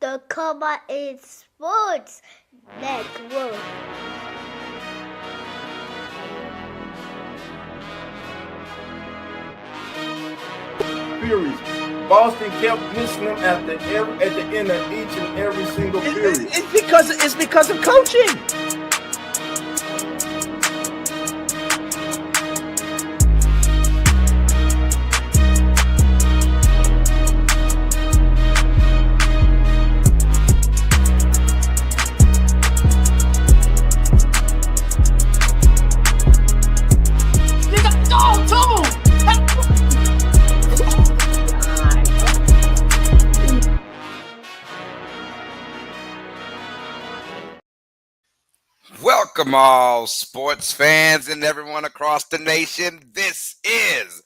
the Comma in Sports Network. Periods. Boston kept missing them at the end of each and every single period. It's because of coaching. Welcome all sports fans and everyone across the nation. This is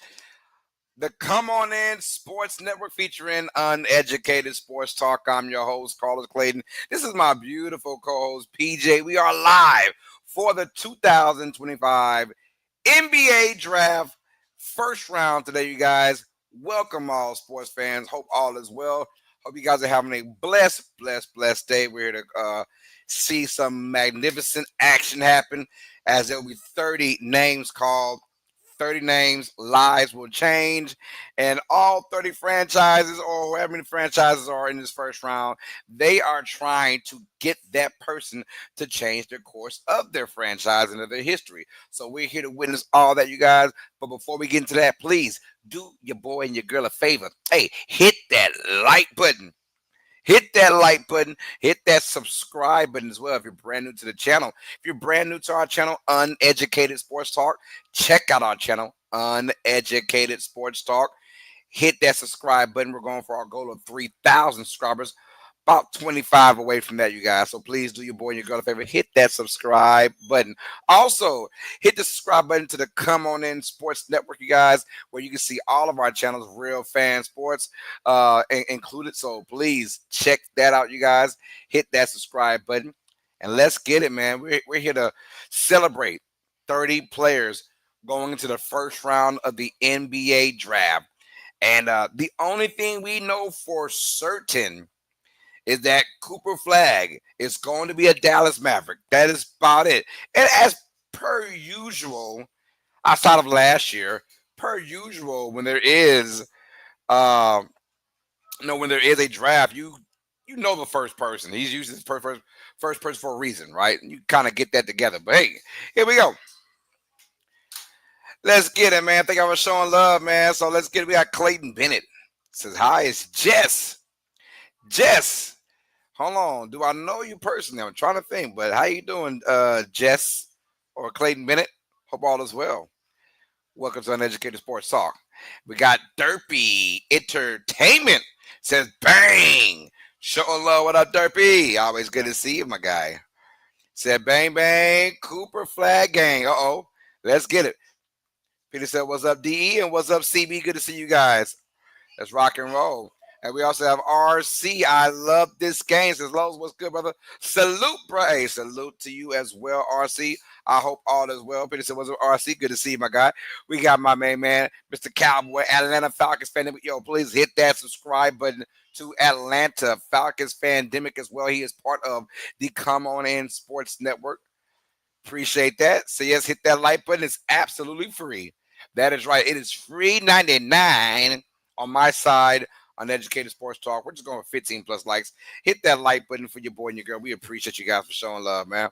the Come On In Sports Network featuring Uneducated Sports Talk. I'm your host, Carlos Clayton. This is my beautiful co-host, PJ. We are live for the 2025 NBA Draft first round today, you guys. Welcome all sports fans. Hope all is well. Hope you guys are having a blessed day. We're here to see some magnificent action happen as there will be 30 names called. 30 names, lives will change, and all 30 franchises or however many franchises are in this first round, they are trying to get that person to change the course of their franchise and of their history. So we're here to witness all that, you guys. But before we get into that, please do your boy and your girl a favor. Hey, hit that like button. Hit that like button. Hit that subscribe button as well if you're brand new to the channel. If you're brand new to our channel, Uneducated Sports Talk, check out our channel, Uneducated Sports Talk. Hit that subscribe button. We're going for our goal of 3,000 subscribers. About 25 away from that, you guys. So please do your boy and your girl a favor. Hit that subscribe button. Also, hit the subscribe button to the Come On In Sports Network, you guys, where you can see all of our channels, Real Fan Sports included. So please check that out, you guys. Hit that subscribe button. And let's get it, man. We're here to celebrate 30 players going into the first round of the NBA draft. And the only thing we know for certain is that Cooper Flag is going to be a Dallas Maverick. That is about it. And as per usual, outside of last year, per usual, when there is when there is a draft, you know the first person. He's usually the first person for a reason, right? You kind of get that together. But hey, here we go. Let's get it, man. I think I was showing love, man. So let's get it. We got Clayton Bennett. Says hi, it's Jess. Jess. Hold on. Do I know you personally? I'm trying to think, but how you doing, Jess or Clayton Bennett? Hope all is well. Welcome to Uneducated Sports Talk. We got Derpy Entertainment. Says bang. Showing love. What up, Derpy? Always good to see you, my guy. Said bang, bang. Cooper Flag Gang. Uh-oh. Let's get it. Peter said, what's up, DE? And what's up, CB? Good to see you guys. Let's rock and roll. And we also have RC. I love this game. Says Lowe's, what's good, brother? Salute, bro. Hey, salute to you as well, RC. I hope all is well. Peter said, what's up, RC? Good to see you, my guy. We got my main man, Mr. Cowboy, Atlanta Falcons fan. Yo, please hit that subscribe button to Atlanta Falcons Fandemic as well. He is part of the Come On In Sports Network. Appreciate that. So, yes, hit that like button. It's absolutely free. That is right. It is free 99 on my side. Uneducated Sports Talk. We're just going with 15 plus likes. Hit that like button for your boy and your girl. We appreciate you guys for showing love, man.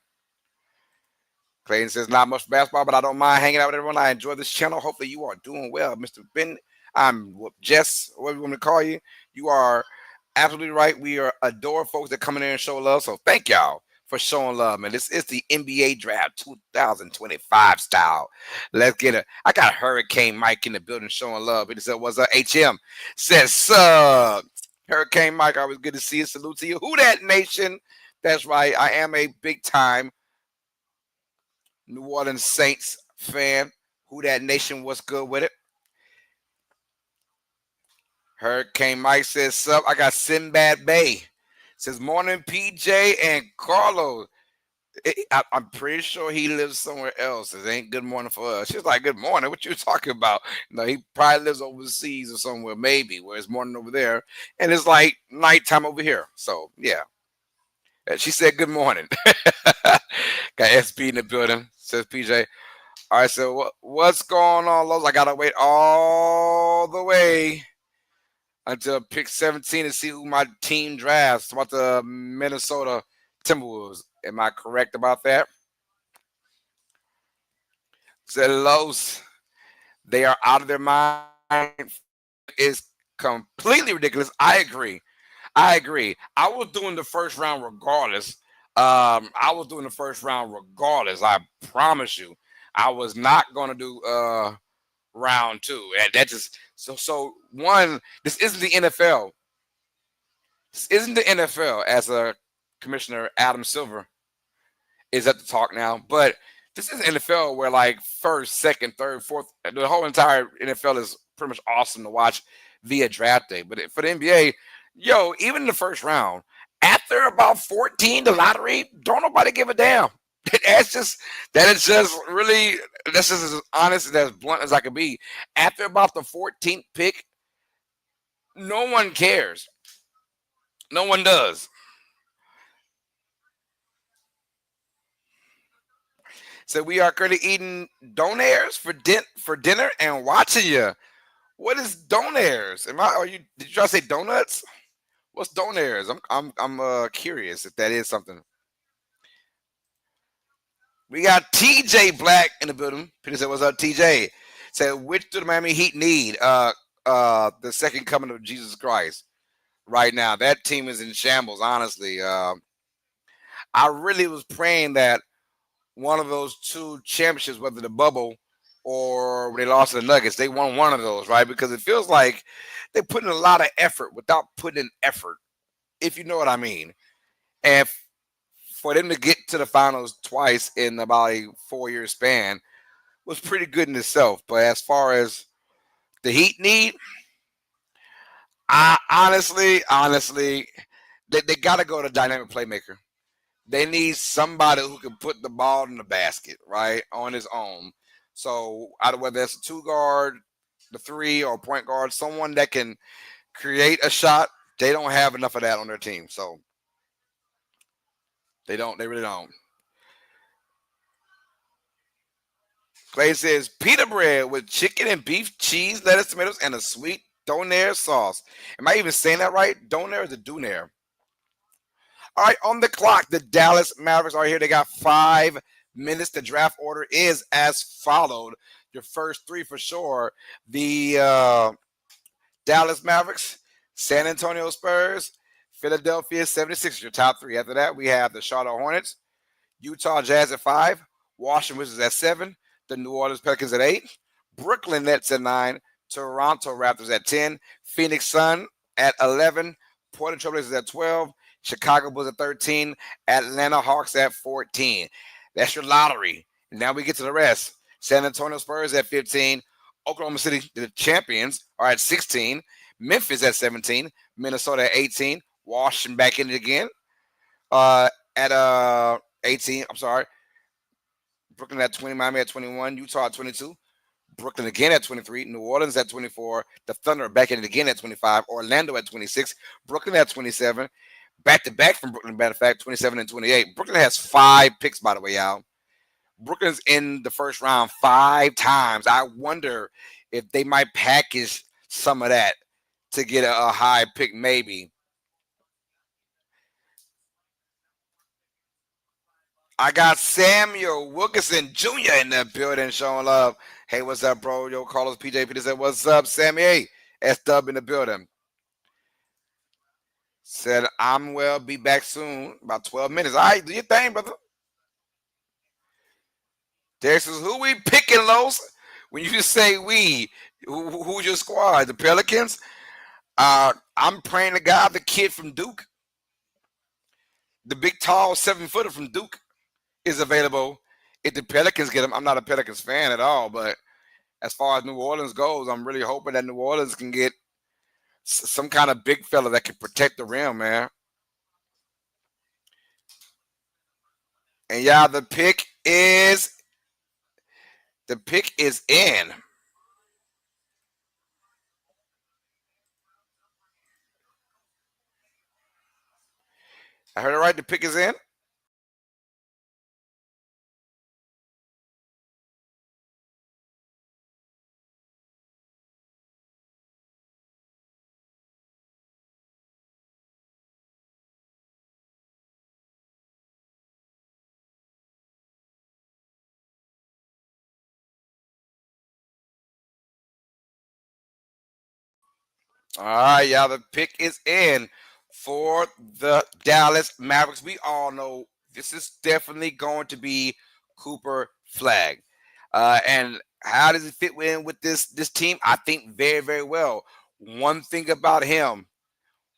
Clayton says, not much basketball, but I don't mind hanging out with everyone. I enjoy this channel. Hopefully you are doing well, Mr. Ben. I'm Jess, whatever you want me to call you. You are absolutely right. We adore folks that come in there and show love. So thank y'all for showing love, man. This is the NBA Draft 2025 style. Let's get it. I got Hurricane Mike in the building showing love. He said, what's up, HM? Says, Hurricane Mike, always good to see you. Salute to you. Who that nation? That's right. I am a big time New Orleans Saints fan. Who that nation? What's good with it? Hurricane Mike says, sup? I got Sinbad Bay. Says, morning, PJ and Carlos. I'm pretty sure he lives somewhere else. It ain't good morning for us. She's like, good morning. What you talking about? No, he probably lives overseas or somewhere, maybe, where it's morning over there. And it's like nighttime over here. So, yeah. She said, good morning. Got SB in the building, says PJ. All right, so what's going on, Lowe's? I got to wait all the way until pick 17 to see who my team drafts. About the Minnesota Timberwolves. Am I correct about that? Said Los, they are out of their mind. Is completely ridiculous. I agree. I agree. I was doing the first round regardless. I was doing the first round regardless. I promise you. I was not going to do round two. And that just so one. This isn't the NFL. This isn't the NFL. As a commissioner, Adam Silver is at the talk now, but this is NFL where like first, second, third, fourth, the whole entire NFL is pretty much awesome to watch via draft day. But for the NBA, yo, even in the first round, after about 14, the lottery, don't nobody give a damn. That is just really that's just as honest and as blunt as I can be. After about the 14th pick, no one cares. No one does. So we are currently eating donaires for dinner and watching you. What is donaires? Am I? Are you? Did you try to say donuts? What's donaires? I'm curious if that is something. We got TJ Black in the building. Peter said, "What's up, TJ?" Said, "Which do the Miami Heat need? The second coming of Jesus Christ. Right now, that team is in shambles. Honestly, I really was praying that one of those two championships, whether the bubble or when they lost to the Nuggets, they won one of those, right? Because it feels like they put in a lot of effort without putting in effort, if you know what I mean. And for them to get to the finals twice in about a 4 year span was pretty good in itself. But as far as the Heat need, I honestly, they got to go to dynamic playmaker. They need somebody who can put the ball in the basket, right, on his own. So either whether it's a two guard, the three, or point guard, someone that can create a shot. They don't have enough of that on their team, so they don't. They really don't. Clay says pita bread with chicken and beef, cheese, lettuce, tomatoes, and a sweet donair sauce. Am I even saying that right? Donair is a donair. All right, on the clock, the Dallas Mavericks are here. They got 5 minutes. The draft order is as followed. Your first three for sure. The Dallas Mavericks, San Antonio Spurs, Philadelphia 76ers, your top three. After that, we have the Charlotte Hornets, Utah Jazz at 5, Washington Wizards at 7, the New Orleans Pelicans at 8, Brooklyn Nets at 9, Toronto Raptors at 10, Phoenix Sun at 11, Portland Trailblazers at 12, Chicago Bulls at 13, Atlanta Hawks at 14. That's your lottery. Now we get to the rest. San Antonio Spurs at 15, Oklahoma City, the champions, are at 16, Memphis at 17, Minnesota at 18, Washington back in it again at 18. I'm sorry. Brooklyn at 20, Miami at 21, Utah at 22, Brooklyn again at 23, New Orleans at 24, the Thunder back in it again at 25, Orlando at 26, Brooklyn at 27, back to back from Brooklyn, matter of fact, 27 and 28. Brooklyn has 5 picks, by the way, y'all. Brooklyn's in the first round 5 times. I wonder if they might package some of that to get a high pick, maybe. I got Samuel Wilkinson Jr. in the building showing love. Hey, what's up, bro? Yo, Carlos PJ Peter said, what's up, Sammy? Hey, S Dub in the building. Said, I'm well, be back soon. About 12 minutes. All right, do your thing, brother. Derek says, who we picking, Los? When you just say we, who's your squad? The Pelicans? I'm praying to God the kid from Duke, the big, tall 7-footer from Duke, is available. If the Pelicans get him, I'm not a Pelicans fan at all, but as far as New Orleans goes, I'm really hoping that New Orleans can get some kind of big fella that can protect the rim, man. And yeah, the pick is in. I heard it right. The pick is in. All right, y'all. The pick is in for the Dallas Mavericks. We all know this is definitely going to be Cooper Flag. And how does it fit in with this team? I think very, very well. One thing about him,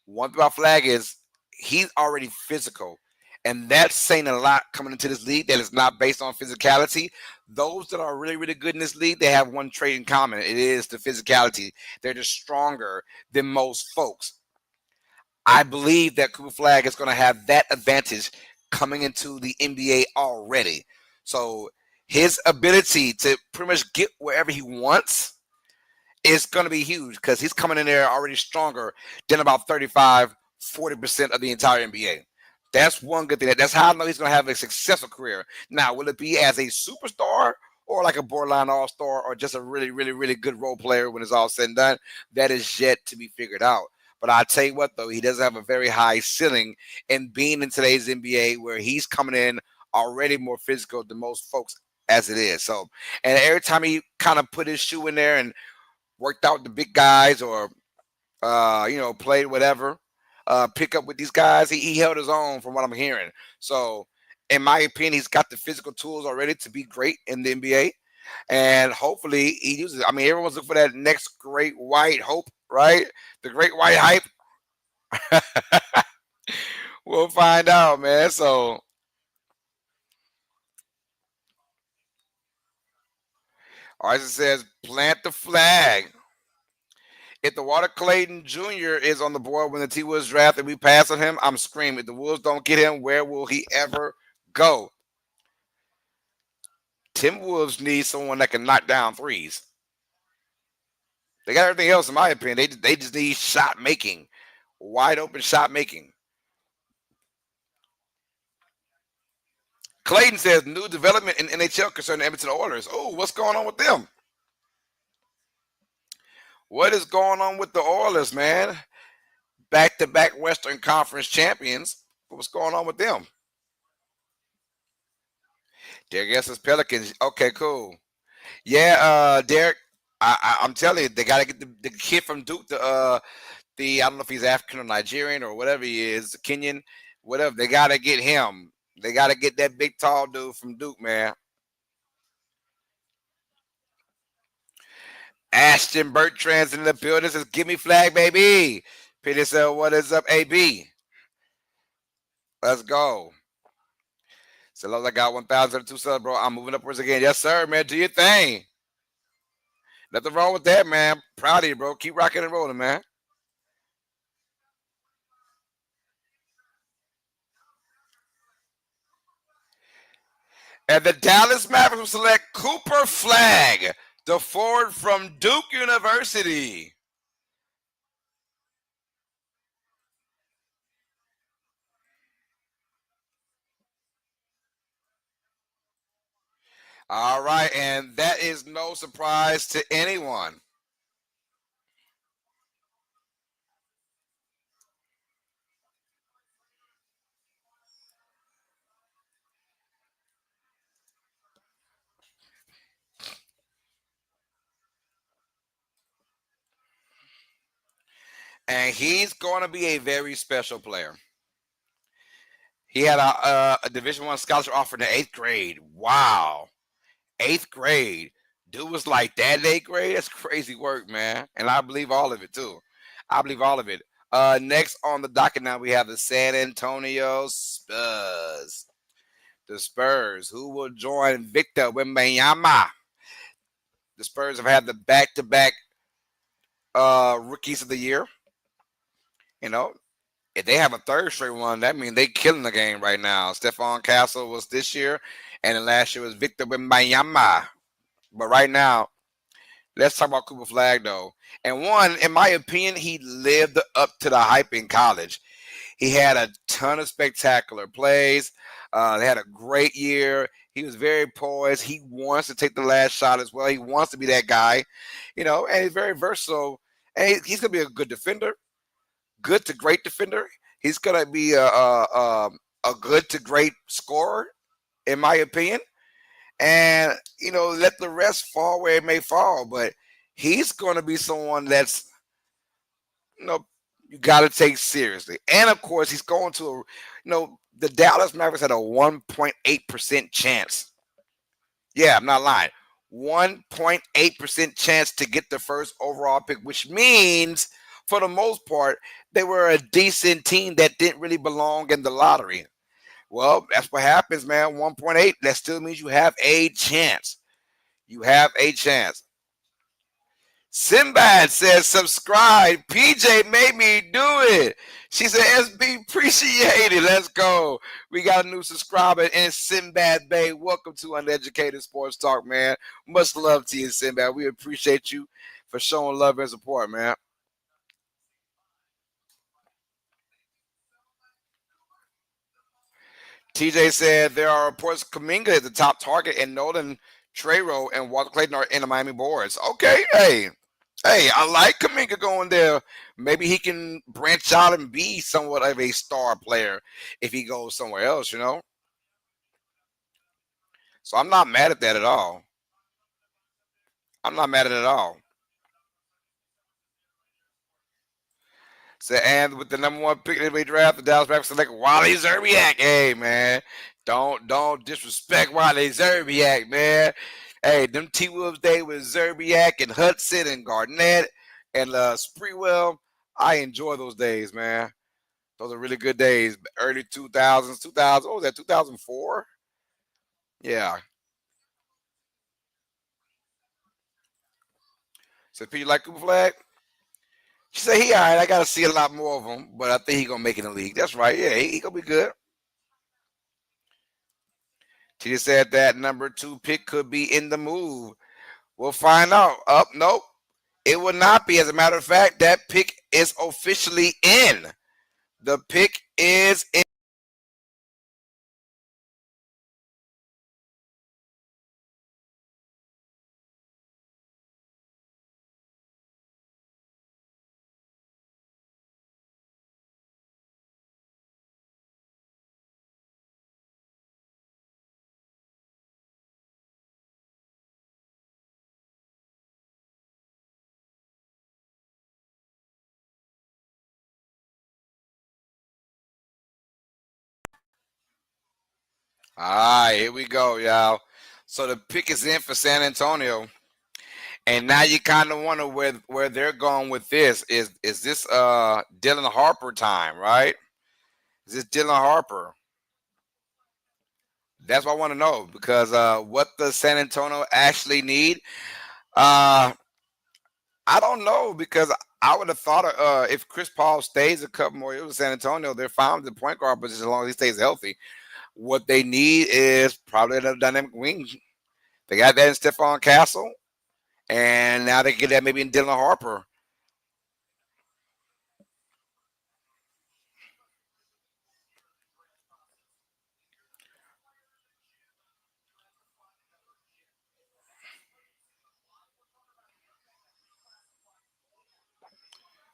one thing about Flag is he's already physical. And that's saying a lot coming into this league that is not based on physicality. Those that are really, really good in this league, they have one trait in common. It is the physicality. They're just stronger than most folks. I believe that Cooper Flag is going to have that advantage coming into the NBA already. So his ability to pretty much get wherever he wants is going to be huge because he's coming in there already stronger than about 35, 40% of the entire NBA. That's one good thing. That's how I know he's going to have a successful career. Now, will it be as a superstar or like a borderline all-star or just a really, really, really good role player when it's all said and done? That is yet to be figured out. But I'll tell you what, though, he does have a very high ceiling in being in today's NBA where he's coming in already more physical than most folks as it is. So, and every time he kind of put his shoe in there and worked out the big guys or played whatever, pick up with these guys. He held his own from what I'm hearing. So, in my opinion, he's got the physical tools already to be great in the NBA, and hopefully he uses it. I mean, everyone's looking for that next great white hope, right? The great white hype. We'll find out, man. So, Arson says, plant the flag. If the Water Clayton Jr. is on the board when the T Wolves draft and we pass on him, I'm screaming. If the Wolves don't get him, where will he ever go? Timberwolves need someone that can knock down threes. They got everything else, in my opinion. They just need shot making, wide open shot making. Clayton says new development in NHL concerning Edmonton Oilers. Oh, what's going on with them? What is going on with the Oilers, man? Back to back Western Conference champions. What's going on with them? Derek Guess Pelicans. Okay, cool. Yeah, Derek. I'm telling you, they got to get the kid from Duke. The I don't know if he's African or Nigerian or whatever he is, Kenyan, whatever. They got to get him. They got to get that big tall dude from Duke, man. Ashton Bertrand's in the building. Says, "Give me flag, baby." Peter said, "What is up, AB? Let's go." So I got 1,002 subs, bro. I'm moving upwards again. Yes, sir, man. Do your thing. Nothing wrong with that, man. Proud of you, bro. Keep rocking and rolling, man. And the Dallas Mavericks will select Cooper Flag, the forward from Duke University. All right, and that is no surprise to anyone. And he's going to be a very special player. He had a Division One scholarship offer in the 8th grade. Wow, 8th grade. Dude was like that in 8th grade. That's crazy work, man. And I believe all of it too. I believe all of it. Next on the docket now we have the San Antonio Spurs. The Spurs, who will join Victor Wembanyama. The Spurs have had the back-to-back rookies of the year. You know, If they have a third straight one, that means they killing the game right now. Stephon Castle was this year, and then last year was Victor Wembanyama. But right now, let's talk about Cooper Flag though. And one, in my opinion, he lived up to the hype in college. He had a ton of spectacular plays. They had a great year. He was very poised. He wants to take the last shot as well. He wants to be that guy, and he's very versatile. And he's going to be a good defender, good to great defender. He's going to be a good to great scorer, in my opinion. And, let the rest fall where it may fall. But he's going to be someone that's, you know, you got to take seriously. And of course, he's going to the Dallas Mavericks had a 1.8% chance. Yeah, I'm not lying. 1.8% chance to get the first overall pick, which means for the most part, they were a decent team that didn't really belong in the lottery. Well, that's what happens, man. 1.8, that still means you have a chance. You have a chance. Sinbad says subscribe. PJ made me do it. She said SB appreciate it. Let's go. We got a new subscriber in Sinbad Bay. Welcome to Uneducated Sports Talk, man. Much love to you, Sinbad. We appreciate you for showing love and support, man. TJ said there are reports Kaminga is the top target and Nolan Trero and Walter Clayton are in the Miami boards. Okay, hey, I like Kaminga going there. Maybe he can branch out and be somewhat of a star player if he goes somewhere else. So I'm not mad at that at all. I'm not mad at it at all. So, and with the number one pick in the draft, the Dallas Mavericks select Wally Zerbiak. Hey, man, don't disrespect Wally Zerbiak, man. Hey, them T Wolves day with Zerbiak and Hudson and Garnett and Spreewell. I enjoy those days, man. Those are really good days. Early 2000s, 2000. What was that? 2004. Yeah. So, P, you like Cooper Flag? She said he all right. I got to see a lot more of him, but I think he gonna make it in the league. That's right. Yeah, he gonna be good. She just said that number two pick could be in the move. We'll find out. Up, nope. It will not be. As a matter of fact, that pick is officially in. The pick is in. All right, here we go, y'all. So the pick is in for San Antonio. And now you kind of wonder where they're going with this. Is this Dylan Harper time, right? Is this Dylan Harper? That's what I want to know because what does San Antonio actually need? Uh, I don't know because I would have thought if Chris Paul stays a couple more years with San Antonio, they're fine with the point guard position as long as he stays healthy. What they need is probably another dynamic wing. They got that in Stephon Castle, and now they get that maybe in Dylan Harper.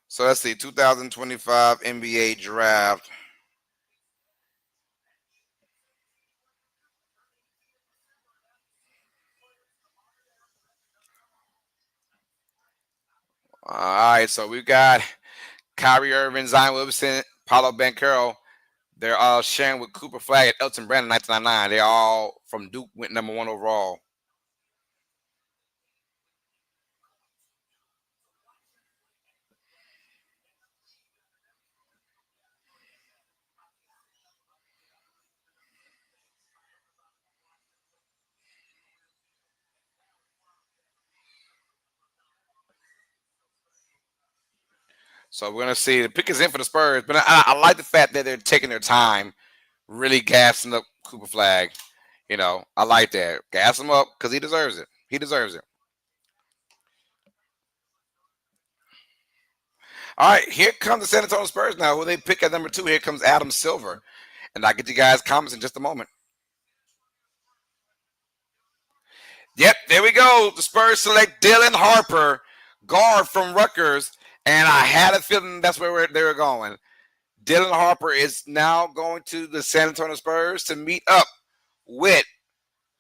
So let's see, 2025 NBA draft. All right, so we've got Kyrie Irving, Zion Williamson, Paulo Banchero. They're all sharing with Cooper Flag at Elton Brand in 1999. They all from Duke went number one overall. So we're gonna see the pick is in for the Spurs, but I like the fact that they're taking their time, really gassing up Cooper Flag. I like that. Gas him up because he deserves it. He deserves it. All right, here comes the San Antonio Spurs now. Who they pick at number 2? Here comes Adam Silver, and I'll get you guys comments in just a moment. Yep, there we go. The Spurs select Dylan Harper, guard from Rutgers, and I had a feeling that's where they were going. Dylan Harper is now going to the San Antonio Spurs to meet up with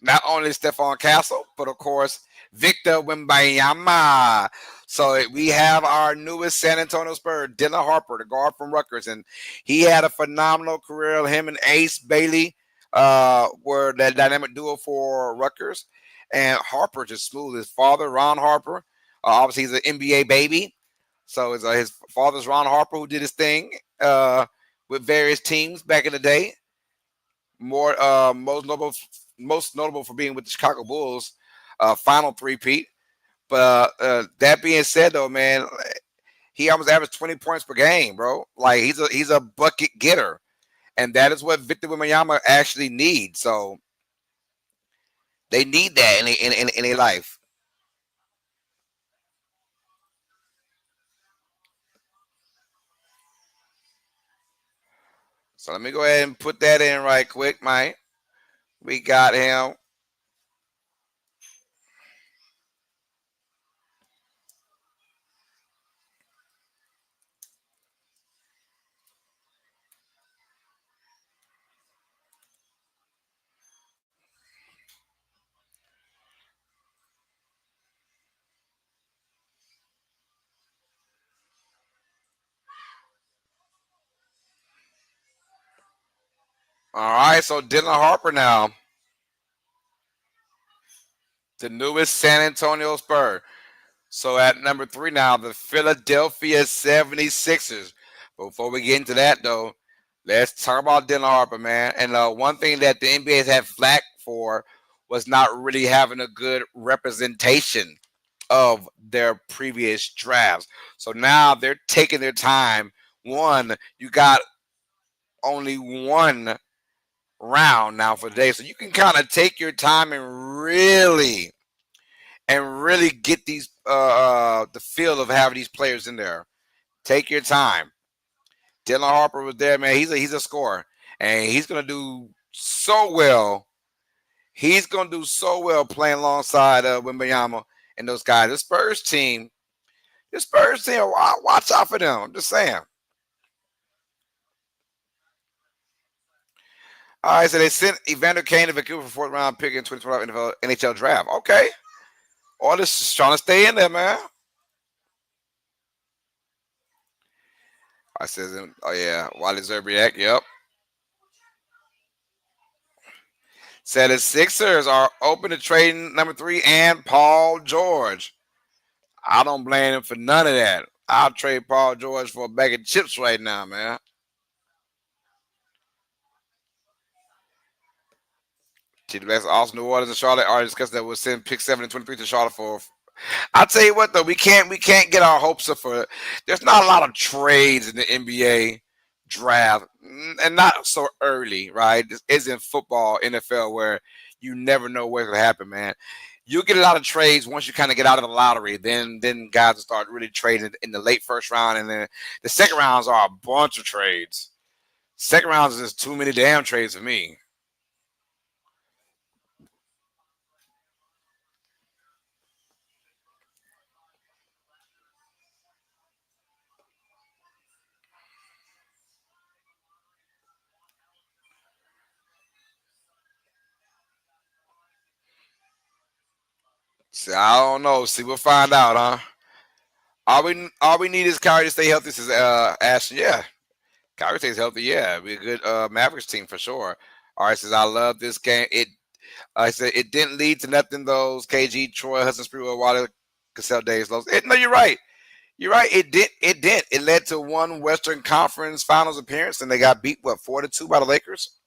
not only Stephon Castle, but of course Victor Wembanyama. So we have our newest San Antonio Spurs, Dylan Harper, the guard from Rutgers, and he had a phenomenal career. Him and Ace Bailey were that dynamic duo for Rutgers, and Harper just smooth. His father, Ron Harper, obviously he's an NBA baby, so it's his father's Ron Harper who did his thing with various teams back in the day. More most notable for being with the Chicago Bulls, final three-peat. But that being said, though, man, he almost averaged 20 points per game, bro. Like he's a bucket getter, and that is what Victor Wembanyama actually needs. So they need that in their life. So let me go ahead and put that in right quick, Mike. We got him. All right, so Dylan Harper now, the newest San Antonio Spur. So at number 3 now, the Philadelphia 76ers. Before we get into that, though, let's talk about Dylan Harper, man. And one thing that the NBA has had flack for was not really having a good representation of their previous drafts. So now they're taking their time. One, you got only one round now for the day. So you can kind of take your time and really get these the feel of having these players in there. Take your time. Dylan Harper was there, man. He's a scorer, and he's gonna do so well. He's gonna do so well playing alongside Wembanyama and those guys. The Spurs team, watch out for them. I'm just saying. All right, so they sent Evander Kane to Vancouver for 4th round pick in 2012 NHL draft. Okay, all this is trying to stay in there, man. I says, oh yeah, Wally Zerbiak. Yep. Said the Sixers are open to trading number 3 and Paul George. I don't blame him for none of that. I'll trade Paul George for a bag of chips right now, man. The best Austin, New Orleans, and Charlotte already discussed that we'll send pick 7 and 23 to Charlotte for. I'll tell you what though, we can't get our hopes up for. There's not a lot of trades in the NBA draft, and not so early, right? This isn't football, NFL, where you never know what's gonna happen, man. You get a lot of trades once you kind of get out of the lottery. Then guys will start really trading in the late first round, and then the second rounds are a bunch of trades. Second rounds is just too many damn trades for me. See, I don't know. See, we'll find out, huh? All we need is Kyrie to stay healthy. Says Ashton. Yeah, Kyrie stays healthy. Yeah, be a good Mavericks team for sure. All right, says I love this game. I said it didn't lead to nothing. Those KG, Troy, Hudson, Spreewell, Water, Cassell days lows. No, you're right. You're right. It did. It did. It led to one Western Conference Finals appearance, and they got beat 4-2 by the Lakers.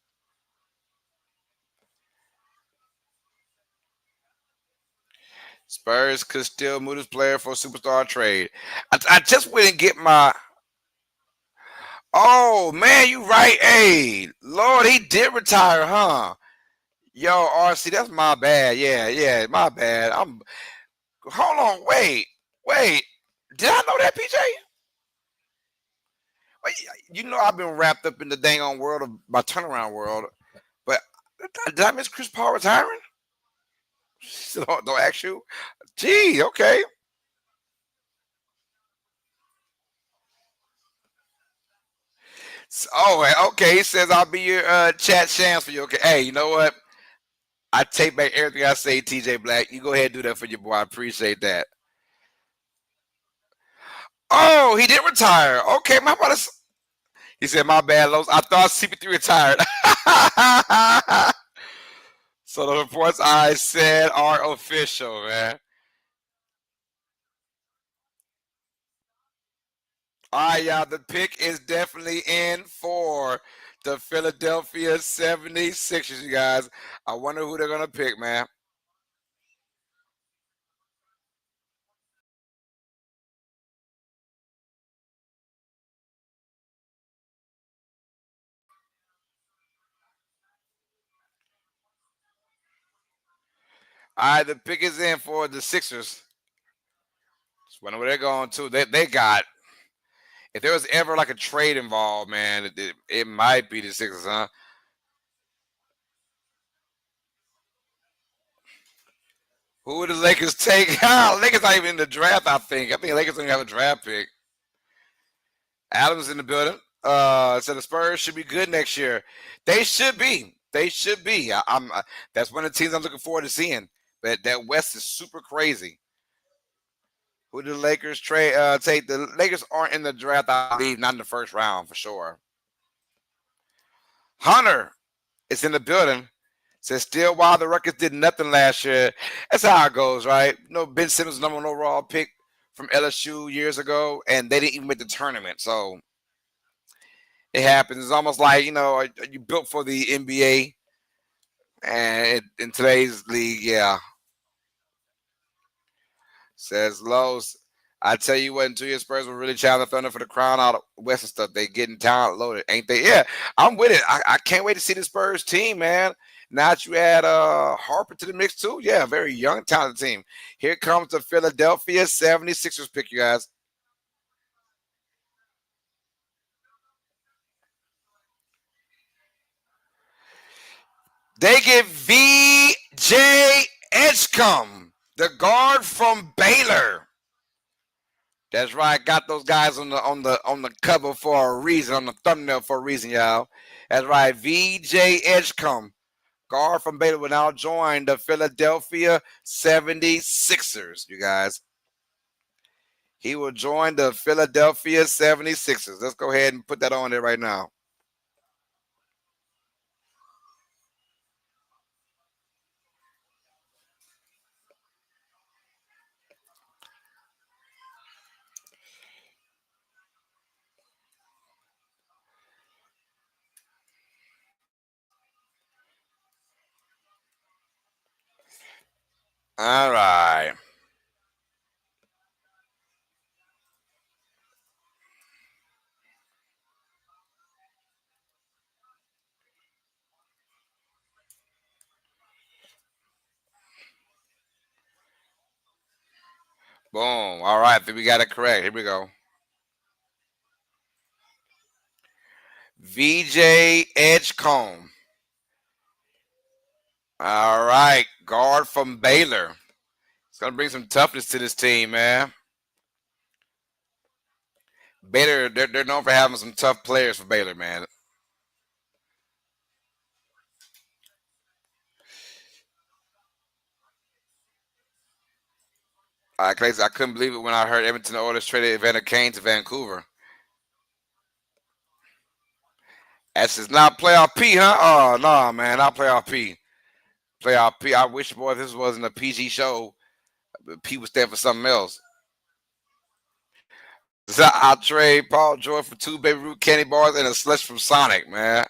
Spurs could still move this player for a superstar trade. I just wouldn't get my Oh man, you right. Hey, Lord, he did retire, huh? Yo, RC, that's my bad. Yeah, yeah, my bad. I'm hold on, wait. Did I know that, PJ? Wait, you know I've been wrapped up in the dang on world of my turnaround world, but did I miss Chris Paul retiring? Don't ask you. Gee, okay. Okay. He says I'll be your chat shams for you. Okay. Hey, you know what? I take back everything I say, TJ Black. You go ahead and do that for your boy. I appreciate that. Oh, he did retire. Okay, my brother. He said, my bad, Los. I thought CP3 retired. So the reports I said are official, man. All right, y'all. The pick is definitely in for the Philadelphia 76ers, you guys. I wonder who they're going to pick, man. All right, the pick is in for the Sixers. Just wonder where they're going to. They got, if there was ever like a trade involved, man, it might be the Sixers, huh? Who would the Lakers take? Lakers not even in the draft, I think. I think the Lakers don't even have a draft pick. Adams in the building. So the Spurs should be good next year. They should be. They should be. That's one of the teams I'm looking forward to seeing. But that West is super crazy. Who do the Lakers trade? Take the Lakers aren't in the draft. I believe not in the first round for sure. Hunter is in the building. Says still while the Rockets did nothing last year. That's how it goes, right? You know, Ben Simmons, number one overall pick from LSU years ago, and they didn't even make the tournament. So it happens. It's almost like, you built for the NBA, and in today's league, yeah. Says Lowe's. I tell you what, in 2 years, Spurs will really challenge the Thunder for the crown out of West and stuff. They getting talent loaded, ain't they? Yeah, I'm with it. I can't wait to see the Spurs team, man. Now that you add Harper to the mix too, yeah, very young, talented team. Here comes the Philadelphia 76ers pick, you guys. They get VJ Edgecombe, the guard from Baylor. That's right. Got those guys on the cover for a reason, on the thumbnail for a reason, y'all. That's right. VJ Edgecombe, guard from Baylor, will now join the Philadelphia 76ers, you guys. He will join the Philadelphia 76ers. Let's go ahead and put that on there right now. All right. Boom. All right. I think we got it correct. Here we go. VJ Edgecombe. All right. Guard from Baylor. It's going to bring some toughness to this team, man. Baylor, they're known for having some tough players for Baylor, man. I couldn't believe it when I heard Edmonton Oilers traded Evander Kane to Vancouver. That's just not playoff P, huh? Oh no, man, not playoff P. Playoff P. I wish, boy, this wasn't a PG show. P would stand for something else. So I'll trade Paul George for two Baby Ruth candy bars and a slush from Sonic, man.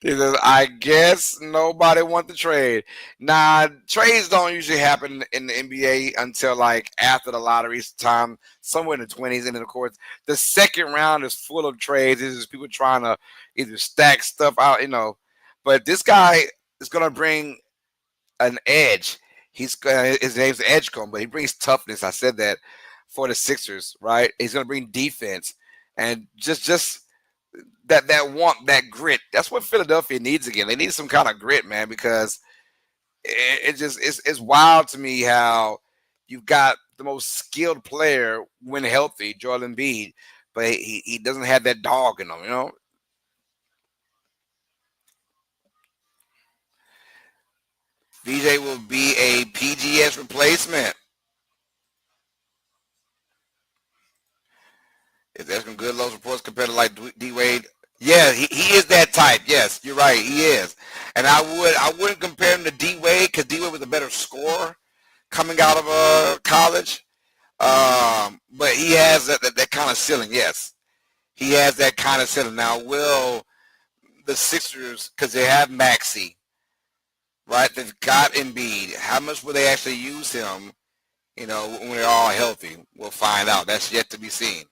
He says, I guess nobody want the trade. Nah, trades don't usually happen in the NBA until like after the lottery time, somewhere in the 20s. And then, of course, the second round is full of trades. It's just people trying to either stack stuff out. But this guy is going to bring an edge. His name's Edgecombe, but he brings toughness. I said that for the Sixers, right? He's going to bring defense and just that want, that grit. That's what Philadelphia needs again. They need some kind of grit, man, because it's wild to me how you've got the most skilled player when healthy, Joel Embiid, but he doesn't have that dog in him. VJ will be a PGS replacement. If there's some good low reports compared to like D Wade, yeah, he is that type. Yes, you're right, he is. And I wouldn't compare him to D Wade because D Wade was a better scorer coming out of college. But he has that kind of ceiling. Yes, he has that kind of ceiling. Now, will the Sixers, because they have Maxey, right? They've got Embiid. How much will they actually use him? When they're all healthy, we'll find out. That's yet to be seen.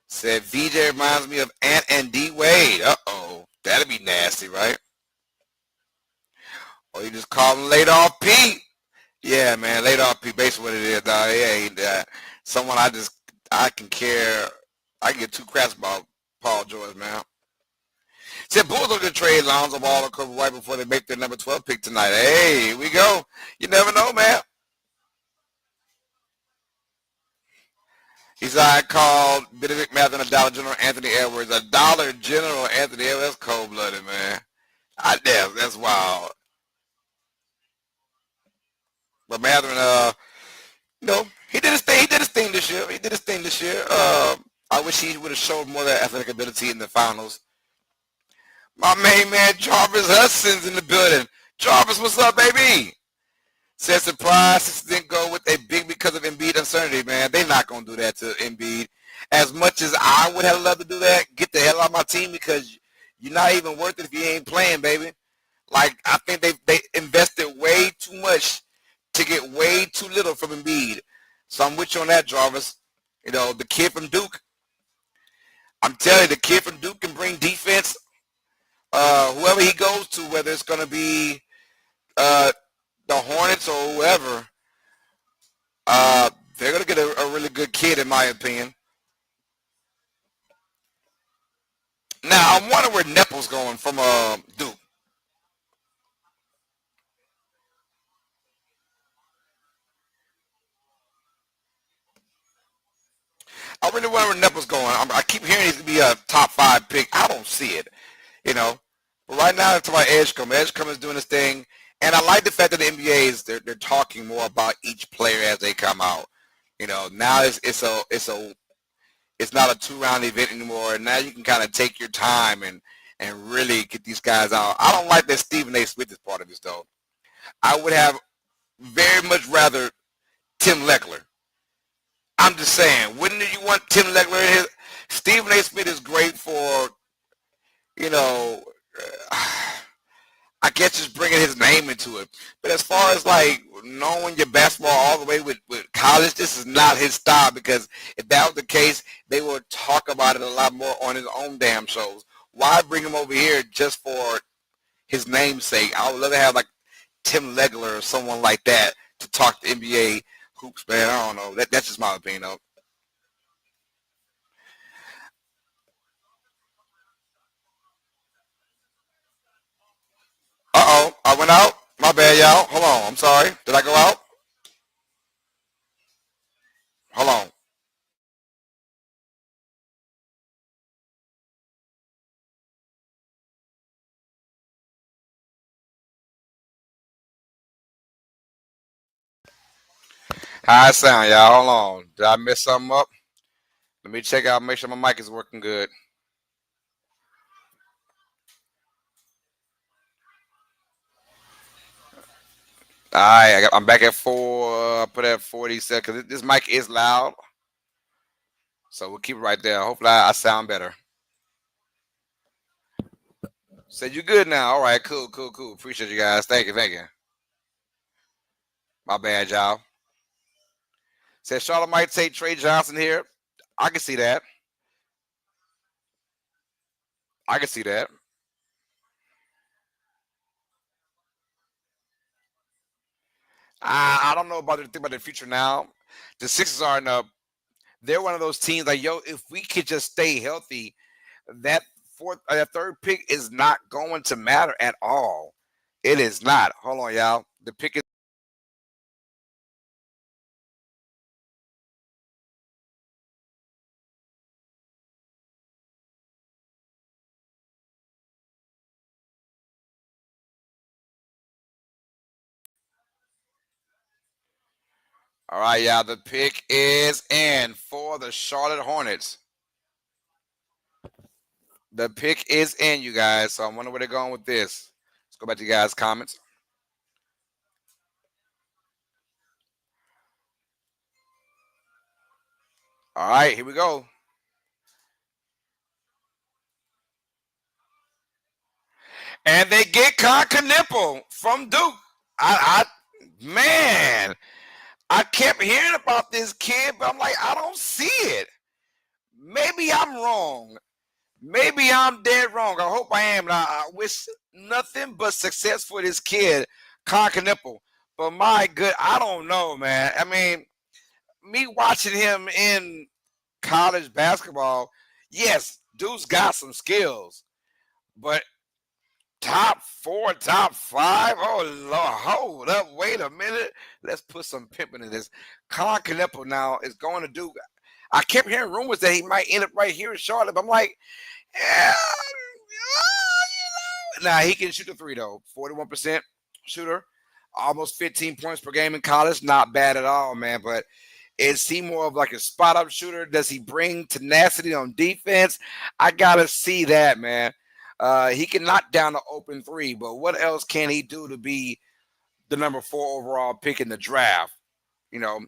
Said VJ reminds me of Ant and D Wade. That'd be nasty, right? Or you just call him laid off Pete. Yeah, man, laid off Pete. Basically, what it is, dog. Yeah, someone I can care. I can get two craps about Paul George, man. Said Bulls are going to trade Lonzo Ball or Kobe White before they make their number 12 pick tonight. Hey, here we go. You never know, man. He's called Benedict Mather and a Dollar General Anthony Edwards. A Dollar General Anthony Edwards. That's cold-blooded, man. Damn, that's wild. But Mather, he did his thing. He did his thing this year. I wish he would have showed more of that athletic ability in the finals. My main man Jarvis Hudson's in the building. Jarvis, what's up, baby? Said surprise, this didn't go with a big because of Embiid uncertainty, man. They're not going to do that to Embiid. As much as I would have loved to do that, get the hell out of my team because you're not even worth it if you ain't playing, baby. Like, I think they invested way too much to get way too little from Embiid. So I'm with you on that, Jarvis. The kid from Duke, I'm telling you, the kid from Duke can bring defense. Whoever he goes to, whether it's going to be the Hornets or whoever, they're going to get a really good kid, in my opinion. Now, I'm wondering where Nepple's going from Duke. I really wonder where Nepple's going. I keep hearing he's going to be a top 5 pick. I don't see it, But right now, it's about Edgecombe. Edgecombe is doing his thing. And I like the fact that the NBA they're talking more about each player as they come out. Now it's not a 2-round event anymore. Now you can kind of take your time and really get these guys out. I don't like that Stephen A. Smith is part of this though. I would have very much rather Tim Leckler. I'm just saying, wouldn't you want Tim Leckler in here? Stephen A. Smith is great for, you know, I guess just bringing his name into it. But as far as like knowing your basketball all the way with college, this is not his style because if that was the case, they would talk about it a lot more on his own damn shows. Why bring him over here just for his namesake? I would love to have like Tim Legler or someone like that to talk to NBA hoops, man. I don't know. That's just my opinion, though. Uh-oh, I went out. My bad, y'all. Hold on. I'm sorry. Did I go out? Hold on. How it sound, y'all? Hold on. Did I mess something up? Let me check out, make sure my mic is working good. All right, I'm back at 4. Put at 40 seconds. This mic is loud, so we'll keep it right there. Hopefully, I sound better. Said you good now. All right, cool, cool, cool. Appreciate you guys. Thank you, thank you. My bad, y'all. Said Charlotte might take Trey Johnson here. I can see that. I can see that. I don't know about the thing about the future now. The Sixers are in a. They're one of those teams like yo. If we could just stay healthy, that that third pick is not going to matter at all. It is not. Hold on, y'all. The pick is all right, y'all. The pick is in for the Charlotte Hornets. The pick is in, you guys. So I wonder where they're going with this. Let's go back to you guys' comments. All right, here we go. And they get Nipple from Duke. Man, I kept hearing about this kid, but I'm like, I don't see it. Maybe I'm wrong. Maybe I'm dead wrong. I hope I am. And I wish nothing but success for this kid, Nipple. But my good, I don't know, man. I mean, me watching him in college basketball, yes, dude's got some skills, but top four, top five. Oh Lord, hold up, wait a minute. Let's put some pimp into this. Colin Canepo now is going to do. I kept hearing rumors that he might end up right here in Charlotte. But I'm like, yeah, now he can shoot the three though. 41% shooter, almost 15 points per game in college. Not bad at all, man. But is he more of like a spot up shooter? Does he bring tenacity on defense? I gotta see that, man. He can knock down the open three, but what else can he do to be the number 4 overall pick in the draft? You know,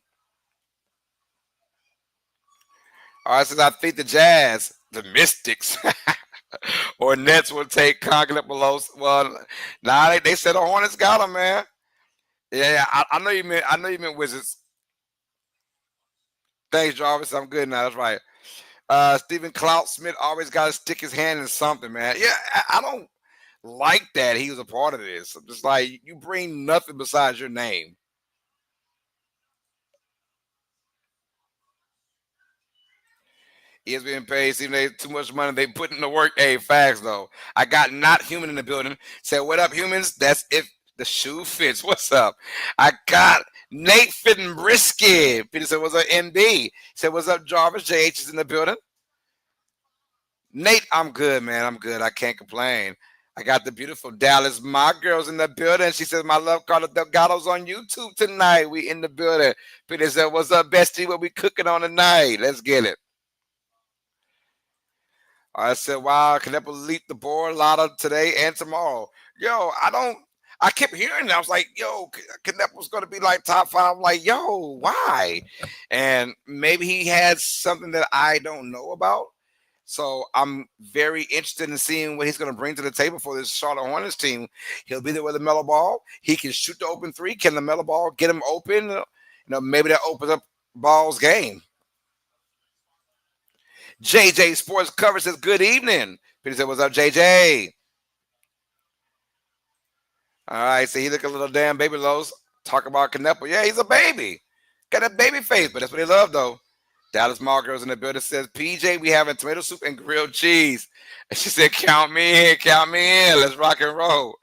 all right, since I think the Jazz, the Mystics, or Nets will take Conklin below. Well, nah, they said the Hornets got him, man. Yeah, I know you meant. I know you meant Wizards. Thanks, Jarvis. I'm good now. That's right. Stephen Clout Smith always got to stick his hand in something, man. Yeah, I don't like that he was a part of this. I'm just like you bring nothing besides your name. He is being paid, even they too much money they put in the work. Hey, facts though. I got not human in the building. Said, what up, humans? That's if the shoe fits. What's up? I got Nate Fitting Brisket. Peter said, what's up, MD? Said, what's up, Jarvis? JH is in the building. Nate, I'm good, man. I'm good. I can't complain. I got the beautiful Dallas, my girls in the building. She says, my love, Carla Delgado's on YouTube tonight. We in the building. Peter said, what's up, bestie? What we cooking on tonight? Let's get it. I said, wow, Canepa leap the board a lot of today and tomorrow. Yo, I kept hearing that. I was like, yo, Canepa's going to be like top 5. I'm like, yo, why? And maybe he has something that I don't know about. So I'm very interested in seeing what he's going to bring to the table for this Charlotte Hornets team. He'll be there with a mellow ball. He can shoot the open three. Can the mellow ball get him open? Maybe that opens up Ball's game. JJ Sports Cover says, good evening. Peter said, what's up, JJ? All right, so he look a little damn baby lows. Talk about Canepa. Yeah, he's a baby. Got a baby face, but that's what they love, though. Dallas Mall Girls in the building says, PJ, we having tomato soup and grilled cheese. And she said, count me in, count me in. Let's rock and roll.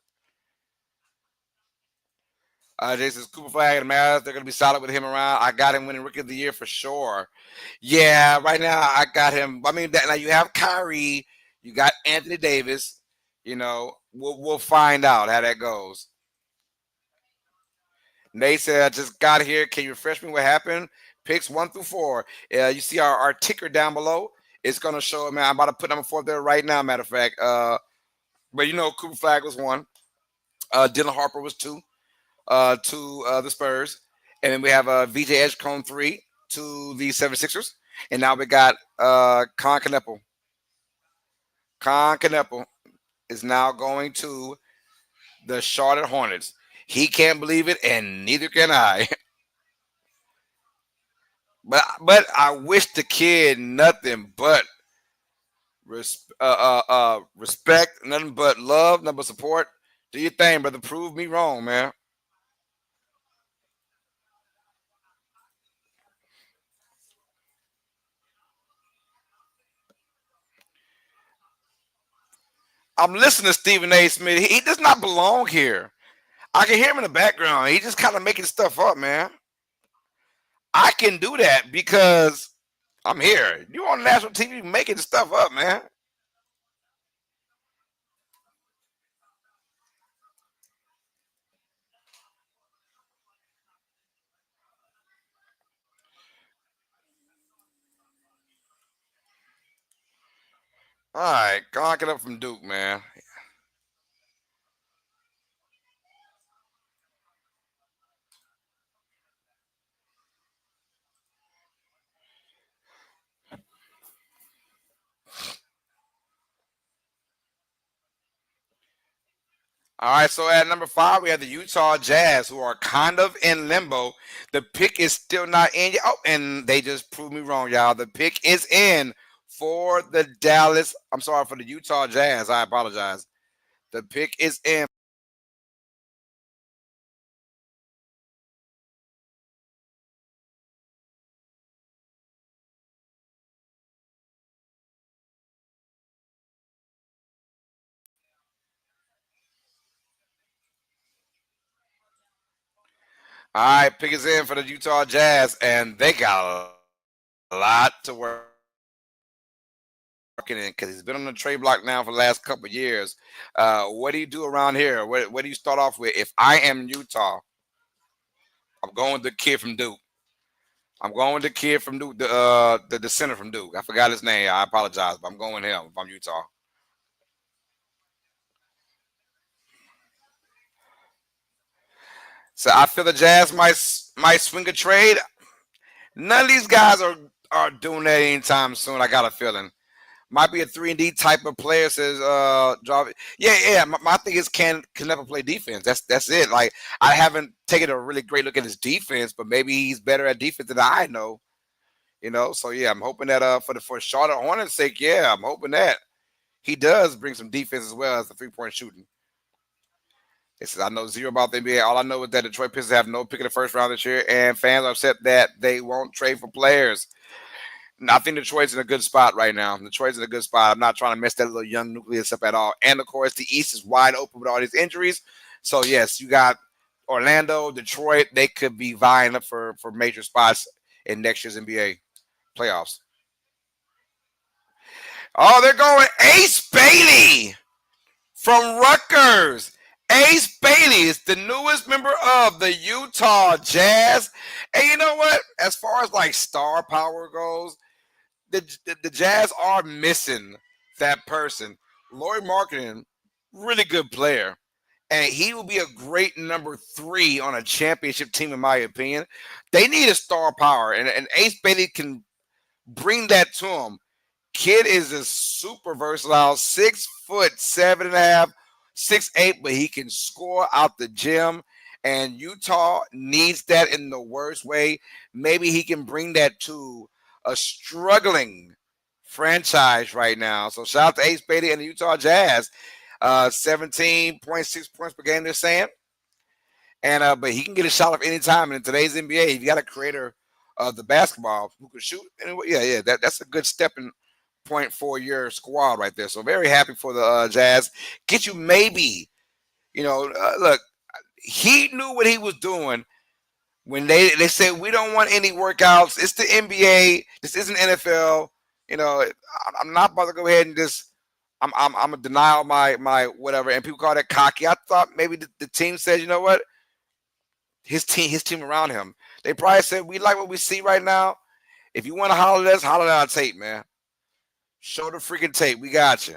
Jason's Cooper Flag and Mavs, they're going to be solid with him around. I got him winning Rookie of the Year for sure. Yeah, right now I got him. I mean, now you have Kyrie, you got Anthony Davis. We'll find out how that goes. Nate said, I just got here. Can you refresh me what happened? Picks 1 through 4. You see our ticker down below. It's going to show, man. I'm about to put number 4 there right now, matter of fact. But Cooper Flag was 1. Dylan Harper was 2. To the Spurs. And then we have VJ Edgecombe 3 to the 76ers. And now we got Con Canepo. is now going to the Charlotte Hornets. He can't believe it, and neither can I. But I wish the kid nothing but respect, nothing but love, nothing but support. Do your thing, brother. Prove me wrong, man. I'm listening to Stephen A. Smith. He does not belong here. I can hear him in the background. He just kind of making stuff up, man. I can do that because I'm here. You on national TV making stuff up, man. All right, knock it up from Duke, man. All right, so at number 5, we have the Utah Jazz, who are kind of in limbo. The pick is still not in yet. Oh, and they just proved me wrong, y'all. The pick is in for the Dallas. I'm sorry, for the Utah Jazz. I apologize. The pick is in. All right, pick is in for the Utah Jazz, and they got a lot to work in because he's been on the trade block now for the last couple of years. What do you do around here? What do you start off with? If I am Utah, I'm going with the kid from Duke. I'm going with the kid from Duke, the center from Duke. I forgot his name. I apologize, but I'm going with him if I'm Utah. So I feel the Jazz might swing a trade. None of these guys are doing that anytime soon. I got a feeling. Might be a 3-and-D type of player, says Jarvis. Yeah. My thing is can never play defense. That's it. Like I haven't taken a really great look at his defense, but maybe he's better at defense than I know. So yeah, I'm hoping that for Charlotte Hornets' sake, yeah, I'm hoping that he does bring some defense as well as the 3-point shooting. It says I know zero about the NBA. All I know is that Detroit Pistons have no pick in the first round this year, and fans are upset that they won't trade for players. I think Detroit's in a good spot right now. Detroit's in a good spot. I'm not trying to mess that little young nucleus up at all. And of course, the East is wide open with all these injuries. So yes, you got Orlando, Detroit. They could be vying up for major spots in next year's NBA playoffs. Oh, they're going Ace Bailey from Rutgers. Ace Bailey is the newest member of the Utah Jazz. And you know what? As far as like star power goes, the Jazz are missing that person. Laurie Marketing, really good player. And he will be a great number 3 on a championship team, in my opinion. They need a star power, and Ace Bailey can bring that to them. Kid is a super versatile, 6'7" and a half, 6'8", but he can score out the gym. And Utah needs that in the worst way. Maybe he can bring that to a struggling franchise right now. So shout out to Ace Bailey and the Utah Jazz. 17.6 points per game, they're saying. And but he can get a shot off any time in today's NBA. If you got a creator of the basketball who can shoot, anyway, yeah, that's a good stepping point for your squad right there. So very happy for the Jazz. Get you maybe, look, he knew what he was doing when they said we don't want any workouts. It's the NBA. This isn't NFL. I'm not about to go ahead and just. I'm a denial my whatever, and people call that cocky. I thought maybe the team said, you know what, his team around him. They probably said we like what we see right now. If you want to holler at us, holler at our tape, man. Show the freaking tape. We got you.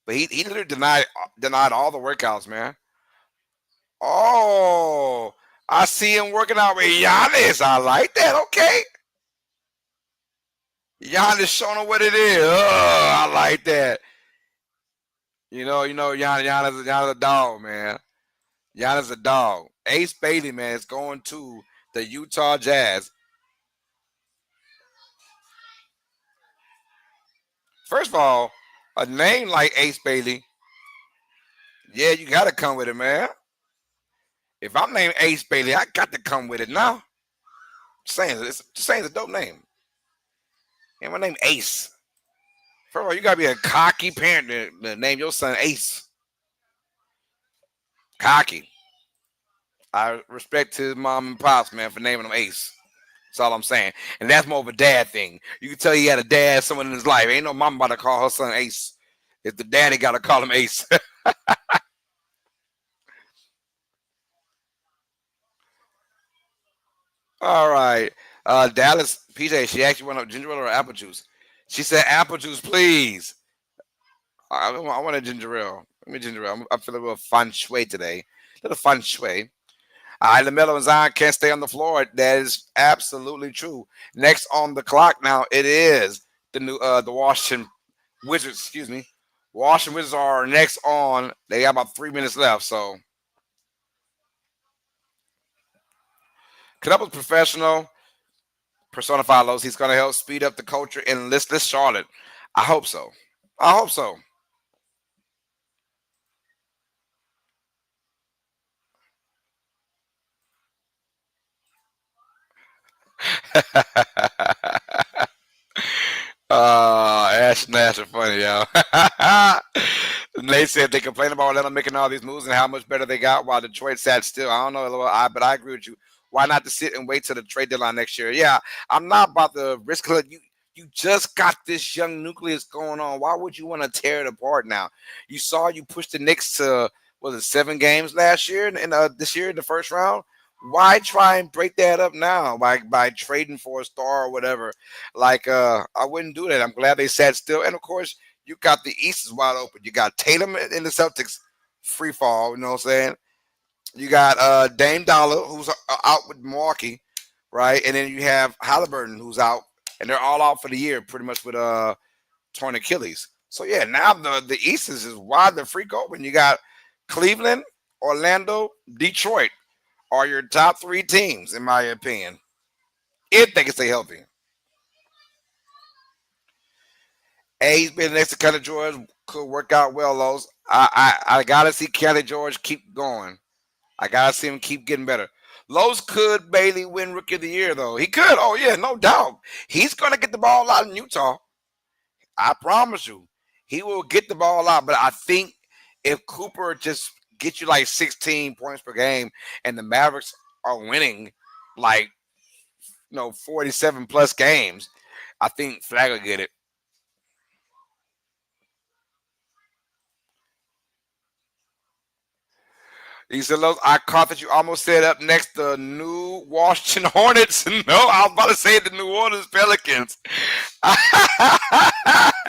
But he literally denied all the workouts, man. Oh, I see him working out with Giannis. I like that. Okay. Giannis showing them what it is. Oh, I like that. Giannis a dog, man. Giannis a dog. Ace Bailey, man, is going to the Utah Jazz. First of all, a name like Ace Bailey, yeah, you got to come with it, man. If I'm named Ace Bailey, I got to come with it now. Just saying it's a dope name. And my name Ace. First of all, you gotta be a cocky parent to name your son Ace. Cocky. I respect his mom and pops, man, for naming him Ace. That's all I'm saying. And that's more of a dad thing. You can tell he had a dad, someone in his life. Ain't no mom about to call her son Ace. If the daddy gotta call him Ace. All right. Dallas PJ, she actually went up ginger ale or apple juice. She said apple juice, please. I want a ginger ale. Give me ginger ale. I'm feeling a little fun shui today. A little fun shui. All right, LaMelo and Zion can't stay on the floor. That is absolutely true. Next on the clock now, it is the Washington Wizards. Excuse me. Washington Wizards are next on. They got about 3 minutes left. So Canelo's professional, personified Los. He's going to help speed up the culture in listless Charlotte. I hope so. I hope so. Ash Nash are funny, yo. And they said they complain about Atlanta making all these moves and how much better they got while Detroit sat still. I don't know, but I agree with you. Why not to sit and wait till the trade deadline next year? Yeah, I'm not about the risk. You just got this young nucleus going on. Why would you want to tear it apart now? You pushed the Knicks to was it 7 games last year and this year in the first round. Why try and break that up now by trading for a star or whatever? I wouldn't do that. I'm glad they sat still. And of course, you got the East is wide open. You got Tatum in the Celtics free fall, you know what I'm saying? You got Dame Dollar, who's out with Milwaukee, right? And then you have Halliburton, who's out, and they're all out for the year, pretty much with torn Achilles. So yeah, now the East is wide the freak open. You got Cleveland, Orlando, Detroit are your top 3 teams, in my opinion, if they can stay healthy. A's being next to Kelly George could work out well, Los. I gotta see Kelly George keep going. I gotta see him keep getting better. Lowe's could Bailey win Rookie of the Year though. He could. Oh yeah, no doubt. He's gonna get the ball out in Utah. I promise you, he will get the ball out. But I think if Cooper just gets you like 16 points per game, and the Mavericks are winning like 47 plus games, I think Flag will get it. He said, "Look, I caught that you almost said up next the new Washington Hornets." No, I was about to say the New Orleans Pelicans. I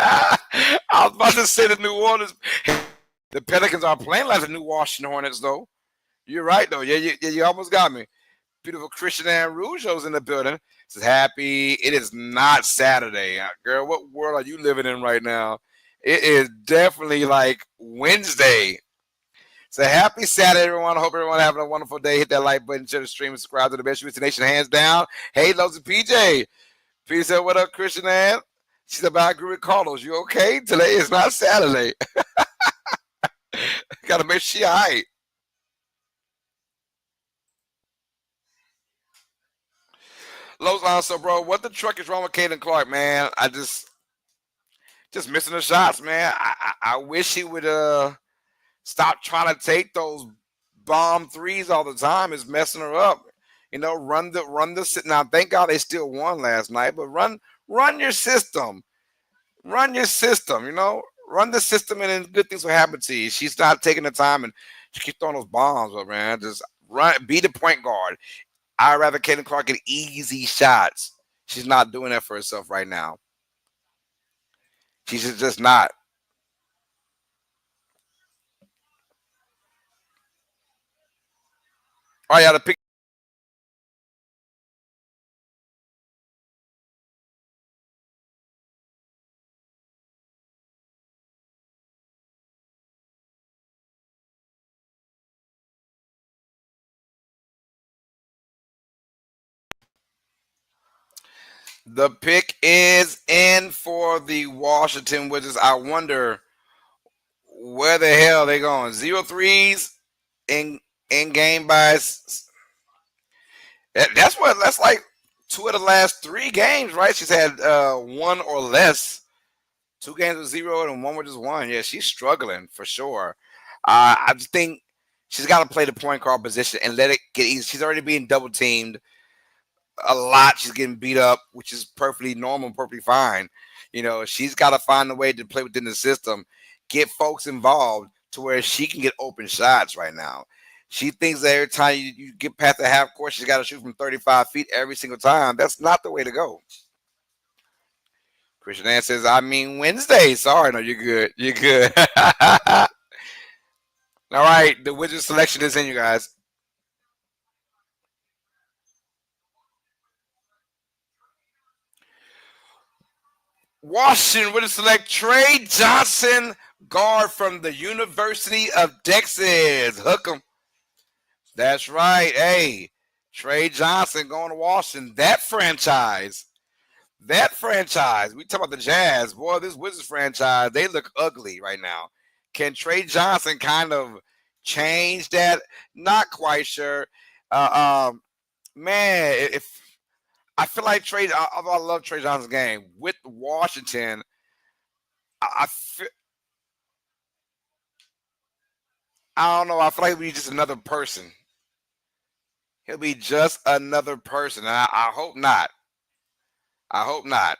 was about to say the New Orleans. The Pelicans are playing like the new Washington Hornets, though. You're right, though. You almost got me. Beautiful Christian and Rougeau's in the building. Says happy. It is not Saturday, girl. What world are you living in right now? It is definitely like Wednesday. So happy Saturday, everyone. I hope everyone having a wonderful day. Hit that like button, share the stream, and subscribe to the best YouTube Nation, hands down. Hey, loves of PJ. Peace said, what up, Christian Ann? She said, but I agree with Carlos. You okay? Today is not Saturday. Gotta make sure you're all right. Los so bro, what the truck is wrong with Caden Clark, man? I just missing the shots, man. I wish he would stop trying to take those bomb threes all the time. Is messing her up. Run the now. Thank God they still won last night, but run your system. Run your system, run the system, and then good things will happen to you. She's not taking the time, and she keeps throwing those bombs, but man, just run, be the point guard. I'd rather Kaden Clark get easy shots. She's not doing that for herself right now. She's just not. All right, the pick The pick is in for the Washington Wizards. I wonder where the hell they going. 0 threes in game by. That's like two of the last three games, right? She's had one or less. 2 games with zero and one with just one. Yeah, she's struggling for sure. I just think she's got to play the point guard position and let it get easy. She's already being double teamed a lot. She's getting beat up, which is perfectly normal, perfectly fine. She's got to find a way to play within the system, get folks involved to where she can get open shots right now. She thinks that every time you get past the half court, she's got to shoot from 35 feet every single time. That's not the way to go. Christian Ann says, I mean Wednesday. Sorry, no, you're good. You're good. All right, the Wizard selection is in, you guys. Washington would select Trey Johnson, guard from the University of Texas. Hook 'em. That's right. Hey, Trey Johnson going to Washington. That franchise. We talk about the Jazz. Boy, this Wizards franchise, they look ugly right now. Can Trey Johnson kind of change that? Not quite sure. Man, if I feel like although I love Trey Johnson's game with Washington, I feel, I don't know. I feel like he'll be just another person. He'll be just another person. And I hope not. I hope not.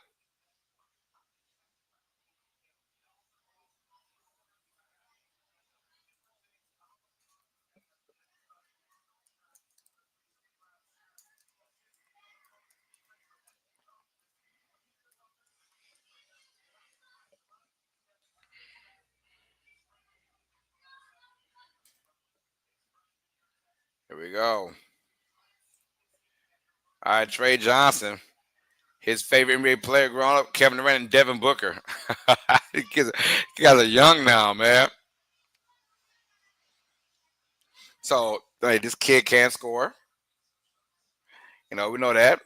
Here we go. All right, Trey Johnson. His favorite NBA player growing up, Kevin Durant and Devin Booker. You guys are young now, man. So, hey, this kid can score. We know that.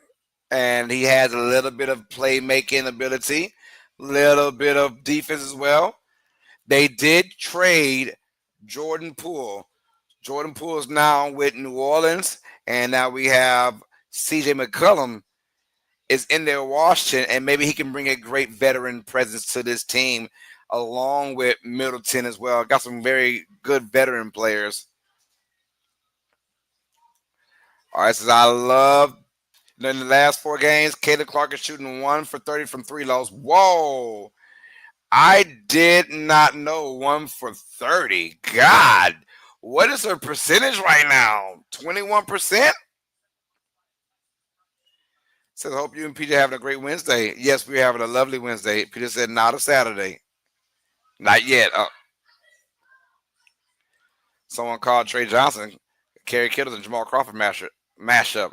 And he has a little bit of playmaking ability, little bit of defense as well. They did trade Jordan Poole. Jordan Poole is now with New Orleans, and now we have CJ McCollum is in there Washington, and maybe he can bring a great veteran presence to this team, along with Middleton as well. Got some very good veteran players. All right, says I love. In the last 4 games, Caitlin Clark is shooting 1 for 30 from 3 lows. Whoa. I did not know 1 for 30. God. What is her percentage right now? 21%? Says, hope you and PJ having a great Wednesday. Yes, we're having a lovely Wednesday. Peter said, not a Saturday. Not yet. Someone called Trey Johnson, Kerry Kittle, and Jamal Crawford mashup.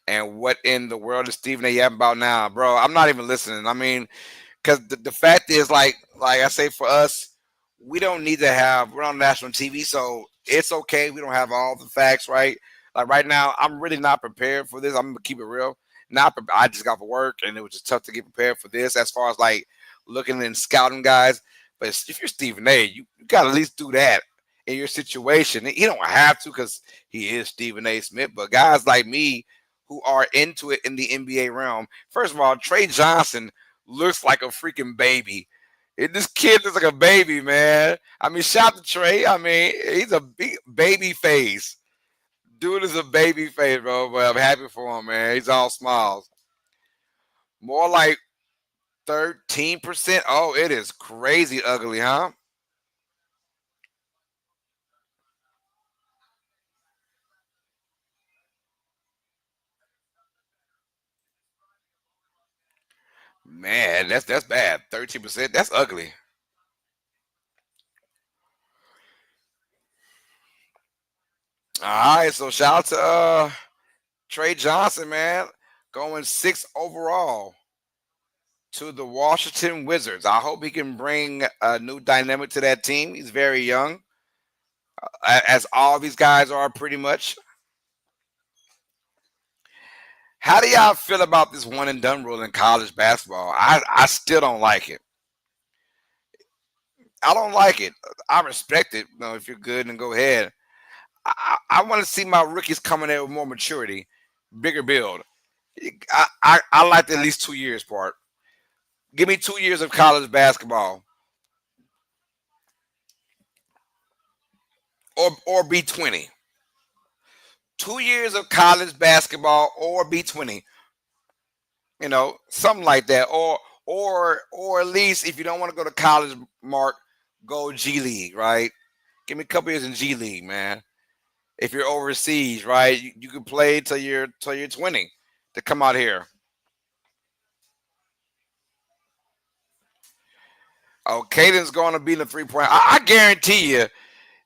And what in the world is Stephen A. yapping about now? Bro, I'm not even listening. I mean, because the fact is, like I say, for us, we're on national TV, so it's okay. We don't have all the facts, right? Like right now, I'm really not prepared for this. I'm gonna keep it real. I just got for work, and it was just tough to get prepared for this. As far as like looking and scouting guys, but if you're Stephen A, you got to at least do that in your situation. He don't have to because he is Stephen A. Smith, but guys like me who are into it in the NBA realm. First of all, Trey Johnson looks like a freaking baby. This kid looks like a baby, man. I mean, shout out to Trey. I mean, he's a big baby face. Dude is a baby face, bro. But I'm happy for him, man. He's all smiles. More like 13%. Oh, it is crazy ugly, huh? Man, that's bad. 13%. That's ugly. All right, so shout out to Trey Johnson, man. Going 6 overall to the Washington Wizards. I hope he can bring a new dynamic to that team. He's very young, as all these guys are pretty much. How do y'all feel about this one and done rule in college basketball? I still don't like it. I don't like it. I respect it. If you're good, then go ahead. I want to see my rookies coming in with more maturity, bigger build. I like the at least 2 years part. Give me 2 years of college basketball, or be 20. 2 years of college basketball, or be 20. Something like that, or at least if you don't want to go to college, Mark, go G League, right? Give me a couple years in G League, man. If you're overseas, right, you can play till you're 20 to come out here. Oh, Caden's going to be in the 3 point. I guarantee you,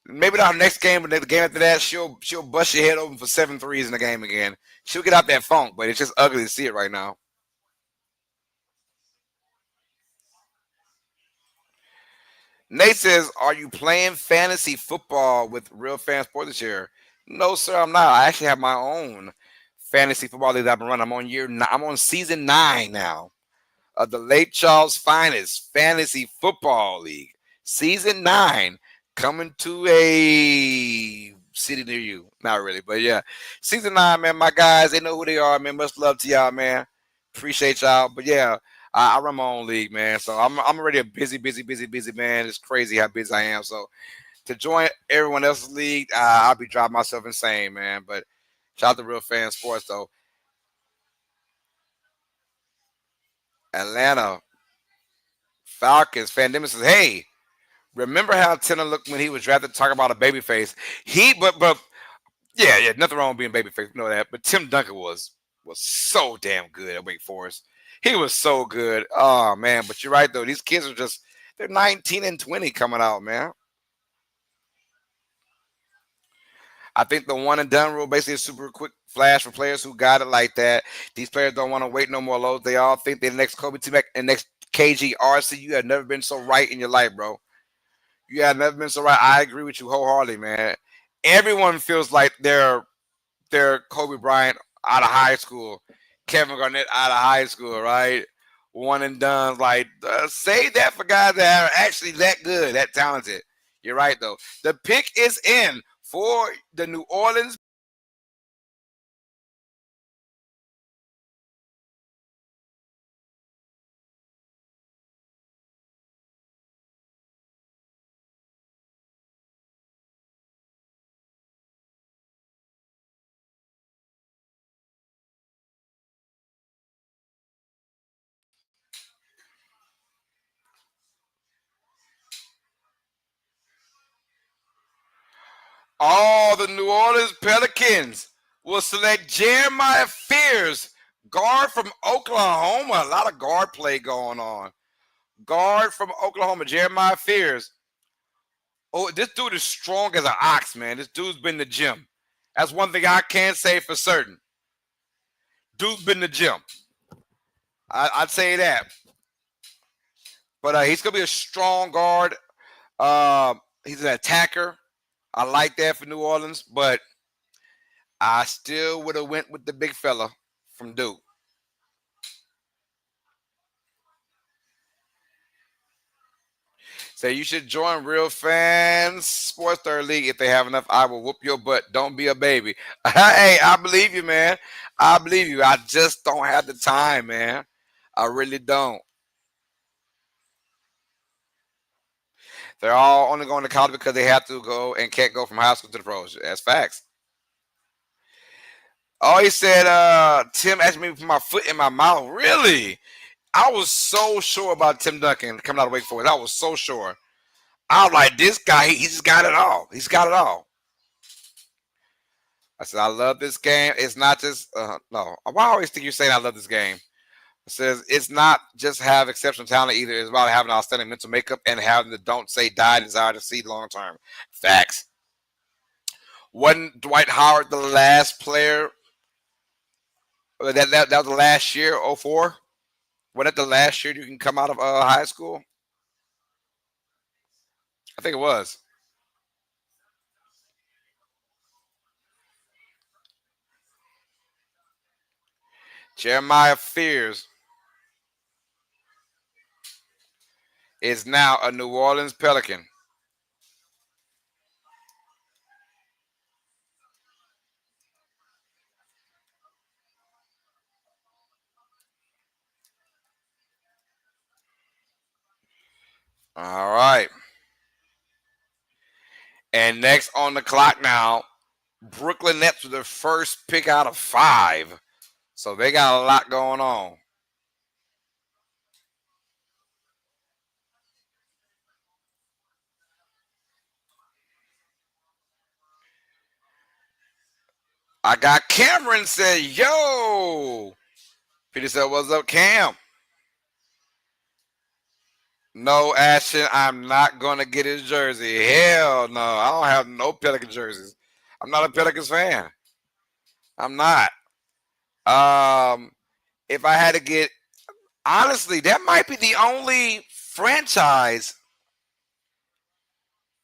maybe not next game, but the game after that, she'll bust your head open for 7 threes in the game again. She'll get out that funk, but it's just ugly to see it right now. Nate says, "Are you playing fantasy football with Real Fan Sports this year?" No, sir, I'm not. I actually have my own fantasy football league that I've been running. I'm on season 9 now of the Lake Charles Finest Fantasy Football League. Season 9 coming to a city near you. Not really, but yeah. Season 9, man. My guys, they know who they are, man. Much love to y'all, man. Appreciate y'all. But yeah, I run my own league, man. So I'm already a busy, busy, busy, busy man. It's crazy how busy I am. So to join everyone else's league, I'll be driving myself insane, man. But shout out to Real Fan Sports, though. Atlanta Falcons fan Demon says, "Hey, remember how Tanner looked when he was drafted? Talk about a baby face. But yeah, nothing wrong with being baby face. You know that. But Tim Duncan was so damn good at Wake Forest. He was so good. Oh man, but you're right though. These kids are they're 19 and 20 coming out, man. I think the one and done rule basically is super quick flash for players who got it like that. These players don't want to wait no more loads. They all think they're the next Kobe T Mac and next KGRC. You have never been so right in your life, bro. You have never been so right. I agree with you wholeheartedly, man. Everyone feels like they're Kobe Bryant out of high school, Kevin Garnett out of high school, right? One and done. Like, save that for guys that are actually that good, that talented. You're right, though. The pick is in for the New Orleans. All the New Orleans Pelicans will select Jeremiah Fears, guard from Oklahoma. A lot of guard play going on. Guard from Oklahoma, Jeremiah Fears. Oh, this dude is strong as an ox, man. This dude's been in the gym. That's one thing I can't say for certain. Dude's been in the gym. I'd say that. But he's gonna be a strong guard. He's an attacker. I like that for New Orleans, but I still would have went with the big fella from Duke. Say you should join Real Fans Sports Third League if they have enough. I will whoop your butt. Don't be a baby. Hey, I believe you, man. I believe you. I just don't have the time, man. I really don't. They're all only going to college because they have to go and can't go from high school to the pros. That's facts. Oh, he said, Tim asked me to put my foot in my mouth. Really? I was so sure about Tim Duncan coming out of Wake Forest. I was so sure. I was like, this guy, he just got it all. He's got it all. I said, I love this game. It's not just, no. Why I always think you're saying I love this game? It says, it's not just have exceptional talent either. It's about having outstanding mental makeup and having the don't say die desire to see long term. Facts. Wasn't Dwight Howard the last player? That was the last year, '04. Wasn't it the last year you can come out of high school? I think it was. Jeremiah Fears is now a New Orleans Pelican. All right. And next on the clock now, Brooklyn Nets with their first pick out of 5. So they got a lot going on. I got Cameron said, yo. Peter said, what's up, Cam? No, Ashton, I'm not going to get his jersey. Hell no. I don't have no Pelican jerseys. I'm not a Pelicans fan. I'm not. If I had to get, honestly, that might be the only franchise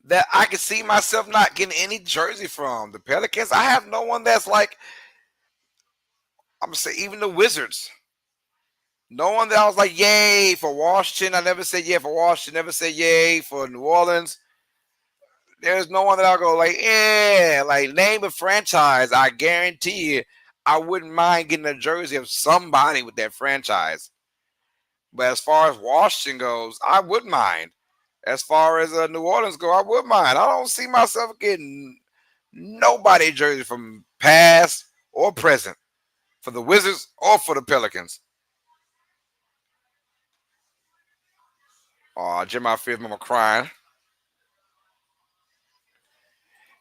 that I could see myself not getting any jersey from. The Pelicans, I have no one that's like, I'm going to say, even the Wizards. No one that I was like, yay for Washington. I never said yay for Washington. Never said yay for New Orleans. There's no one that I'll go like, yeah, like name a franchise. I guarantee you, I wouldn't mind getting a jersey of somebody with that franchise. But as far as Washington goes, I wouldn't mind. As far as New Orleans go, I would mind. I don't see myself getting nobody jersey from past or present for the Wizards or for the Pelicans. Oh, Jim, I feel mama crying.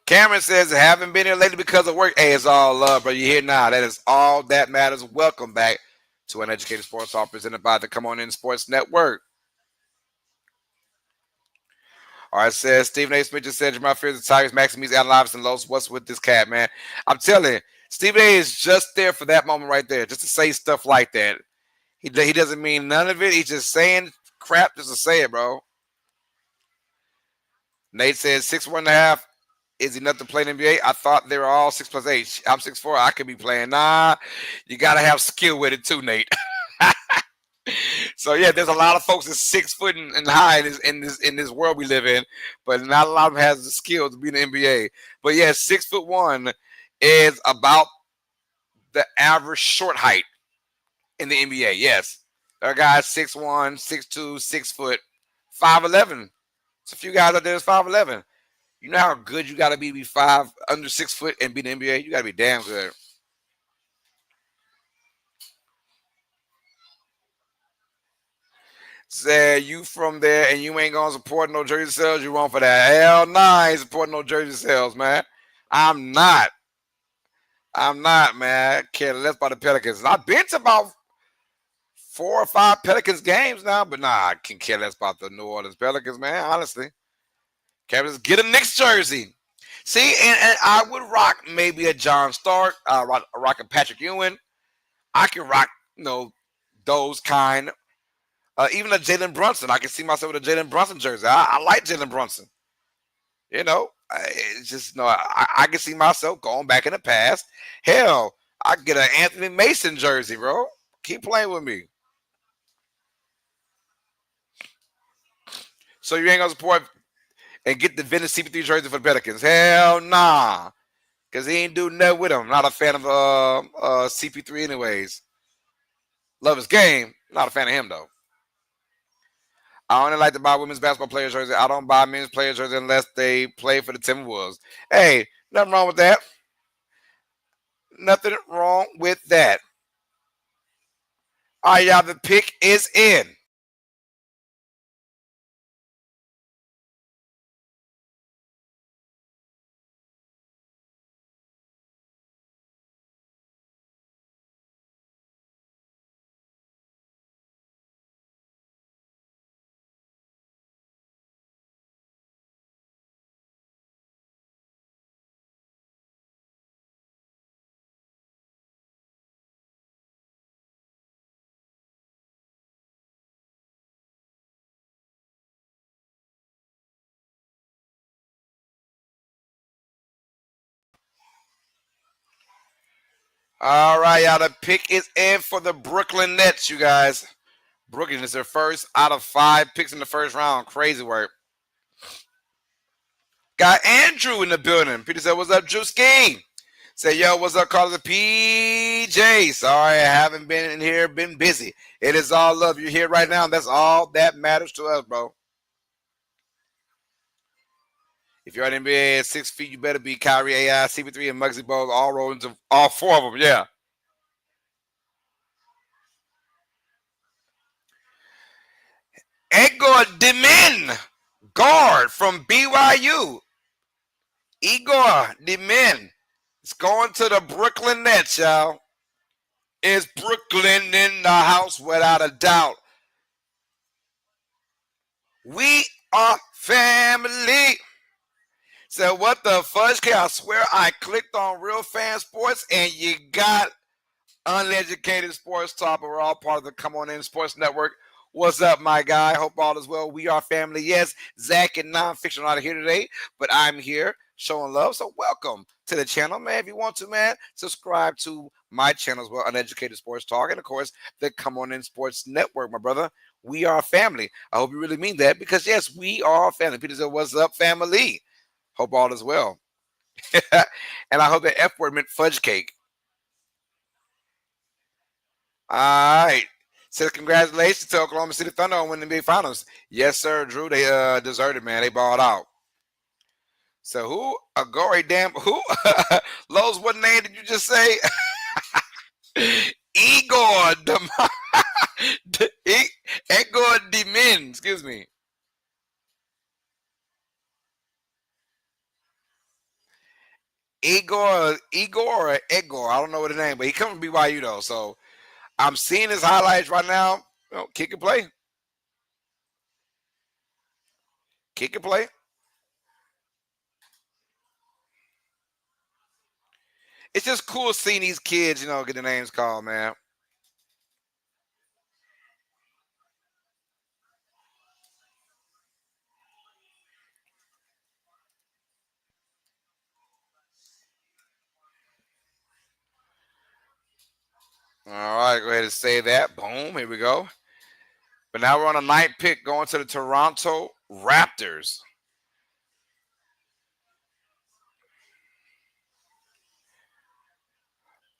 Cameron says, I haven't been here lately because of work. Hey, it's all love, bro. You're here now. That is all that matters. Welcome back to Uneducated Sports Talk presented by the Come On In Sports Network. All right, says Stephen A. Smith just said, Jamal Fears, the Tigers, Maximus, Allen Iverson, Los. What's with this cat, man? I'm telling you, Stephen A. is just there for that moment right there, just to say stuff like that. He doesn't mean none of it. He's just saying crap just to say it, bro. Nate says 6'1.5". Is enough to play in the NBA? I thought they were all 6+8. I'm 6'4". I could be playing. Nah, you gotta have skill with it too, Nate. So yeah, there's a lot of folks that's 6 foot and high in this world we live in, but not a lot of them has the skill to be in the NBA. But yeah, 6'1" is about the average short height in the NBA. Yes, there are guys 6'1", 6'2", 6 foot, 5'11". There's a few guys out there that's 5'11". You know how good you got to be 5 under 6 foot and be in the NBA. You got to be damn good. Say you from there and you ain't gonna support no jersey sales. You wrong for that. Hell nah, I ain't supporting no jersey sales, man. I'm not. I'm not, man. I care less about the Pelicans. I've been to about 4 or 5 Pelicans games now, but nah, I can care less about the New Orleans Pelicans, man. Honestly, can't just get a Knicks jersey. See, and I would rock maybe a John Stark, rock a Patrick Ewing. I can rock, those kind. Even a Jalen Brunson. I can see myself with a Jalen Brunson jersey. I like Jalen Brunson. It's just I can see myself going back in the past. Hell, I could get an Anthony Mason jersey, bro. Keep playing with me. So you ain't gonna support and get the vintage CP3 jersey for the Pelicans? Hell nah, cause he ain't do nothing with him. Not a fan of CP3 anyways. Love his game. Not a fan of him though. I only like to buy women's basketball players jersey. I don't buy men's players jersey unless they play for the Timberwolves. Hey, nothing wrong with that. Nothing wrong with that. All right, y'all. The pick is in. All right, y'all. The pick is in for the Brooklyn Nets, you guys. Brooklyn is their first out of 5 picks in the first round. Crazy work. Got Andrew in the building. Peter said, "What's up, Drew Ski?" Say, "Yo, what's up, caller PJ? Sorry, I haven't been in here, been busy. It is all love. You're here right now. That's all that matters to us, bro. If you're in the NBA at 6 feet, you better be Kyrie AI, CP3, and Muggsy Bogues all rolled into all 4 of them. Yeah. Edgar Demin, guard from BYU. Igor Demin. It's going to the Brooklyn Nets, y'all. Is Brooklyn in the house without a doubt? We are family. So what the fudge can I swear I clicked on Real Fan Sports and you got Uneducated Sports Talk. We're all part of the Come On In Sports Network. What's up, my guy? Hope all is well. We are family. Yes, Zach and Nonfiction are not here today, but I'm here showing love. So welcome to the channel, man. If you want to, man, subscribe to my channel as well, Uneducated Sports Talk, and of course, the Come On In Sports Network, my brother. We are family. I hope you really mean that because, yes, we are family. Peter said, "What's up, family?" Hope all is well. And I hope the F word meant fudge cake. All right. Says congratulations to Oklahoma City Thunder on winning the big finals. Yes, sir, Drew. They deserted, man. They balled out. So who? Agori damn who? Lowe's, what name did you just say? Igor Igor Demin. Excuse me. Igor or Egor. I don't know what his name, but he comes from BYU though. So I'm seeing his highlights right now. You know, kick and play. Kick and play. It's just cool seeing these kids, you know, get their names called, man. All right, go ahead and say that. Boom, here we go. But now we're on a ninth pick going to the Toronto Raptors.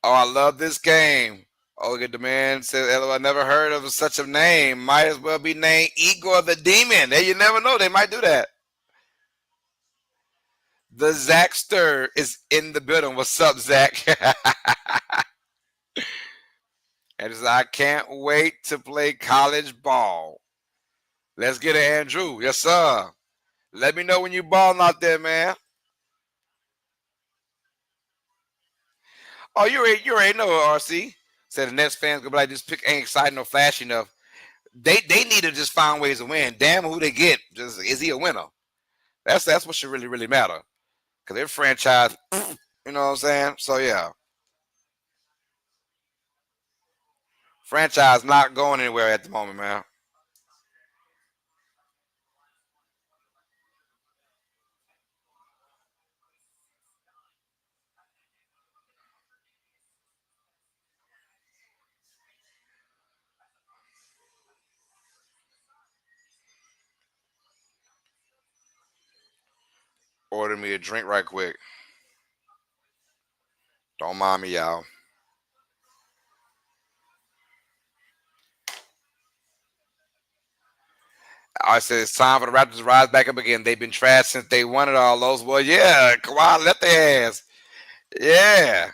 Oh, I love this game. Oh, look at the man says, "Hello, I never heard of such a name. Might as well be named Igor the Demon." Hey, you never know. They might do that. The Zach Stir is in the building. What's up, Zach? And he says, "I can't wait to play college ball." Let's get it, Andrew. Yes, sir. Let me know when you balling out there, man. Oh, you already know RC. Said the Nets fans gonna be like, "This pick ain't exciting or flashy enough." They need to just find ways to win. Damn who they get. Just is he a winner? That's what should really matter. Cause their franchise, you know what I'm saying? So yeah. Franchise not going anywhere at the moment, man. Order me a drink right quick. Don't mind me, y'all. I said it's time for the Raptors to rise back up again. They've been trash since they won it all those. Well, yeah, Kawhi left their ass. Yeah.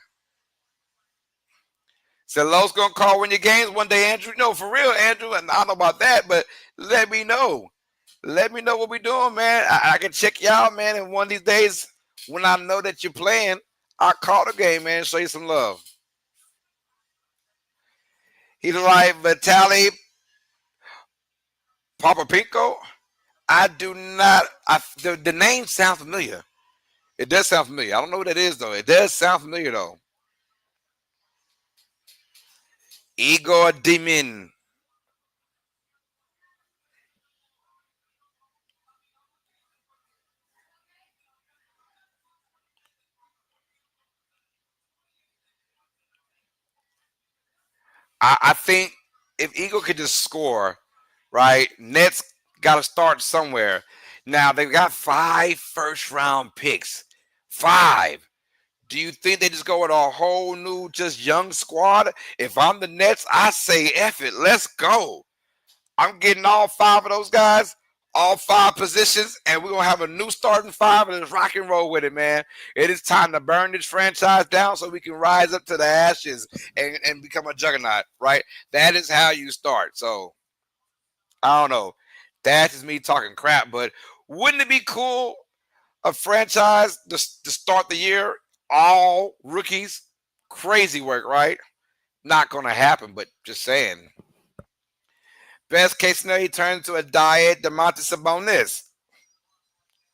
So Lowe's gonna call win your games one day, Andrew. No, for real, Andrew. And I don't know about that, but let me know. Let me know what we doing, man. I can check y'all, man. And one of these days, when I know that you're playing, I'll call the game, man. Show you some love. He's like Vitaly Papapinko. I do not. The name sounds familiar. It does sound familiar. I don't know what it is though. It does sound familiar though. Igor Demin. I think if Eagle could just score, right, Nets got to start somewhere. Now they've got 5 first-round picks. 5. Do you think they just go with a whole new, just young squad? If I'm the Nets, I say F it. Let's go. I'm getting all 5 of those guys, all 5 positions, and we're going to have a new starting 5 and just rock and roll with it, man. It is time to burn this franchise down so we can rise up to the ashes and become a juggernaut, right? That is how you start. So, I don't know. That's just me talking crap, but wouldn't it be cool, a franchise to start the year, all rookies? Crazy work, right? Not going to happen, but just saying. Best case scenario, he turns into a diet Demontis Sabonis.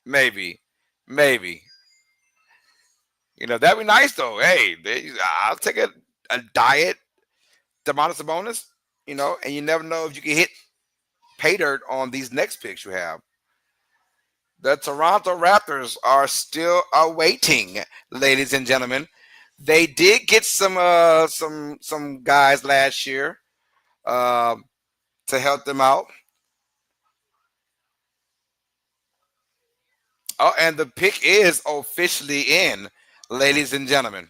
Maybe. Maybe. That'd be nice though. Hey, I'll take a diet Demontis Sabonis, and you never know if you can hit pay dirt on these next picks you have. The Toronto Raptors are still awaiting, ladies and gentlemen. They did get some guys last year uh, to help them out. Oh, and the pick is officially in, ladies and gentlemen.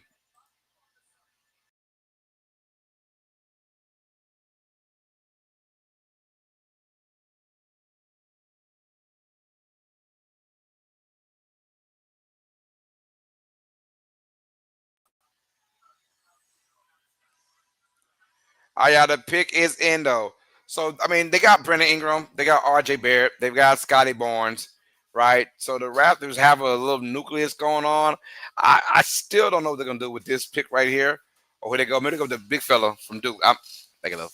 Oh yeah, the pick is in though. So I mean, they got Brandon Ingram, they got R.J. Barrett, they've got Scotty Barnes, right? So the Raptors have a little nucleus going on. I still don't know what they're gonna do with this pick right here, or where they go. Maybe they go with the big fella from Duke. I'm thinking of.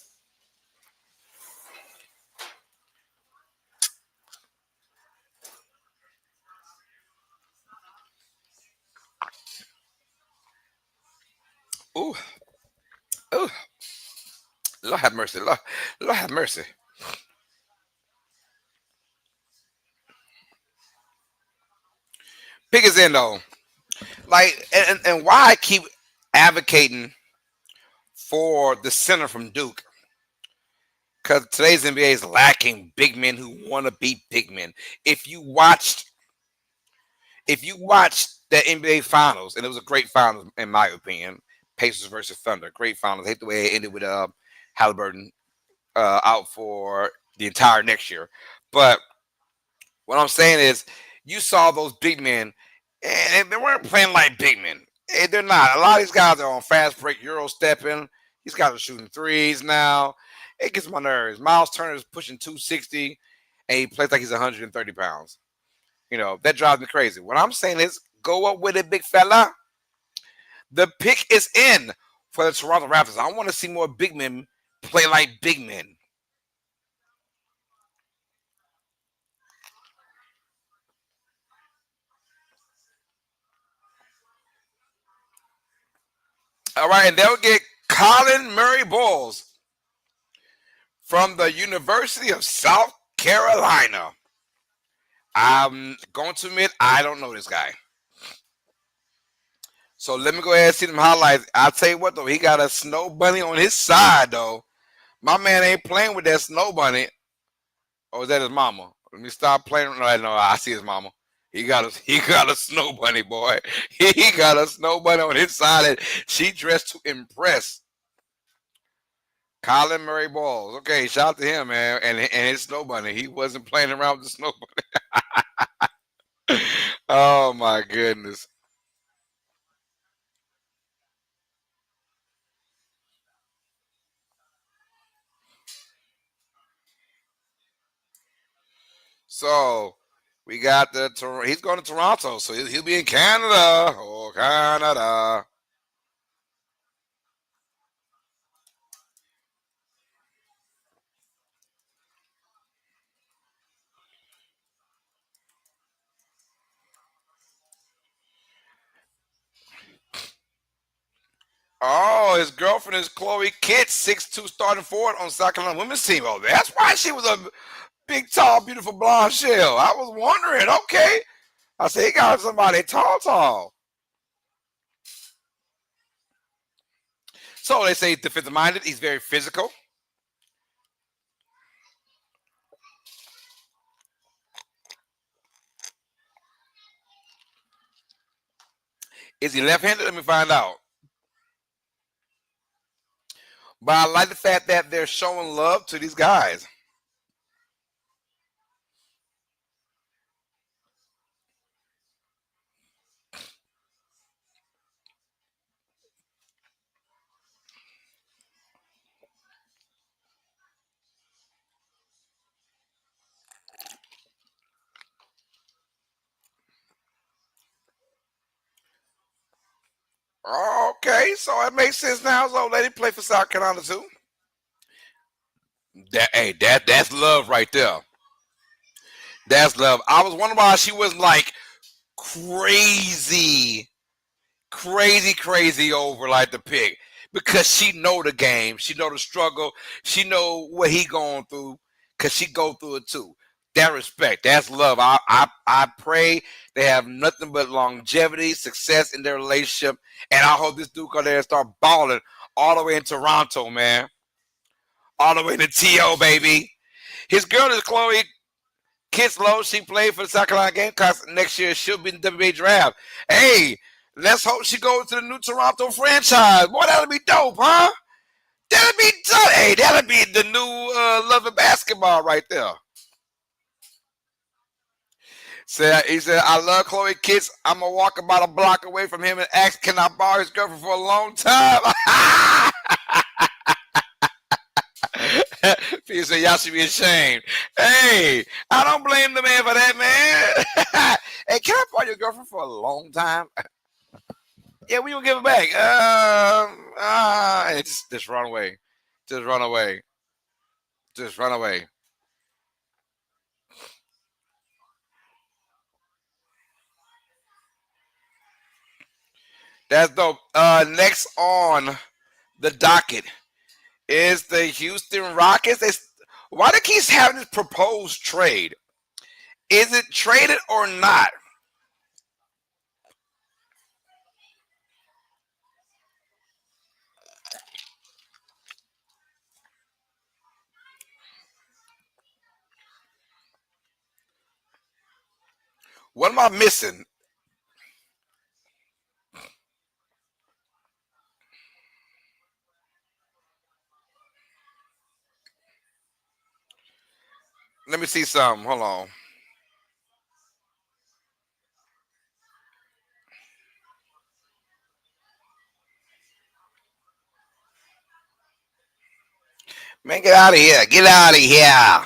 Ooh, ooh, Lord have mercy, Lord have mercy. Pick is in though. Like, and why I keep advocating for the center from Duke, because today's NBA is lacking big men who want to be big men. If you watched, if you watched the NBA Finals, and it was a great finals in my opinion, Pacers versus Thunder, great finals. I hate the way it ended with Halliburton out for the entire next year. But what I'm saying is, you saw those big men, and they weren't playing like big men. They're not. A lot of these guys are on fast break, Euro stepping. These guys are shooting threes now. It gets my nerves. Miles Turner is pushing 260, and he plays like he's 130 pounds. That drives me crazy. What I'm saying is, go up with it, big fella. The pick is in for the Toronto Raptors. I want to see more big men play like big men. All right, and they'll get Colin Murray Bowles from the University of South Carolina. I'm going to admit I don't know this guy. So let me go ahead and see them highlights. I'll tell you what though, he got a snow bunny on his side though. My man ain't playing with that snow bunny. Or is that his mama? Let me stop playing. No, I see his mama. He got a snow bunny, boy. He got a snow bunny on his side, and she dressed to impress. Colin Murray Balls. Okay, shout out to him, man, and his snow bunny. He wasn't playing around with the snow bunny. Oh my goodness. So we got he's going to Toronto, so he'll be in Canada. Oh, Canada. Oh, his girlfriend is Chloe Kitts, 6'2", starting forward on South Carolina women's team. Oh, that's why she was a big, tall, beautiful blonde shell. I was wondering. Okay, I said he got somebody tall, tall. So they say defensive minded. He's very physical. Is he left-handed? Let me find out. But I like the fact that they're showing love to these guys. Okay, so it makes sense now. So lady play for South Carolina too. That's love right there. That's love. I was wondering why she was like crazy, crazy over like the pick, because she know the game, she know the struggle, she know what he going through, because she go through it too. That respect, that's love. I pray they have nothing but longevity, success in their relationship, and I hope this dude go there and start balling all the way in Toronto, man, all the way to TO, baby. His girl is Chloe Kinslow. She played for the South Carolina Gamecocks. Next year she'll be in the WBA draft. Hey, let's hope she goes to the new Toronto franchise. Boy, that'll be dope, huh? That'll be dope. Hey, that'll be the new love of basketball right there. He said, I love Chloe Kitts. I'm going to walk about a block away from him and ask, can I borrow his girlfriend for a long time? People say, y'all should be ashamed. Hey, I don't blame the man for that, man. Hey, can I borrow your girlfriend for a long time? Yeah, we gonna give it back. Just run away. Just run away. Just run away. That's dope. Next on the docket is the Houston Rockets. Why do they keep having this proposed trade? Is it traded or not? What am I missing? Let me see something. Hold on. Man, get out of here. Get out of here.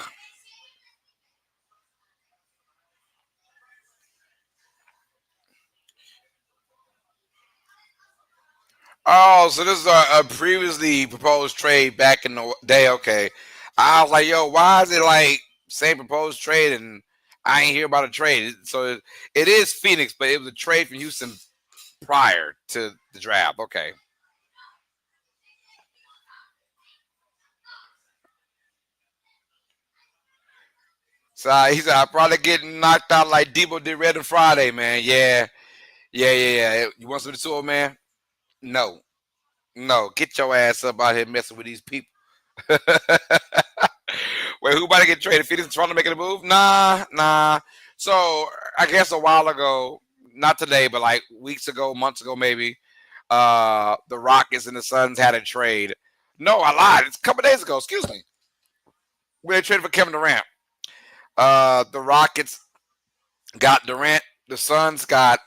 Oh, so this is a previously proposed trade back in the day. Okay. I was like, yo, why is it like same proposed trade and I ain't hear about a trade? So it is Phoenix, but it was a trade from Houston prior to the draft. Okay. So he said, I probably getting knocked out like Debo did Red on Friday, man. Yeah. You want some of the tour, man? No. No. Get your ass up out here messing with these people. Wait, who about to get traded? Phoenix and Toronto making a move? Nah. So I guess a while ago, not today, but like weeks ago, months ago, maybe, the Rockets and the Suns had a trade. No, I lied. It's a couple days ago. Excuse me. We had traded for Kevin Durant. The Rockets got Durant. The Suns got,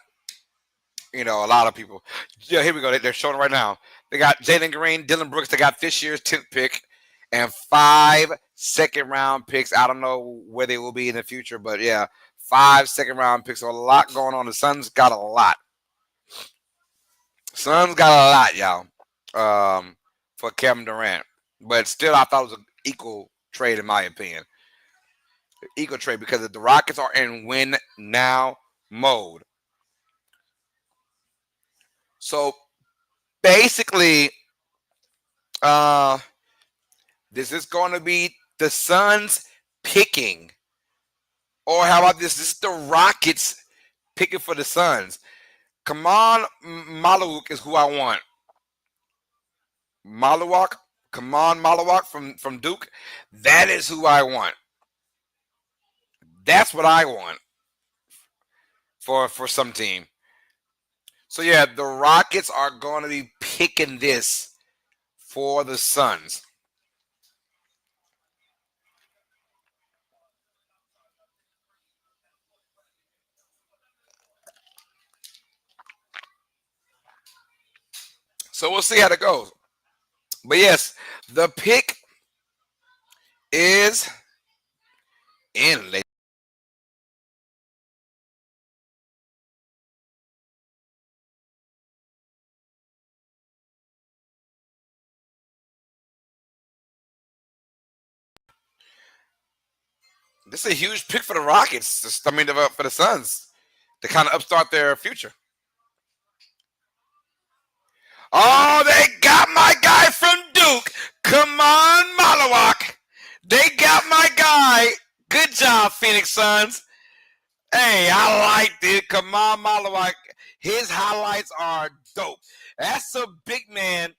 a lot of people. Yeah, here we go. They're showing it right now. They got Jalen Green, Dylan Brooks. They got this year's 10th pick and 5 second-round picks. I don't know where they will be in the future, but yeah, 5 second-round picks. So a lot going on. The Suns got a lot. Suns got a lot, y'all, for Kevin Durant. But still, I thought it was an equal trade, in my opinion. Equal trade because the Rockets are in win now mode. So basically, uh, this is going to be the Suns picking. Or how about this? This is the Rockets picking for the Suns. Kaman Maluk is who I want. Malawak, come on, Malawak from Duke. That is who I want. That's what I want for some team. So yeah, the Rockets are going to be picking this for the Suns. So we'll see how that goes. But yes, the pick is in. This is a huge pick for the Rockets. I mean, for the Suns to kind of upstart their future. Oh, they got my guy from Duke. Come on, Malawak. They got my guy. Good job, Phoenix Suns. Hey, I like it. Come on, Malawak. His highlights are dope. That's a big man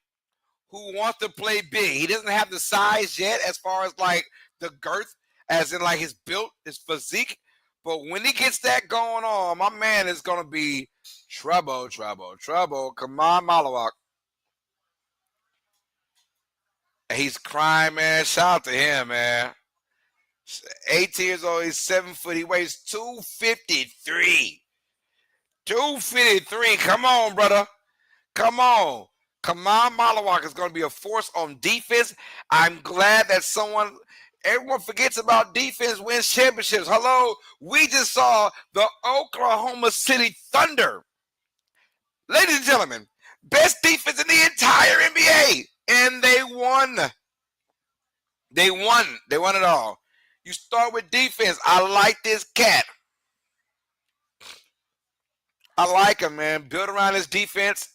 who wants to play big. He doesn't have the size yet as far as like the girth, as in like his built, his physique. But when he gets that going on, my man is going to be trouble, trouble, trouble. Come on, Malawak. He's crying, man. Shout out to him, man. 18 years old. He's 7 foot. He weighs 253. 253. Come on, brother. Come on. Kamal Malawak is going to be a force on defense. I'm glad that everyone forgets about defense wins championships. Hello, we just saw the Oklahoma City Thunder. Ladies and gentlemen, best defense in the entire NBA. And they won. They won. They won it all. You start with defense. I like this cat. I like him, man. Build around his defense.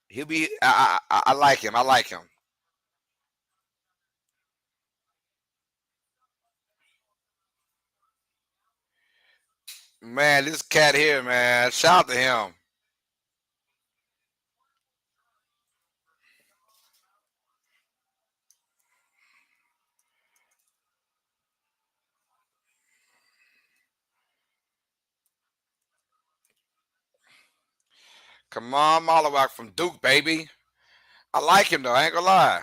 He'll be. I like him. I like him. Man, this cat here, man. Shout out to him. Come on, Malawak from Duke, baby. I like him though. I ain't gonna lie.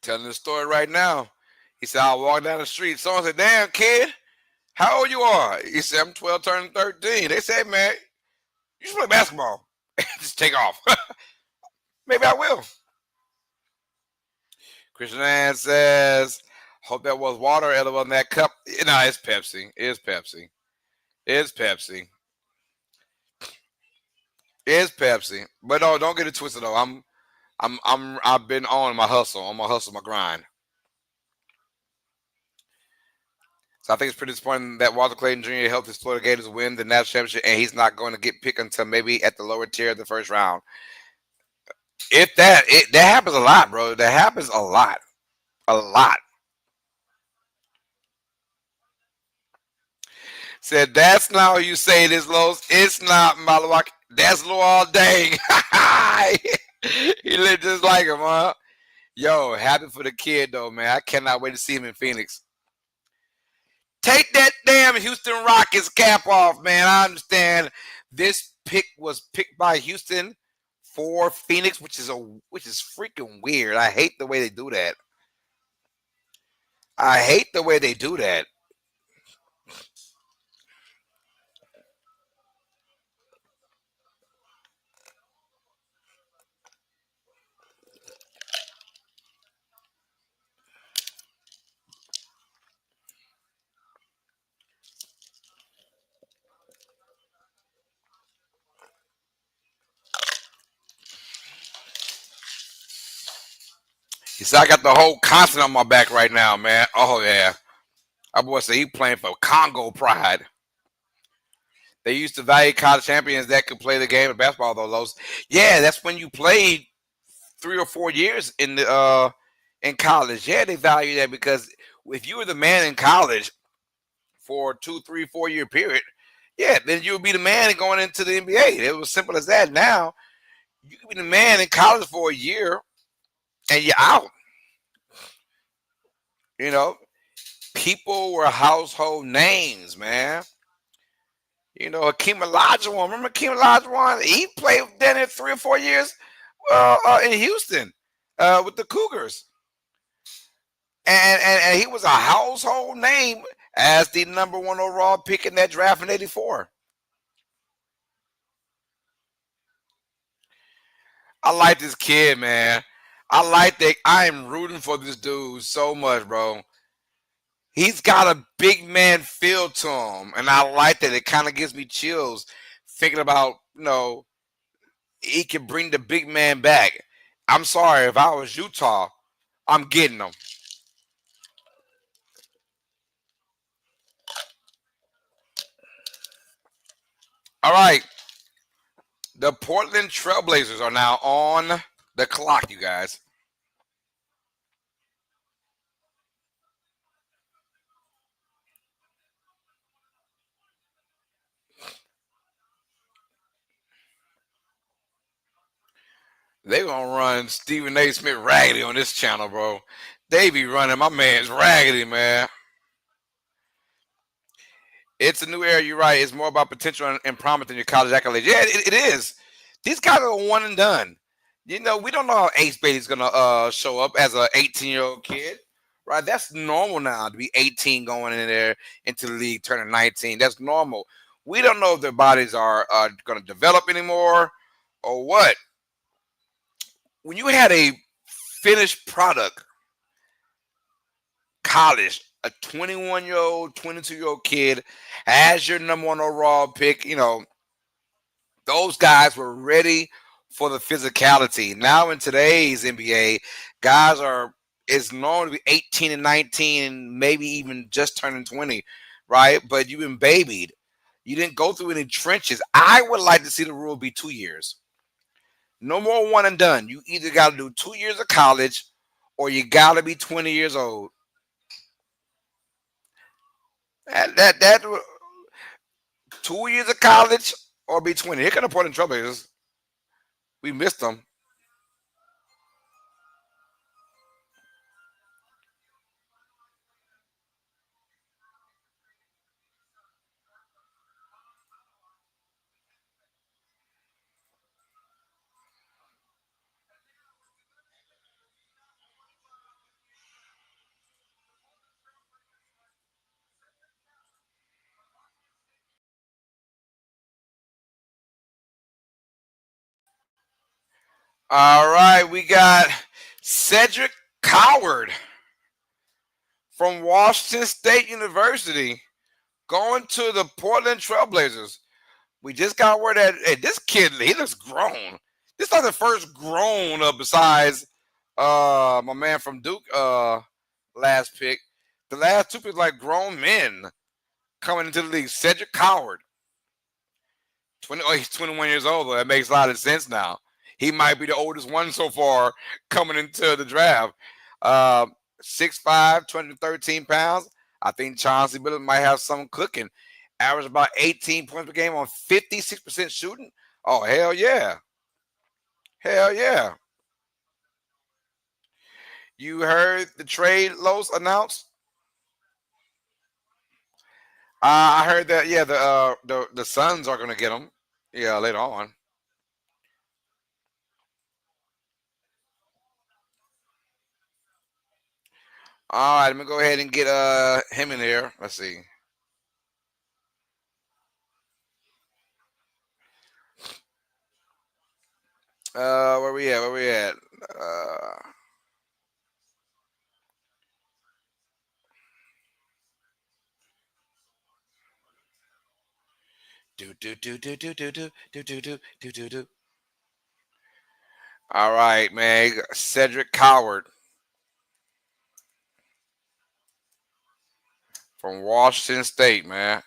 Telling the story right now. He said, I walk down the street. Someone said, damn, kid, how old you are? He said, I'm 12 turning 13. They said, man, you should play basketball. Just take off. Maybe I will. Christian Ann says, hope that was water edible in that cup. No, it's Pepsi. It's Pepsi. It's Pepsi. It's Pepsi. But no, don't get it twisted though. I've been on my hustle, my grind. So I think it's pretty disappointing that Walter Clayton Jr. helped his Florida Gators win the national championship, and he's not going to get picked until maybe at the lower tier of the first round. If that happens a lot, bro. That happens a lot, a lot. Said that's not how you say this, Los. It's not Malawak. That's Lou all day. He lived just like him, huh? Yo, happy for the kid though, man. I cannot wait to see him in Phoenix. Take that damn Houston Rockets cap off, man. I understand this pick was picked by Houston for Phoenix, which is freaking weird. I hate the way they do that. I hate the way they do that. He said I got the whole continent on my back right now, man. Oh yeah. I boy said he playing for Congo pride. They used to value college champions that could play the game of basketball. Though those, yeah, that's when you played 3 or 4 years in college. Yeah, they value that because if you were the man in college for 2, 3, 4 year period, yeah, then you would be the man going into the NBA. It was simple as that. Now you can be the man in college for a year and you're out. You know, people were household names, man. Hakeem Olajuwon. Remember Hakeem Olajuwon? He played then in 3 or 4 years in Houston with the Cougars, and he was a household name as the number one overall pick in that draft in '84. I like this kid, man. I like that. I am rooting for this dude so much, bro. He's got a big man feel to him, and I like that. It kind of gives me chills thinking about he can bring the big man back. I'm sorry if I was Utah, I'm getting them. All right, the Portland Trailblazers are now on the clock, you guys. They gonna run Stephen A. Smith raggedy on this channel, bro. They be running my man's raggedy, man. It's a new era. You're right. It's more about potential and promise than your college accolades. Yeah, it is. These guys are one and done. We don't know how Ace Bailey's gonna show up as a 18-year-old kid, right? That's normal now to be 18 going in there into the league, turning 19. That's normal. We don't know if their bodies are gonna develop anymore or what. When you had a finished product, college, a 21-year-old, 22-year-old kid as your number one overall pick, those guys were ready for the physicality. Now in today's NBA, guys are it's normal to be 18 and 19 and maybe even just turning 20, right? But you've been babied. You didn't go through any trenches. I would like to see the rule be 2 years. No more one and done. You either got to do 2 years of college or you got to be 20 years old. That 2 years of college or be 20. Here can the Portland Trailblazers. We missed them. All right, we got Cedric Coward from Washington State University going to the Portland Trailblazers. We just got word that hey, this kid he looks grown. This is like the first grown up besides my man from Duke last pick. The last two picks like grown men coming into the league. Cedric Coward. He's 21 years old. Though. That makes a lot of sense now. He might be the oldest one so far coming into the draft. Uh, 6'5", 213 pounds. I think Chauncey Billups might have something cooking. Average about 18 points per game on 56% shooting. Oh, hell yeah. Hell yeah. You heard the trade Los announced? I heard that, yeah, the Suns are going to get him. Yeah, later on. All right, let me go ahead and get him in here. Let's see. Where we at? Where we at? Do do do do do do do do do do do do do. All right, man. Cedric Coward from Washington State, man.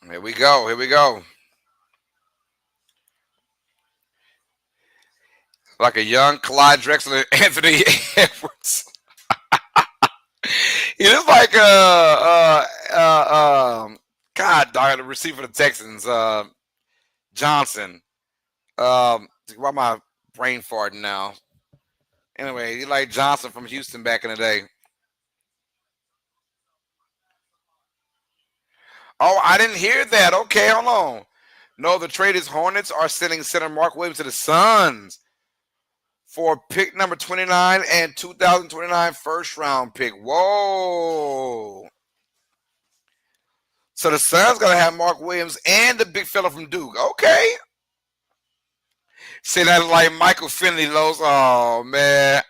Here we go. Here we go. Like a young Clyde Drexler and Anthony Edwards. He looks like God darn the receiver for the Texans, Johnson. Why am I brain farting now? Anyway, he like Johnson from Houston back in the day. Oh, I didn't hear that. Okay, hold on. No, the trade is Hornets are sending center Mark Williams to the Suns for pick number 29 and 2029 first round pick. Whoa. So the Suns gonna have Mark Williams and the big fella from Duke. Okay. Say that like Michael Finley Lowe's. Oh man.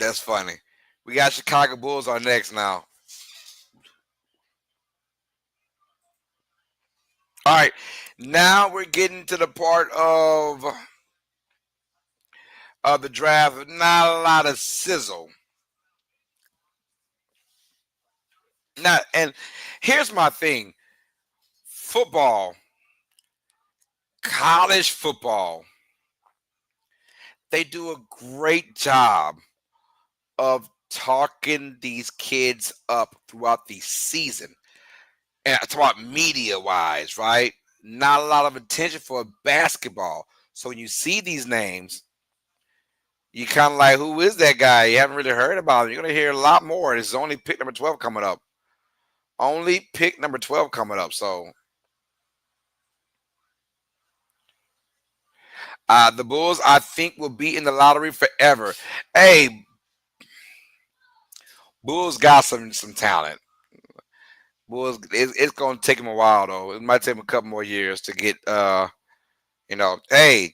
That's funny. We got Chicago Bulls are next now. All right. Now we're getting to the part of the draft. Not a lot of sizzle. Not and here's my thing. Football, college football, they do a great job of talking these kids up throughout the season. And I talk about media wise, right? Not a lot of attention for basketball. So when you see these names, you kind of like, who is that guy? You haven't really heard about him. You're going to hear a lot more. This is only pick number 12 coming up. Only pick number 12 coming up. So the Bulls, I think, will be in the lottery forever. Hey, Bulls got some talent. Bulls, it's going to take them a while though. It might take them a couple more years to get. Hey,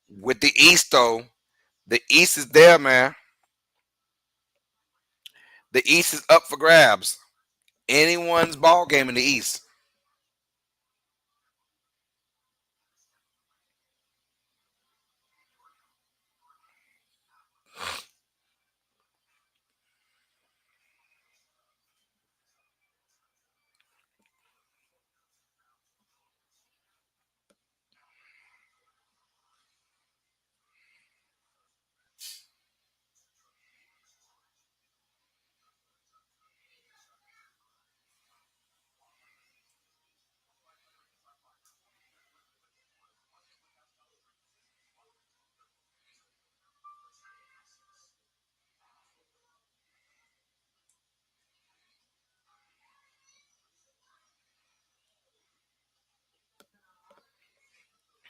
with the East though, the East is there, man. The East is up for grabs. Anyone's ball game in the East.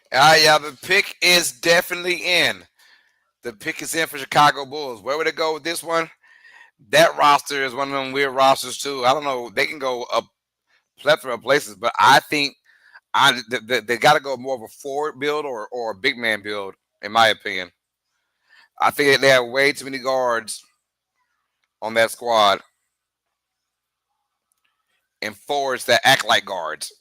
Yeah, the pick is definitely in. The pick is in for Chicago Bulls. Where would it go with this one? That roster is one of them weird rosters too. I don't know. They can go a plethora of places, but I think they got to go more of a forward build or a big man build, in my opinion. I think they have way too many guards on that squad and forwards that act like guards.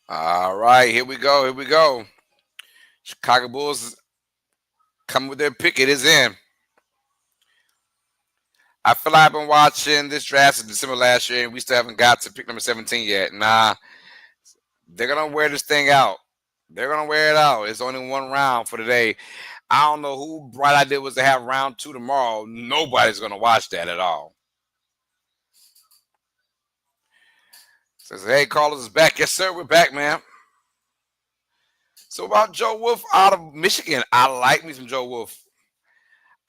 All right, here we go. Here we go. Chicago Bulls coming with their pick. It is in. I feel like I've been watching this draft since December last year, and we still haven't got to pick number 17 yet. Nah, they're gonna wear this thing out. They're gonna wear it out. It's only one round for today. I don't know who bright idea was to have round 2 tomorrow. Nobody's gonna watch that at all. Says, hey, Carlos is back. Yes, sir, we're back, man. So about Joe Wolf out of Michigan, I like me some Joe Wolf.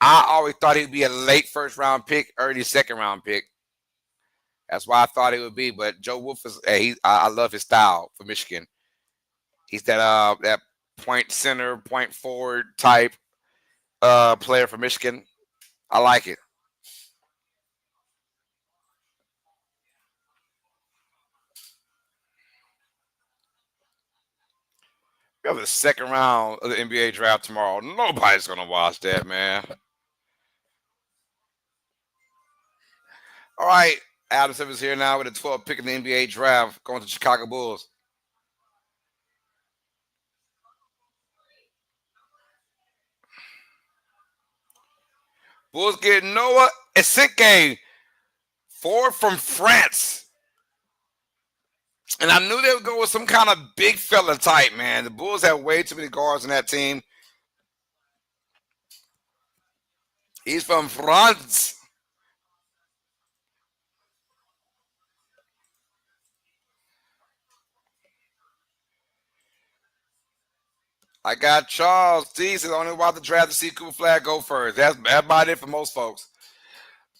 I always thought he'd be a late first round pick, early second round pick. That's why I thought it would be. But Joe Wolf is I love his style for Michigan. He's that point center, point forward type player for Michigan. I like it. We have the second round of the NBA draft tomorrow. Nobody's gonna watch that, man. All right, Adam Silver's here now with a 12th pick in the NBA draft, going to Chicago Bulls. Bulls get Noah Esinke, forward from France. And I knew they would go with some kind of big fella type, man. The Bulls have way too many guards in that team. He's from France. I got Charles. These is only about the draft to see Cooper Flag go first. That's about it for most folks.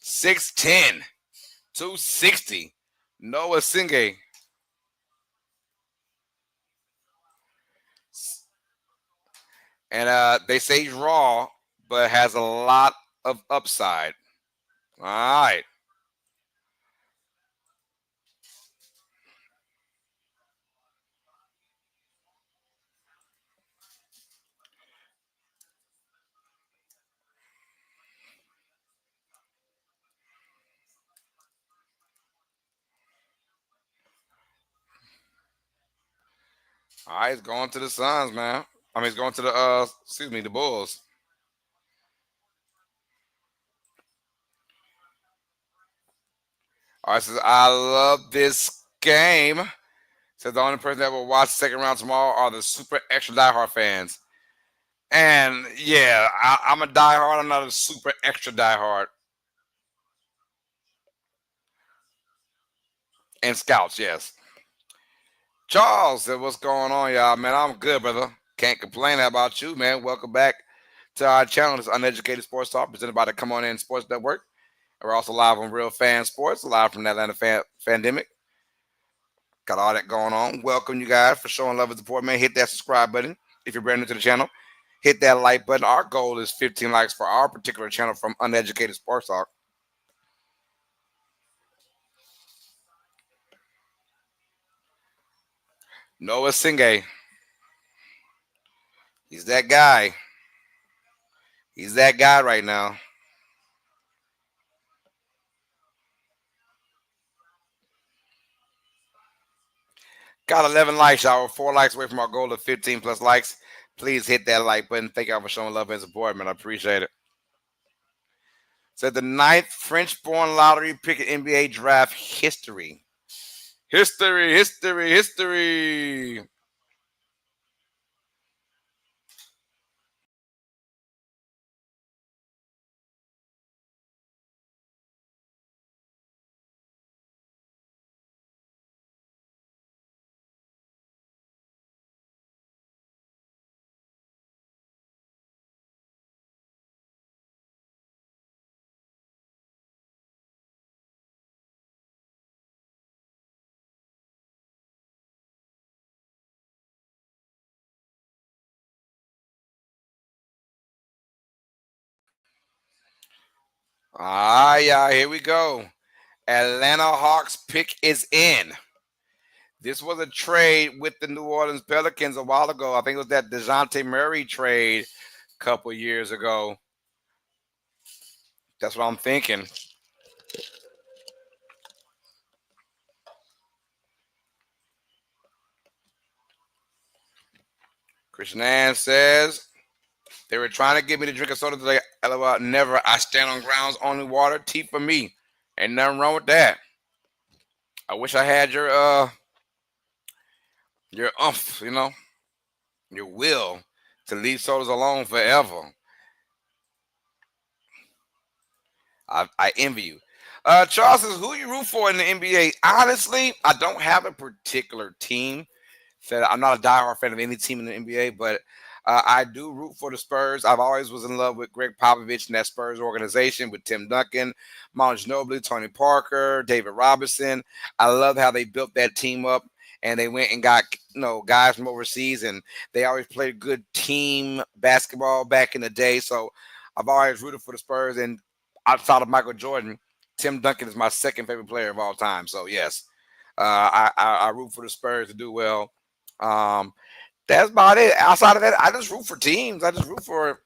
6'10", 260. Noah Esinke. And they say he's raw, but has a lot of upside. All right. All right, he's going to the Suns, man. I mean, he's going to the Bulls. All right, says, I love this game. Says the only person that will watch the second round tomorrow are the super extra diehard fans. And yeah, I'm a diehard. I'm not a super extra diehard. And scouts, yes. Charles said, what's going on, y'all? Man, I'm good, brother. Can't complain. How about you, man? Welcome back to our channel. It's Uneducated Sports Talk, presented by the Come On In Sports Network. And we're also live on Real Fan Sports, live from the Atlanta Fandemic. Got all that going on. Welcome, you guys, for showing love and support, man. Hit that subscribe button if you're brand new to the channel. Hit that like button. Our goal is 15 likes for our particular channel from Uneducated Sports Talk. Noah Esinke. He's that guy. He's that guy right now. Got 11 likes, y'all. We're 4 likes away from our goal of 15 plus likes. Please hit that like button. Thank y'all for showing love and support, man. I appreciate it. Said the 9th French-born lottery pick in NBA draft history. History, history, history. Ah, yeah, here we go. Atlanta Hawks pick is in. This was a trade with the New Orleans Pelicans a while ago. I think it was that DeJounte Murray trade a couple years ago. That's what I'm thinking. Christian Ann says, they were trying to get me to drink a soda today. LOL, never. I stand on grounds, only water. Tea for me. Ain't nothing wrong with that. I wish I had your umph, you know. your will to leave sodas alone forever. I envy you. Charles says, who you root for in the NBA? Honestly, I don't have a particular team. Said I'm not a diehard fan of any team in the NBA, but I do root for the Spurs. I've always was in love with Greg Popovich and that Spurs organization with Tim Duncan, Mount Ginobili, Tony Parker, David Robinson. I love how they built that team up and they went and got guys from overseas, and they always played good team basketball back in the day. So I've always rooted for the Spurs, and outside of Michael Jordan, Tim Duncan is my second favorite player of all time. So yes, I root for the Spurs to do well. That's about it. Outside of that, I just root for teams. I just root for,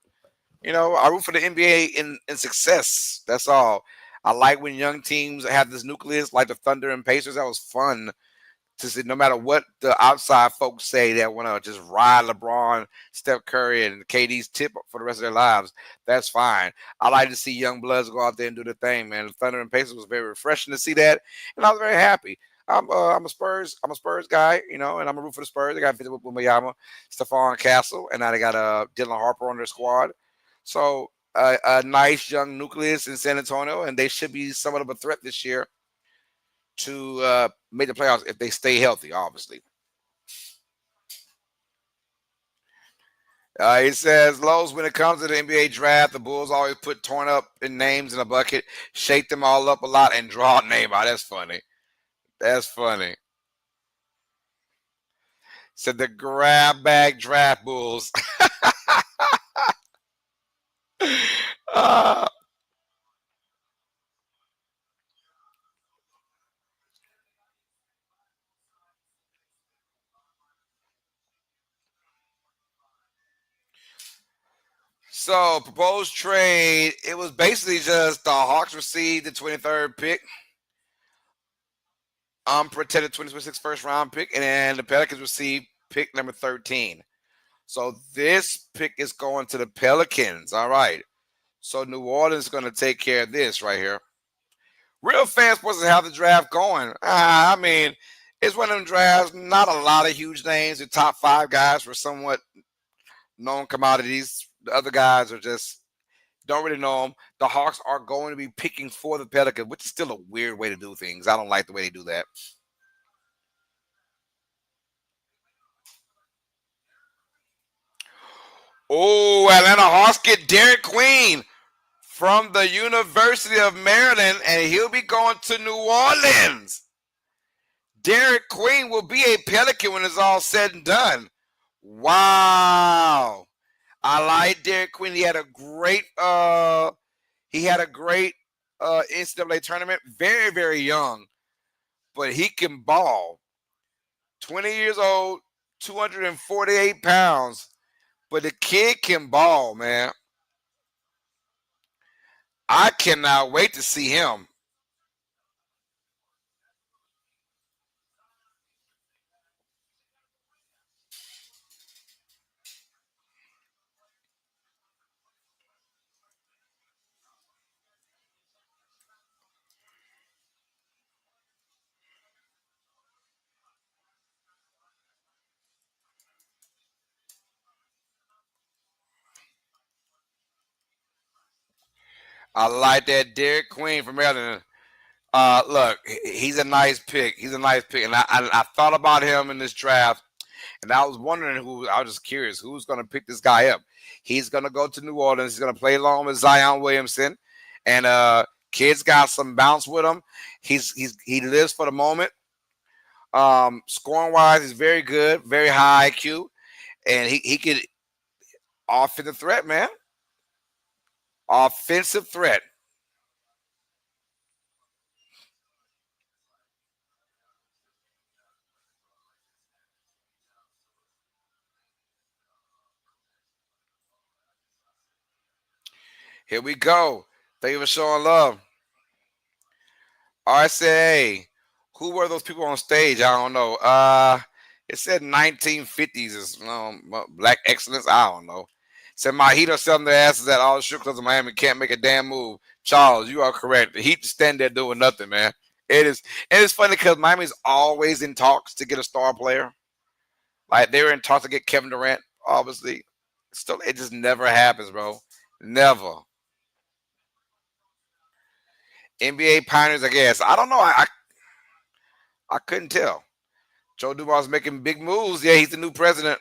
I root for the NBA in success. That's all. I like when young teams have this nucleus, like the Thunder and Pacers. That was fun to see. No matter what the outside folks say, that want to just ride LeBron, Steph Curry, and KD's tip for the rest of their lives. That's fine. I like to see young bloods go out there and do the thing, man. The Thunder and Pacers was very refreshing to see that, and I was very happy. I'm a Spurs guy, and I'm a root for the Spurs. They got Victor Wembanyama, Stephon Castle, and now they got Dylan Harper on their squad. So a nice young nucleus in San Antonio, and they should be somewhat of a threat this year to make the playoffs if they stay healthy, obviously. He says, Lowe's, when it comes to the NBA draft, the Bulls always put torn up in names in a bucket, shake them all up a lot, and draw a name out. That's funny. That's funny. Said the grab bag draft Bulls. uh, so, proposed trade, it was basically just the Hawks received the 23rd pick, unprotected 2026 first round pick, and then the Pelicans received pick number 13. So this pick is going to the Pelicans. All right. So New Orleans is going to take care of this right here. Real fans supposed to have the draft going. I mean, it's one of them drafts, not a lot of huge names. The top 5 guys were somewhat known commodities. The other guys are just don't really know them. The Hawks are going to be picking for the Pelicans, which is still a weird way to do things. I don't like the way they do that. Oh, Atlanta Hawks get Derek Queen from the University of Maryland, and he'll be going to New Orleans. Derek Queen will be a Pelican when it's all said and done. Wow. I like Derek Queen. He had a great NCAA tournament. Very, very young. But he can ball. 20 years old, 248 pounds. But the kid can ball, man. I cannot wait to see him. I like that Derek Queen from Maryland. Look, he's a nice pick. He's a nice pick, and I thought about him in this draft, and I was wondering who. I was just curious who's going to pick this guy up. He's going to go to New Orleans. He's going to play along with Zion Williamson, and kid's got some bounce with him. He lives for the moment. Scoring wise, he's very good, very high IQ, and he could offensive threat, man. Offensive threat. Here we go. Thank you for showing love. RCA. Who were those people on stage? I don't know. It said 1950s is black excellence. I don't know. It said my Heat are selling their asses at all the strip clubs in Miami can't make a damn move. Charles, you are correct. The Heat stand there doing nothing, man. It is. And it's funny because Miami's always in talks to get a star player. Like they were in talks to get Kevin Durant obviously. Still, it just never happens, bro. Never. NBA pioneers, I guess. I don't know. I couldn't tell. Joe Duval's making big moves. Yeah, he's the new president,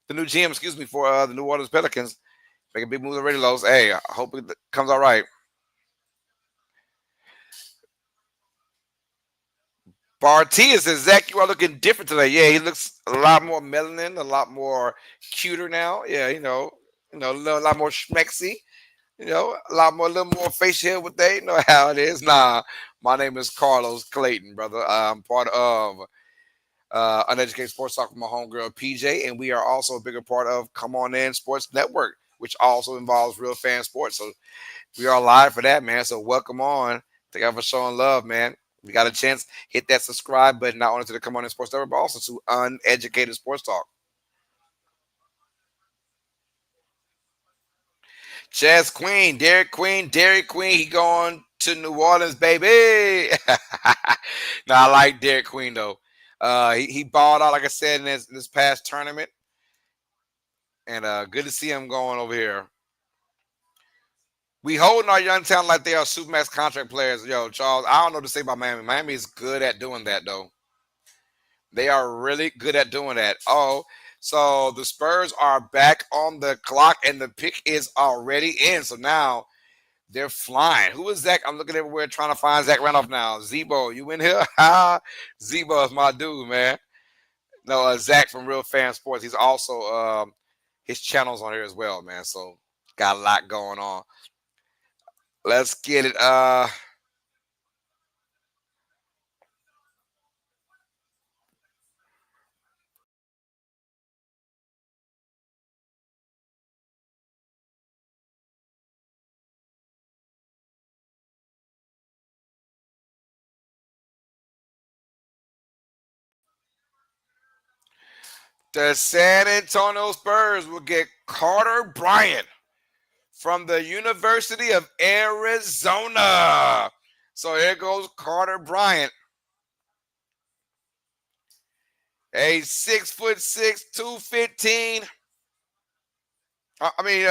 the new GM, excuse me, for the New Orleans Pelicans. Making big moves already, Los. Hey, I hope it comes all right. Bartia says, Zach, you are looking different today. Yeah, he looks a lot more melanin, a lot more cuter now. Yeah, a lot more schmexy. A lot more, a little more facial hair with they. You know how it is. Nah, my name is Carlos Clayton, brother. I'm part of Uneducated Sports Talk with my homegirl PJ, and we are also a bigger part of Come On In Sports Network, which also involves Real Fan Sports. So we are live for that, man. So welcome on. Thank you for showing love, man. We got a chance. Hit that subscribe button, not only to the Come On In Sports Network, but also to Uneducated Sports Talk. Chess Queen, Dairy Queen, he going to New Orleans, baby. No, I like Dairy Queen though. He balled out, like I said, in this past tournament, and good to see him going over here. We holding our young talent like they are supermax contract players. Yo, Charles, I don't know what to say about Miami. Miami is good at doing that though. They are really good at doing that. Oh, so the Spurs are back on the clock, and the pick is already in. So now they're flying. Who is Zach? I'm looking everywhere trying to find Zach Randolph now. Zebo, you in here? Zebo is my dude, man. No, Zach from Real Fan Sports. He's also his channel's on here as well, man. So got a lot going on. Let's get it. The San Antonio Spurs will get Carter Bryant from the University of Arizona. So here goes Carter Bryant, a 6'6", 215. I mean,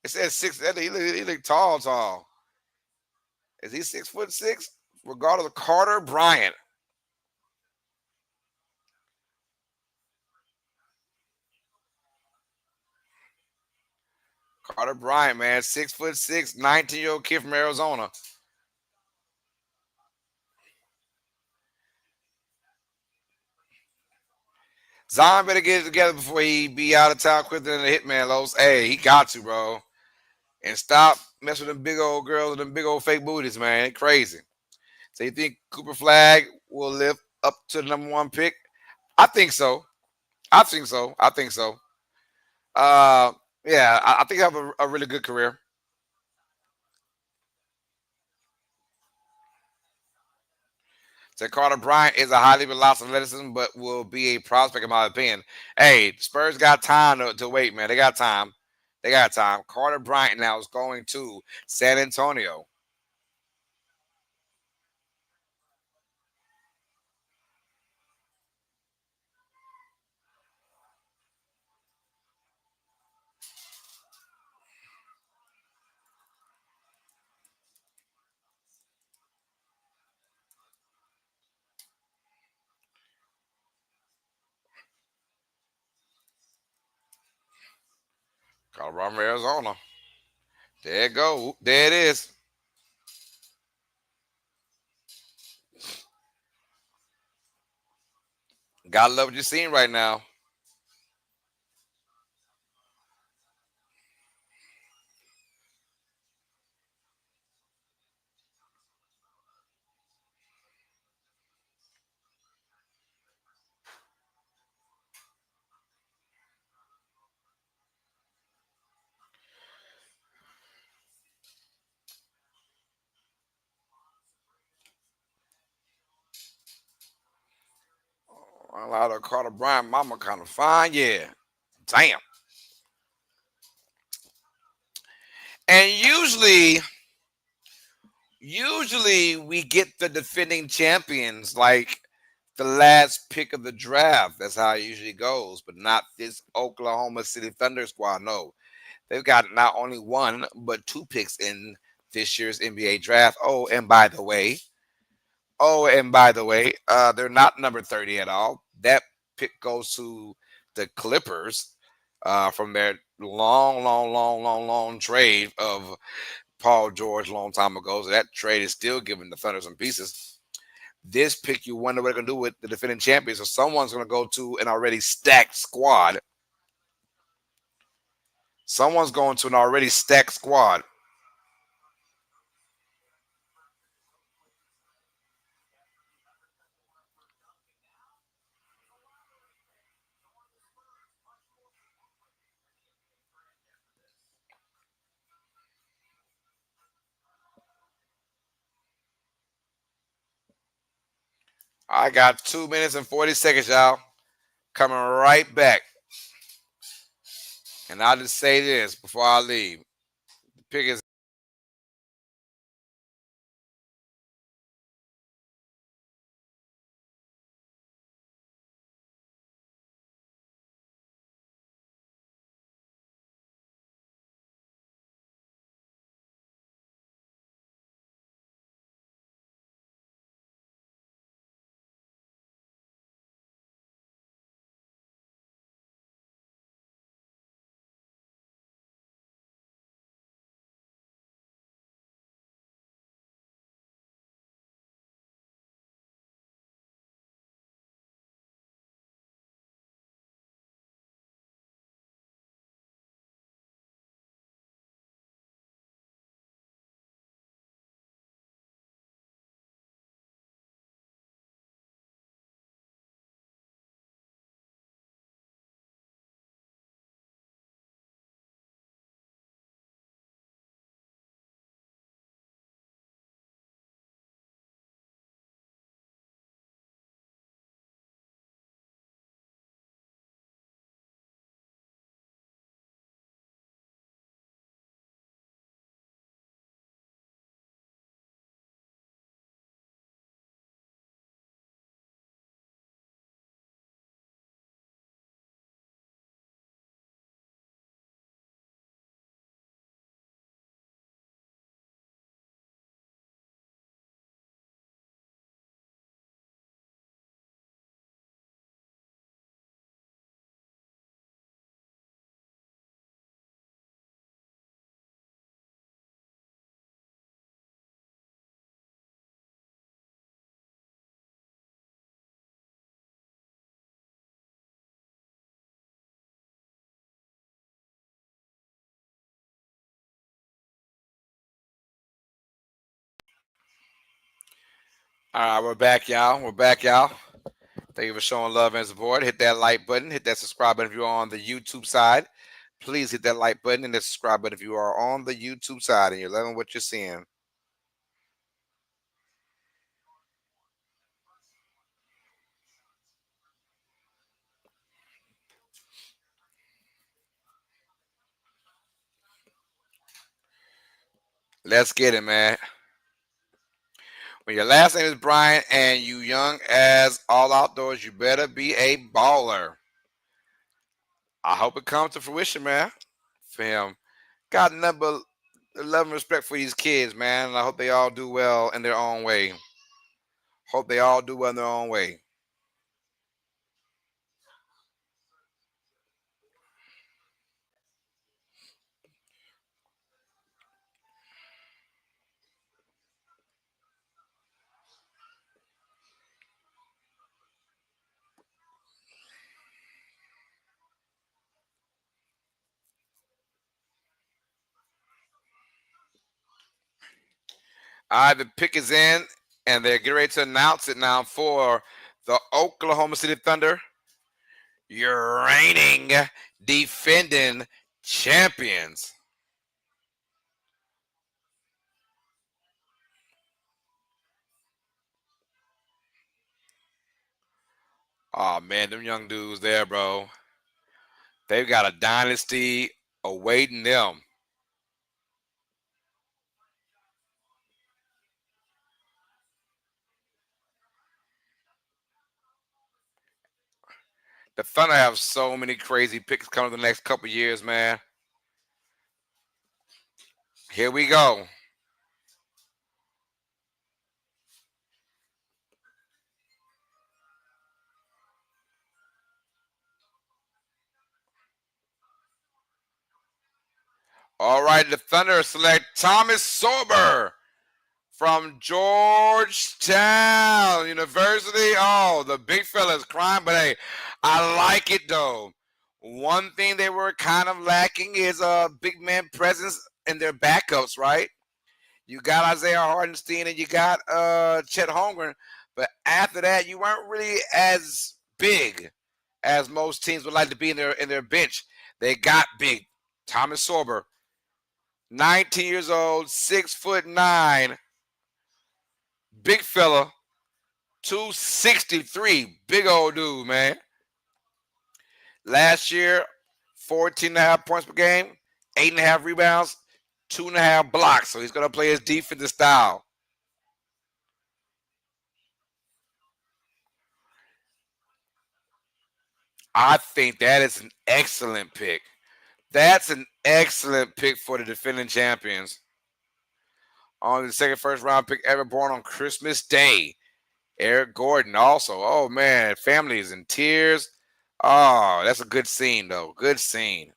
it says six. He look tall, tall. Is he 6'6"? Regardless of Carter Bryant. Carter Bryant, man, 6'6", 19-year-old kid from Arizona. Zion better get it together before he be out of town quicker than the hitman, Los. Hey, he got to, bro. And stop messing with them big old girls and them big old fake booties, man. They crazy. So you think Cooper Flag will live up to the number one pick? I think so. I think so. I think so. Uh, yeah, I think I have a really good career. So Carter Bryant is a highly veloz athleticism, but will be a prospect in my opinion. Hey, Spurs got time to wait, man. They got time. They got time. Carter Bryant now is going to San Antonio. Colorado, Arizona. There it go. There it is. Gotta love what you're seeing right now. A lot of Carter Bryant mama kind of fine, yeah. Damn. And usually we get the defending champions like the last pick of the draft. That's how it usually goes, but not this Oklahoma City Thunder squad. No, they've got not only one, but two picks in this year's NBA draft. They're not number 30 at all. That pick goes to the Clippers from their long trade of Paul George a long time ago. So that trade is still giving the Thunder some pieces. This pick, you wonder what they're going to do with the defending champions. So someone's going to go to an already stacked squad. Someone's going to an already stacked squad. I got 2 minutes and 40 seconds, y'all. Coming right back. And I'll just say this before I leave. The pick is. All right, we're back, y'all. Thank you for showing love and support. Hit that like button. Hit that subscribe button if you're on the YouTube side. Please hit that like button and the subscribe button if you are on the YouTube side and you're loving what you're seeing. Let's get it, man. When your last name is Brian and you young as all outdoors, you better be a baller. I hope it comes to fruition, man. For him, got nothing but love and respect for these kids, man. And I hope they all do well in their own way. Hope they all do well in their own way. All right, the pick is in, and they're getting ready to announce it now for the Oklahoma City Thunder. Your reigning, defending champions. Oh man, them young dudes there, bro. They've got a dynasty awaiting them. The Thunder have so many crazy picks coming the next couple years, man. Here we go. All right, the Thunder select Thomas Sorber from Georgetown University. Oh, the big fella's crying, but hey, I like it though. One thing they were kind of lacking is a big man presence in their backups, right? You got Isaiah Hardenstein and you got Chet Holmgren, but after that, you weren't really as big as most teams would like to be in their bench. They got big. Thomas Sorber, 19 years old, 6'9", big fella, 263, big old dude, man. Last year, 14.5 points per game, 8.5 rebounds, 2.5 blocks. So he's gonna play his defensive style. I think that is an excellent pick. That's an excellent pick for the defending champions. On the second first round pick ever born on Christmas Day. Eric Gordon also. Oh man, family is in tears. Oh, that's a good scene though. Good scene.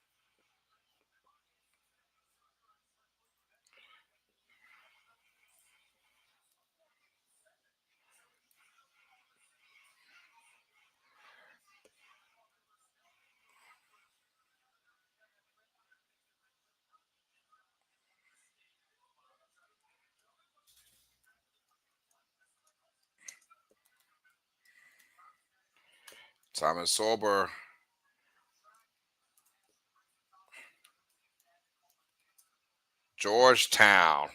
Thomas Sorber, Georgetown.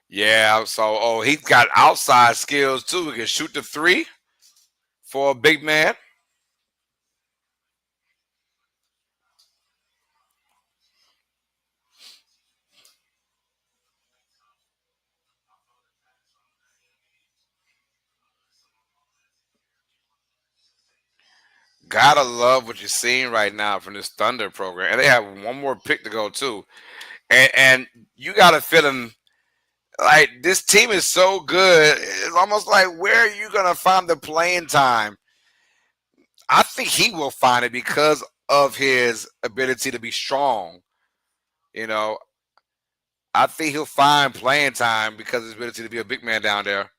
Yeah, so he's got outside skills too. He can shoot the three for a big man. Gotta love what you're seeing right now from this Thunder program. And they have one more pick to go too. And you got a feeling like this team is so good. It's almost like where are you gonna find the playing time? I think he will find it because of his ability to be strong. You know, I think he'll find playing time because of his ability to be a big man down there.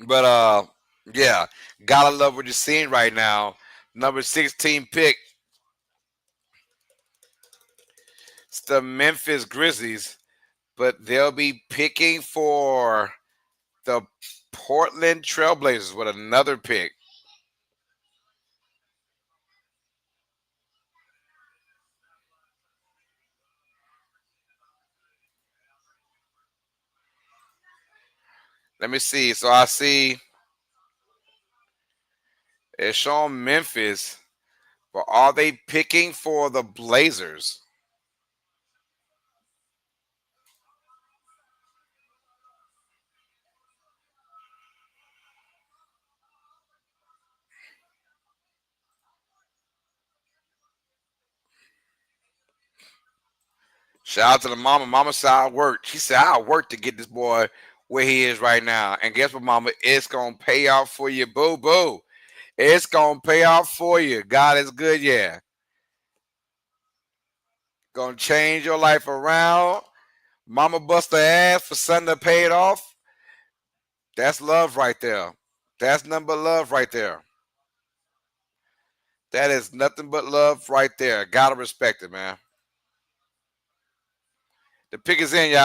But yeah, gotta love what you're seeing right now. Number 16 pick, it's the Memphis Grizzlies, but they'll be picking for the Portland Trailblazers with another pick. Let me see. So I see it's showing Memphis, but are they picking for the Blazers? Shout out to the mama. Mama said I worked. She said I worked to get this boy where he is right now. And guess what, mama? It's gonna pay off for you, boo boo. It's gonna pay off for you. God is good, yeah. Gonna change your life around. Mama bust her ass for something that paid off. That's love right there. That's nothing but love right there. That is nothing but love right there. Gotta respect it, man. The pick is in, y'all.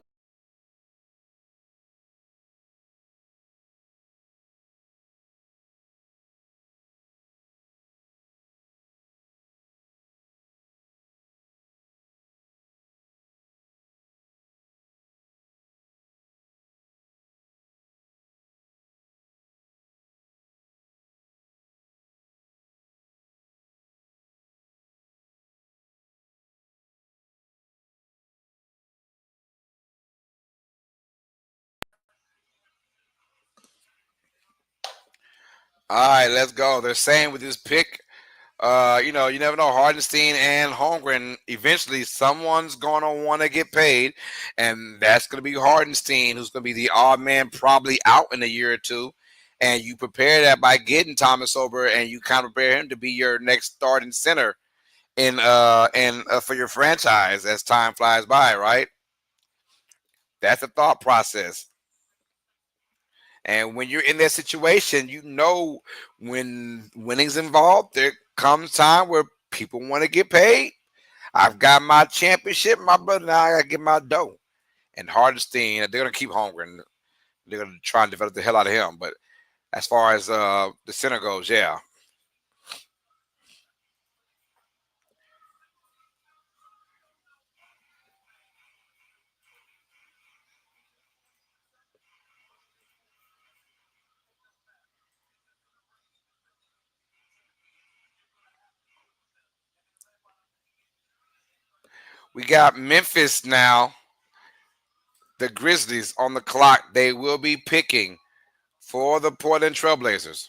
All right, let's go. They're saying with this pick, you never know. Hardenstein and Holmgren, eventually someone's going to want to get paid, and that's going to be Hardenstein, who's going to be the odd man probably out in a year or two. And you prepare that by getting Thomas over, and you kind of prepare him to be your next starting center for your franchise as time flies by, right? That's the thought process. And when you're in that situation, when winning's involved, there comes time where people want to get paid. I've got my championship, my brother. Now I got to get my dough. And Hardestein, they're going to keep Holmgren. They're going to try and develop the hell out of him. But as far as the center goes, yeah. We got Memphis now. The Grizzlies on the clock. They will be picking for the Portland Trailblazers.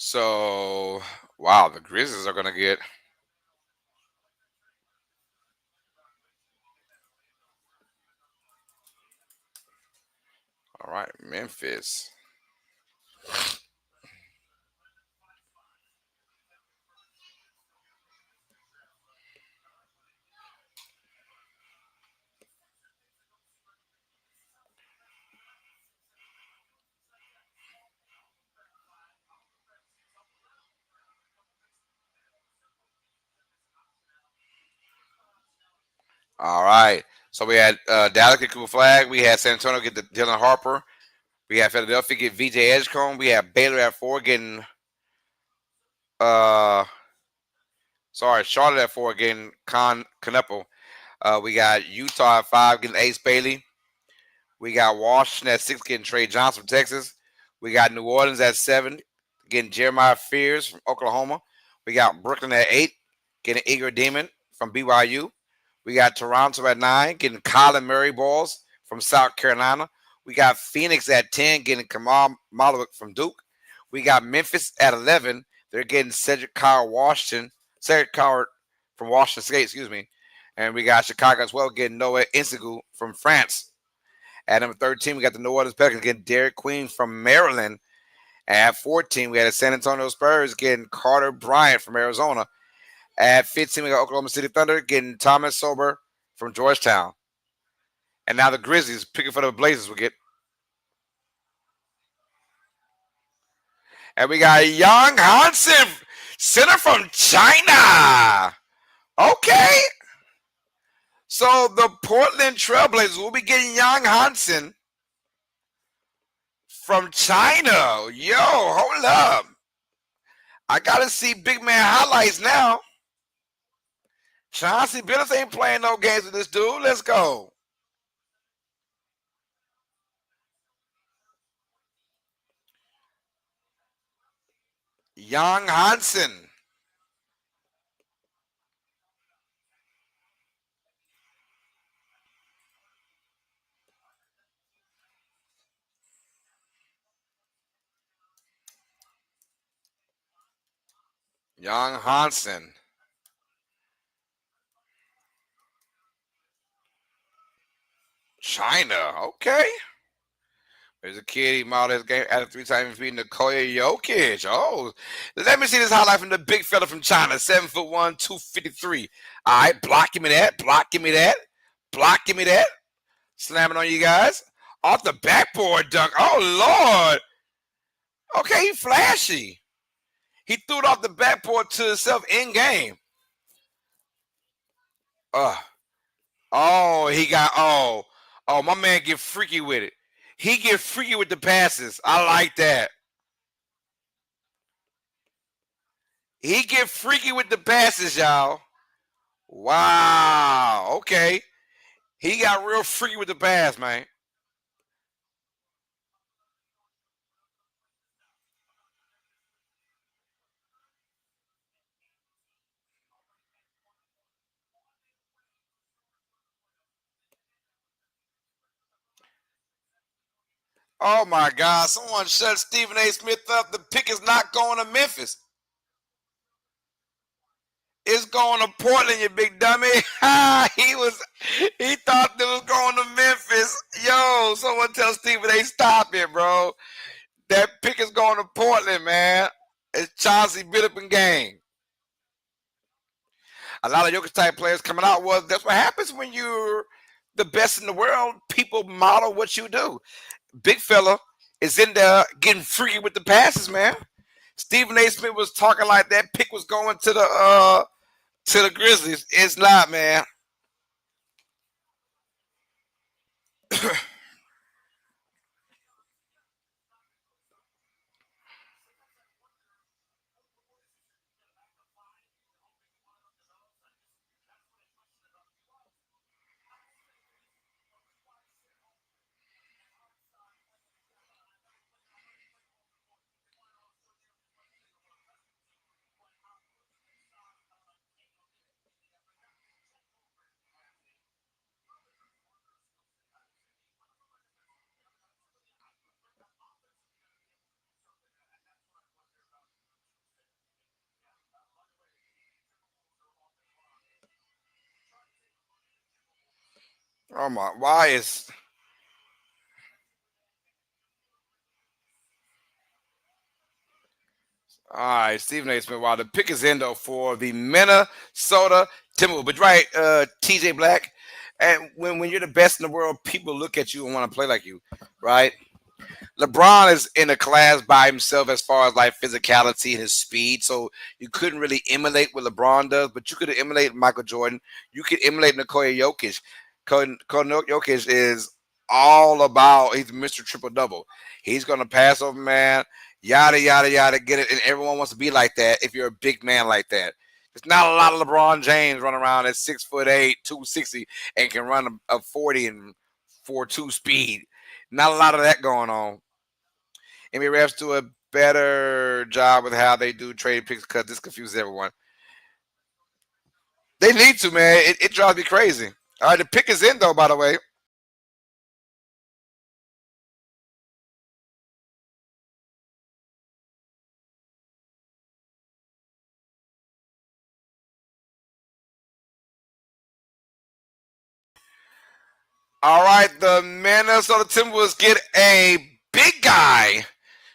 So, wow, the Grizzlies are going to get. All right, Memphis. All right. So we had Dallas get Cooper Flag. We had San Antonio get the Dylan Harper. We had Philadelphia get VJ Edgecombe. We had Baylor at 4 getting uh Charlotte at 4 getting Canepo. We got Utah at 5 getting Ace Bailey. We got Washington at 6 getting Trey Johnson from Texas. We got New Orleans at 7 getting Jeremiah Fears from Oklahoma. We got Brooklyn at 8 getting Igor Demon from BYU. We got Toronto at 9 getting Colin Murray Balls from South Carolina. We got Phoenix at 10 getting Kamal Malowik from Duke. We got Memphis at 11. They're getting Cedric Coward from Washington State, excuse me. And we got Chicago as well getting Noah Insigu from France. At number 13, we got the New Orleans Pelicans getting Derek Queen from Maryland. At 14, we had the San Antonio Spurs getting Carter Bryant from Arizona. At 15, we got Oklahoma City Thunder getting Thomas Sober from Georgetown. And now the Grizzlies picking for the Blazers will get. And we got Young Hansen, center from China. Okay. So the Portland Trailblazers will be getting Young Hansen from China. Yo, hold up. I got to see big man highlights now. Chauncey Billups ain't playing no games with this dude. Let's go. Young Hansen. Young Hansen. China. Okay. There's a kid he modeled his game after 3 times beating Nikola Jokic. Oh, let me see this highlight from the big fella from China, 7'1", 253. All right, block him me that. Block him me that. Block him me that. Slamming on you guys. Off the backboard dunk. Oh, Lord. Okay, he flashy. He threw it off the backboard to himself in game. He got, my man get freaky with it. He get freaky with the passes. I like that. He get freaky with the passes, y'all. Wow. Okay. He got real freaky with the pass, man. Oh my God! Someone shut Stephen A. Smith up. The pick is not going to Memphis. It's going to Portland, you big dummy. He thought it was going to Memphis. Yo, someone tell Stephen A. Stop it, bro. That pick is going to Portland, man. It's Chauncey Billups gang. A lot of Jokic type players coming out. Well, that's what happens when you're the best in the world. People model what you do. Big fella is in there getting freaky with the passes, man. Stephen A. Smith was talking like that pick was going to the Grizzlies. It's not, man. Oh my! Why is all right? Stephen A. Smith. Wow, the pick is in though for the Minnesota Timberwolves. But right, TJ Black, and when you're the best in the world, people look at you and want to play like you, right? LeBron is in a class by himself as far as like physicality and his speed. So you couldn't really emulate what LeBron does, but you could emulate Michael Jordan. You could emulate Nikola Jokic. Nikola Jokic is all about, he's Mr. Triple Double. He's going to pass over man, yada, yada, yada, get it. And everyone wants to be like that if you're a big man like that. There's not a lot of LeBron James running around at 6'8", 260, and can run a 40 and 4.2 speed. Not a lot of that going on. NBA refs do a better job with how they do trade picks because this confuses everyone. They need to, man. It drives me crazy. All right, the pick is in though, by the way. All right, the Minnesota Timberwolves get a big guy,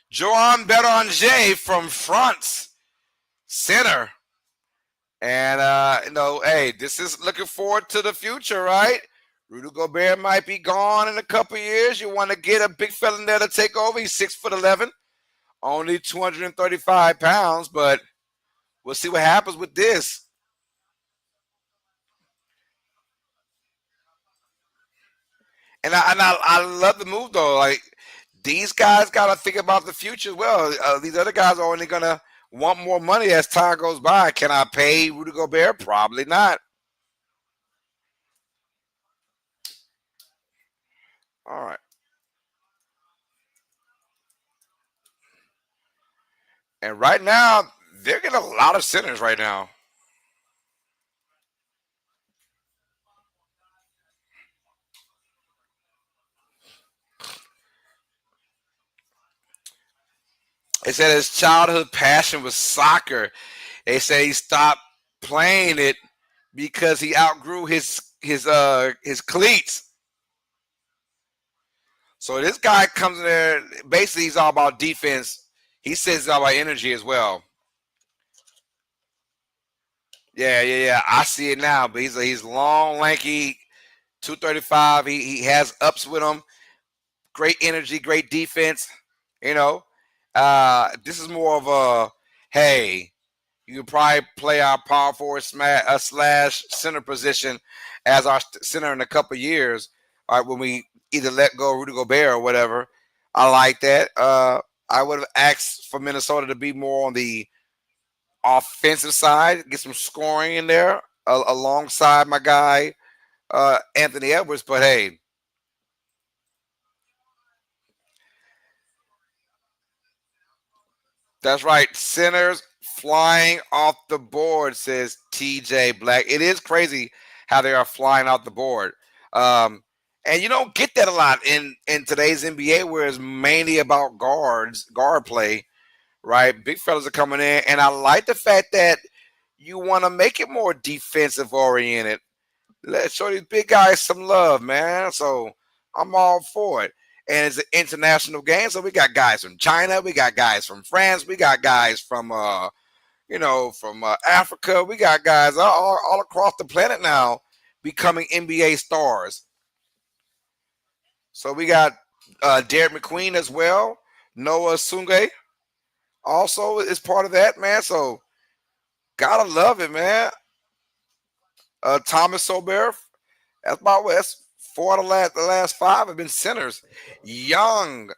Joan Beranger from France, center. And hey, this is looking forward to the future, right? Rudy Gobert might be gone in a couple years. You want to get a big fella in there to take over. He's 6'11", only 235 pounds, but we'll see what happens with this. And I love the move though. Like these guys got to think about the future as well. These other guys are only gonna want more money as time goes by. Can I pay Rudy Gobert? Probably not. All right. And right now they're getting a lot of centers right now. They said his childhood passion was soccer. They say he stopped playing it because he outgrew his cleats. So this guy comes in there. Basically, he's all about defense. He says it's all about energy as well. Yeah, yeah, yeah. I see it now. But he's long, lanky, 235. He has ups with him. Great energy, great defense. You know, this is more of a hey. You could probably play our power forward slash center position as our center in a couple years. All right, when we either let go of Rudy Gobert or whatever. I like that. I would have asked for Minnesota to be more on the offensive side, get some scoring in there alongside my guy Anthony Edwards. But hey, that's right. Centers flying off the board, says TJ Black. It is crazy how they are flying off the board. Um, and you don't get that a lot in today's NBA, where it's mainly about guard play, right? Big fellas are coming in. And I like the fact that you want to make it more defensive oriented. Let's show these big guys some love, man. So I'm all for it. And it's an international game, so we got guys from China, we got guys from France, we got guys from from Africa. We got guys all across the planet now becoming NBA stars. So we got Derek McQueen as well. Noah Sunge also is part of that, man. So gotta love it, man. Thomas Sober. That's about what. That's four of the last five have been centers. Young.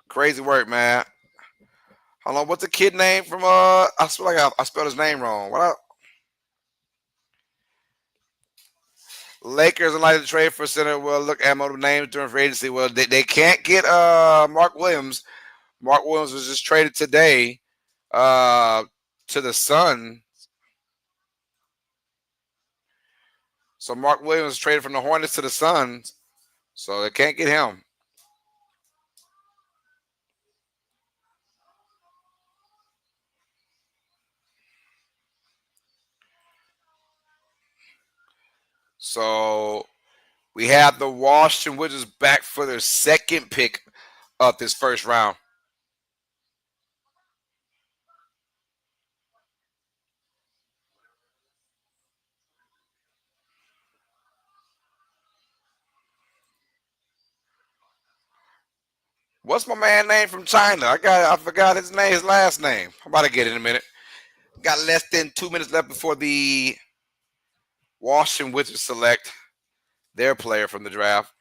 Crazy work, man. Hold on. What's the kid name from I feel like I spelled his name wrong. Lakers are likely to trade for center. Well, look at multiple names during free agency. Well, they can't get Mark Williams. Mark Williams was just traded today to the Sun. So Mark Williams was traded from the Hornets to the Suns. So they can't get him. So we have the Washington Wizards back for their second pick of this first round. What's my man name from China? I forgot his name, his last name. I'm about to get it in a minute. Got less than 2 minutes left before the Washington Wizards select their player from the draft.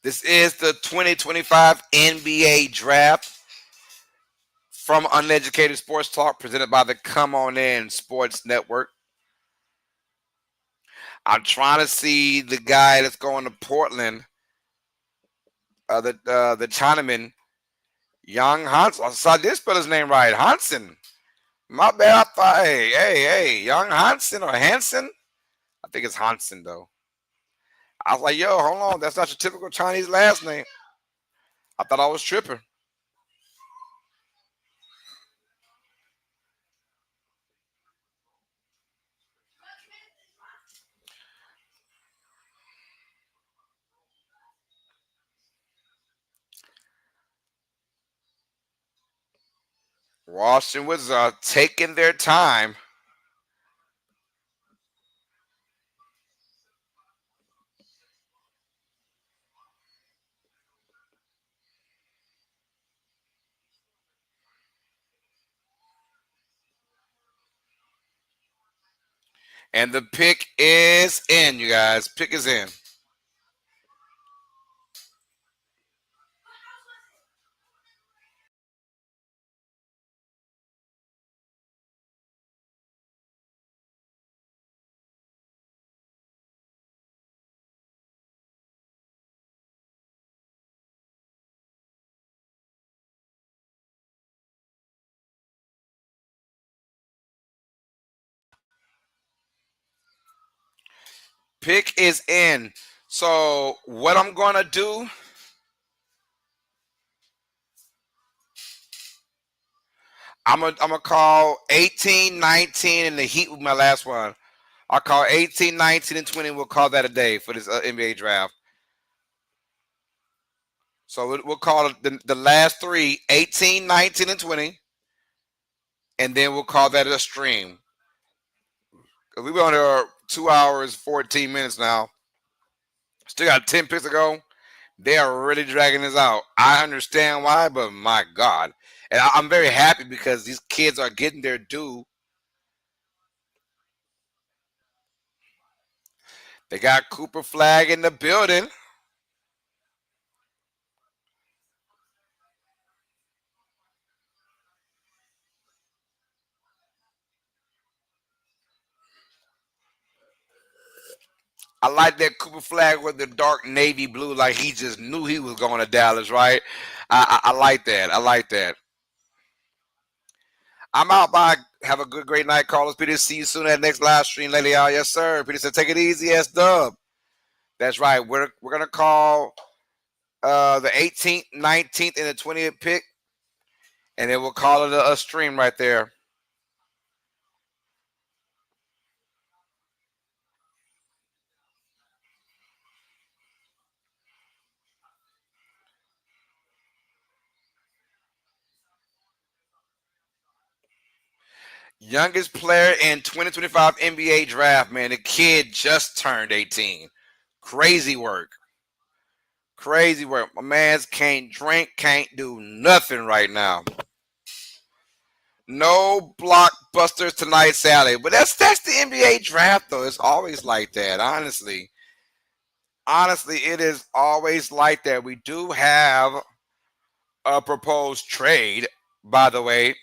This is the 2025 NBA draft from Uneducated Sports Talk, presented by the Come On In Sports Network. I'm trying to see the guy that's going to Portland, the Chinaman, Young Hansen. I did spell his name right, Hansen. My bad. I thought, hey, Young Hansen or Hansen. I think it's Hansen though. I was like, yo, hold on, that's not your typical Chinese last name. I thought I was tripping. Washington Wizards are taking their time. And the pick is in, you guys. Pick is in. Pick is in. So what I'm gonna do, I'm gonna call 18, 19, and the Heat with my last one. I'll call 18, 19, and 20. We'll call that a day for this NBA draft. So we'll call it the last three, 18, 19, and 20. And then we'll call that a stream. We've been on here 2 hours, 14 minutes now. Still got 10 picks to go. They are really dragging this out. I understand why, but my God. And I'm very happy because these kids are getting their due. They got Cooper Flag in the building. I like that Cooper Flag with the dark navy blue, like he just knew he was going to Dallas, right? I like that. I like that. I'm out. Bye. Have a good, great night, Carlos Peter. See you soon at next live stream, lady. Out, yes, sir. Peter said, "Take it easy, S Dub." That's right. We're gonna call the 18th, 19th, and the 20th pick, and then we'll call it a stream right there. Youngest player in 2025 NBA draft, man. The kid just turned 18. Crazy work. Crazy work. My man's can't drink, can't do nothing right now. No blockbusters tonight, Sally. But that's the NBA draft, though. It's always like that, honestly. Honestly, it is always like that. We do have a proposed trade, by the way.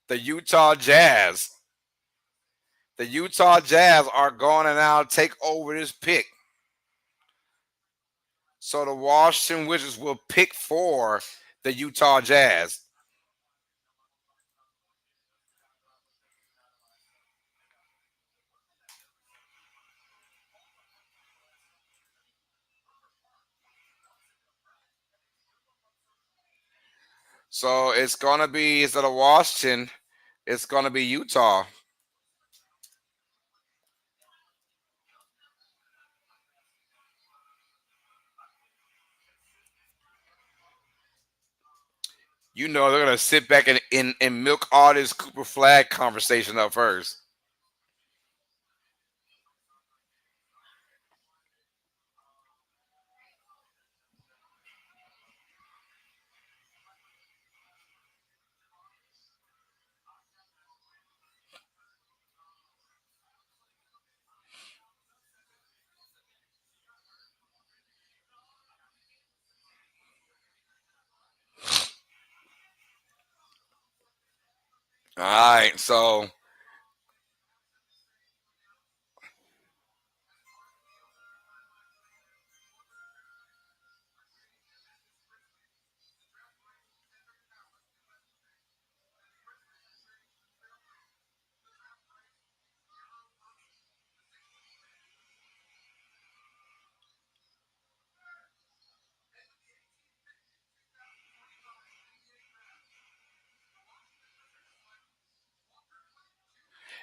The Utah Jazz. The Utah Jazz are going to now take over this pick. So the Washington Wizards will pick for the Utah Jazz. So it's going to be, instead of Washington, it's going to be Utah. You know they're going to sit back and milk all this Cooper Flag conversation up first. All right, so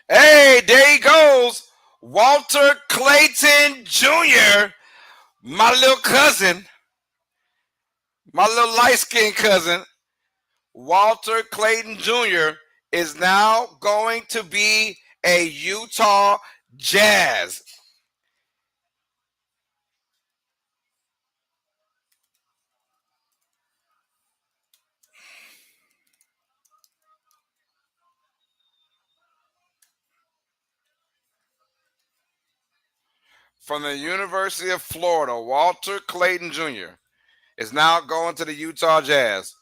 hey, there he goes. Walter Clayton Jr., my little cousin, my little light skinned cousin, Walter Clayton Jr., is now going to be a Utah Jazz. From the University of Florida, Walter Clayton Jr. is now going to the Utah Jazz.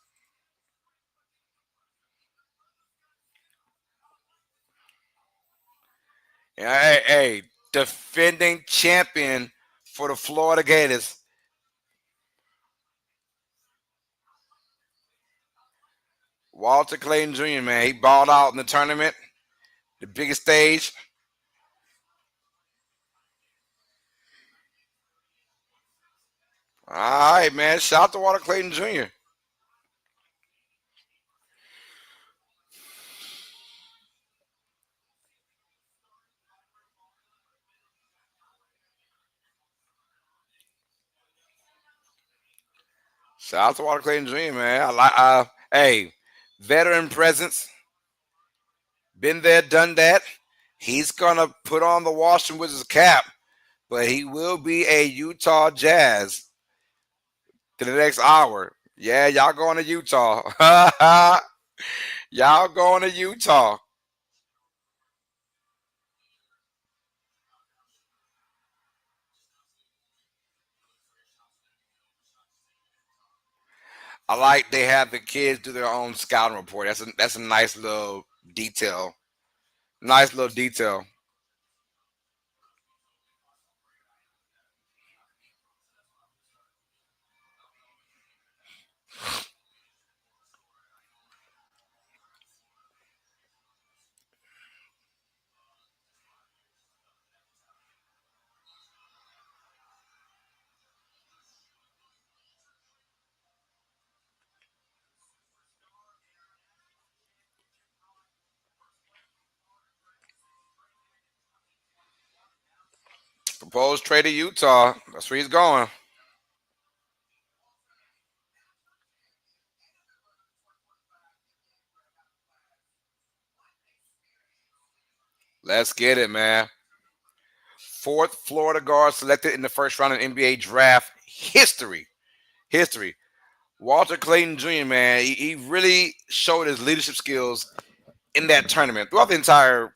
Hey, defending champion for the Florida Gators. Walter Clayton Jr., man, he balled out in the tournament, the biggest stage. All right, man. Shout out to Walter Clayton Jr. Shout out to Walter Clayton Jr., man. I like hey, veteran presence. Been there, done that. He's gonna put on the Washington Wizards cap, but he will be a Utah Jazz to the next hour. Yeah, y'all going to Utah. Y'all going to Utah. I like they have the kids do their own scouting report. That's a nice little detail. Nice little detail. Proposed trade to Utah. That's where he's going. Let's get it, man. Fourth Florida guard selected in the first round of NBA draft history. History. Walter Clayton Jr., man, he really showed his leadership skills in that tournament throughout the entire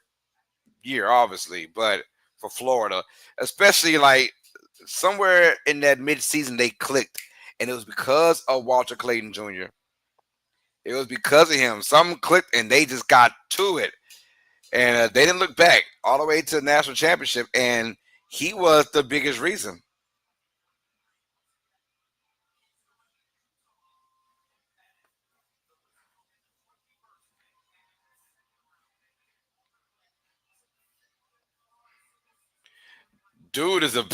year, obviously, but for Florida, especially like somewhere in that mid-season, they clicked, and it was because of Walter Clayton Jr. It was because of him. Something clicked, and they just got to it, and they didn't look back all the way to the national championship, and he was the biggest reason. Dude is a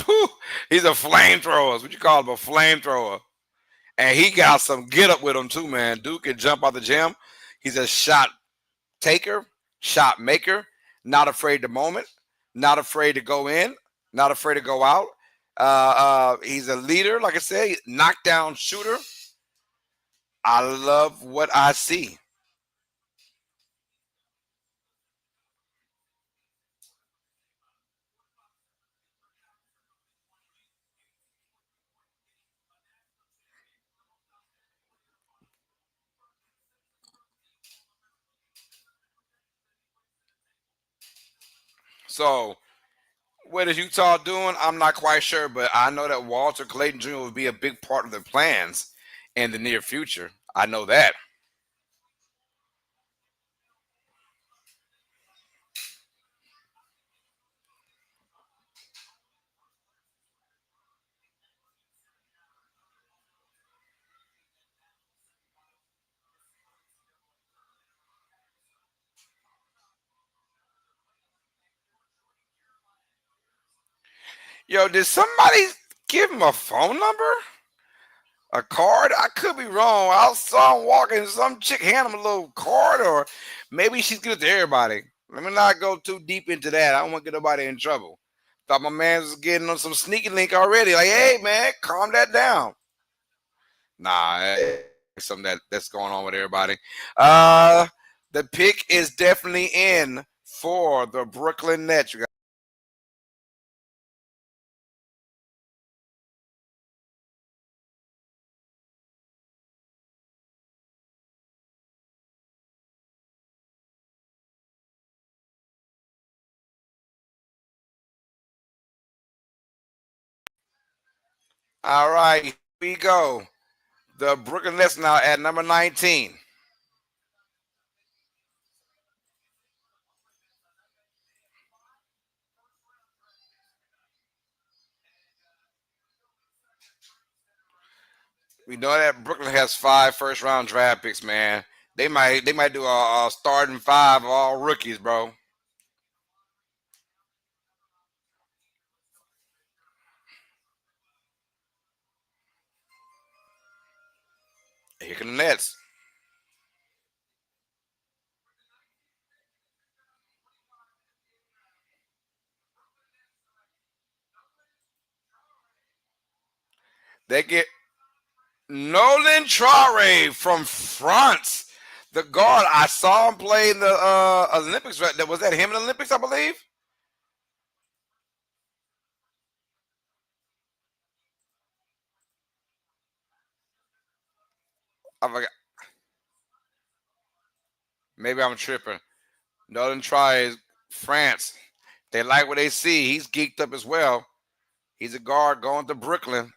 he's a flamethrower. Is what you call him, a flamethrower. And he got some get up with him too, man. Dude can jump out the gym. He's a shot taker, shot maker, not afraid to moment, not afraid to go in, not afraid to go out. He's a leader, like I say, knockdown shooter. I love what I see. So, what is Utah doing? I'm not quite sure, but I know that Walter Clayton Jr. will be a big part of their plans in the near future. I know that. Yo, did somebody give him a phone number? A card? I could be wrong. I saw him walking. Some chick hand him a little card, or maybe she's good to everybody. Let me not go too deep into that. I don't want to get nobody in trouble. Thought my man was getting on some sneaky link already. Like, hey man, calm that down. Nah, it's something that's going on with everybody. Uh, the pick is definitely in for the Brooklyn Nets. You got all right. Here we go. The Brooklyn Nets now at number 19. We know that Brooklyn has 5 first round draft picks, man. They might do a starting five of all rookies, bro. Here come the Nets. They get Nolan Traore from France. The guard. I saw him play in the Olympics. Right? Was that him in the Olympics, I believe? I forgot. Maybe I'm tripping. Northern tries France. They like what they see. He's geeked up as well. He's a guard going to Brooklyn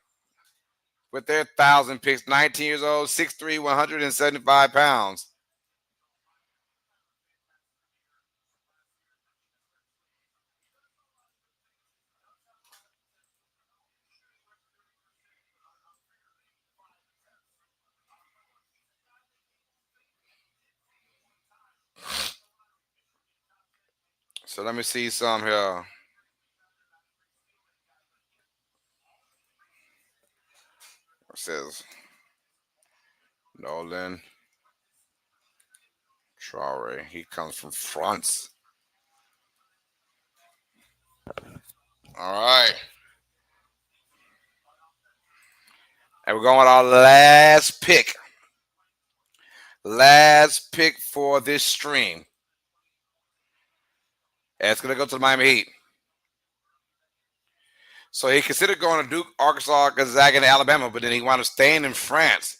with their 1,000 picks. 19 years old, 6'3", 175 pounds. So let me see some here. It says Nolan Traore. He comes from France. All right. And we're going with our last pick. Last pick for this stream. And it's going to go to the Miami Heat. So he considered going to Duke, Arkansas, Gonzaga, and Alabama, but then he wound up staying in France.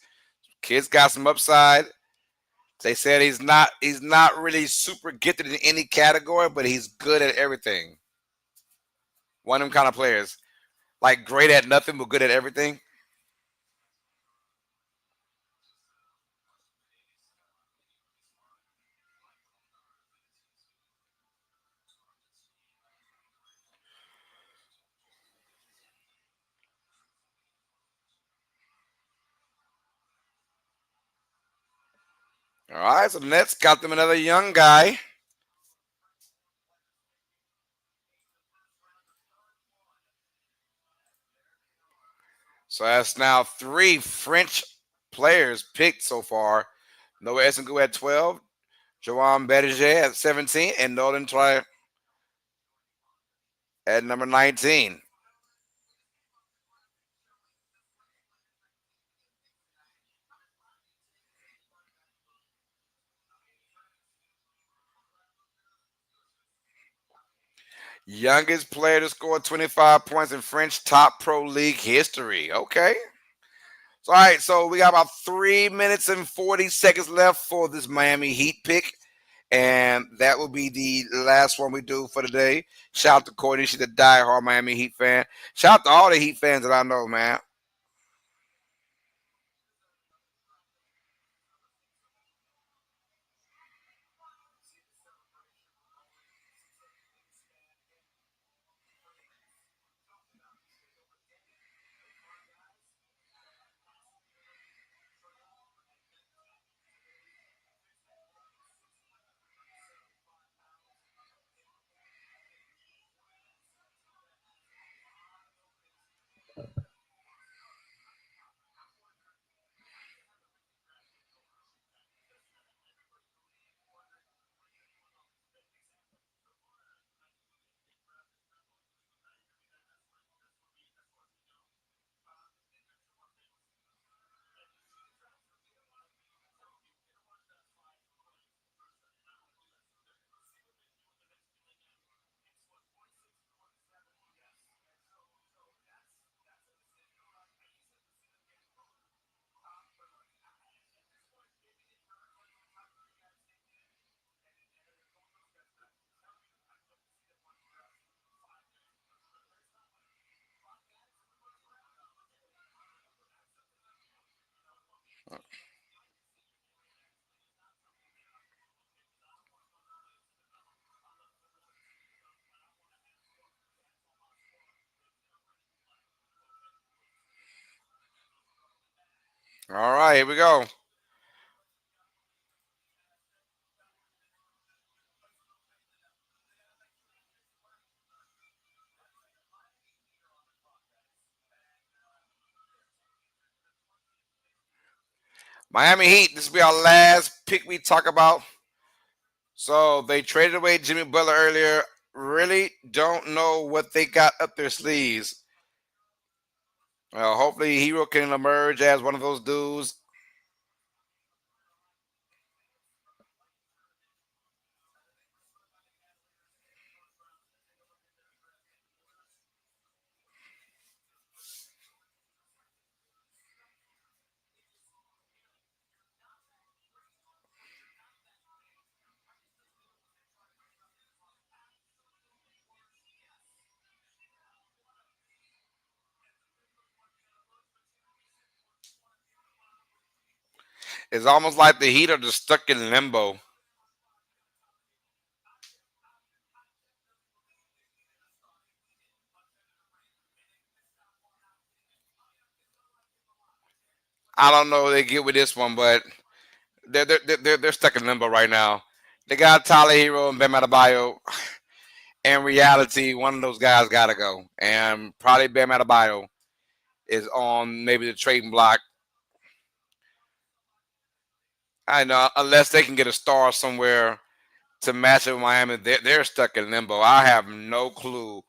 Kid's got some upside. They said he's not really super gifted in any category, but he's good at everything. One of them kind of players. Like great at nothing, but good at everything. All right, so the Nets got them another young guy. So that's now 3 French players picked so far. Noah Essengu at 12, Joan Berger at 17, and Nolan Try at number 19. Youngest player to score 25 points in French top pro league history. Okay. So, all right. So we got about 3 minutes and 40 seconds left for this Miami Heat pick. And that will be the last one we do for the day. Shout out to Courtney. She's a diehard Miami Heat fan. Shout out to all the Heat fans that I know, man. All right, here we go. Miami Heat. This will be our last pick we talk about. So they traded away Jimmy Butler earlier. Really don't know what they got up their sleeves. Hopefully, Hero can emerge as one of those dudes. It's almost like the Heat are just stuck in limbo. I don't know what they get with this one, but they're stuck in limbo right now. They got Tyler Hero and Bam Adebayo. In reality, one of those guys got to go, and probably Bam Adebayo is on maybe the trading block. I know unless they can get a star somewhere to match it with Miami, they're stuck in limbo. I have no clue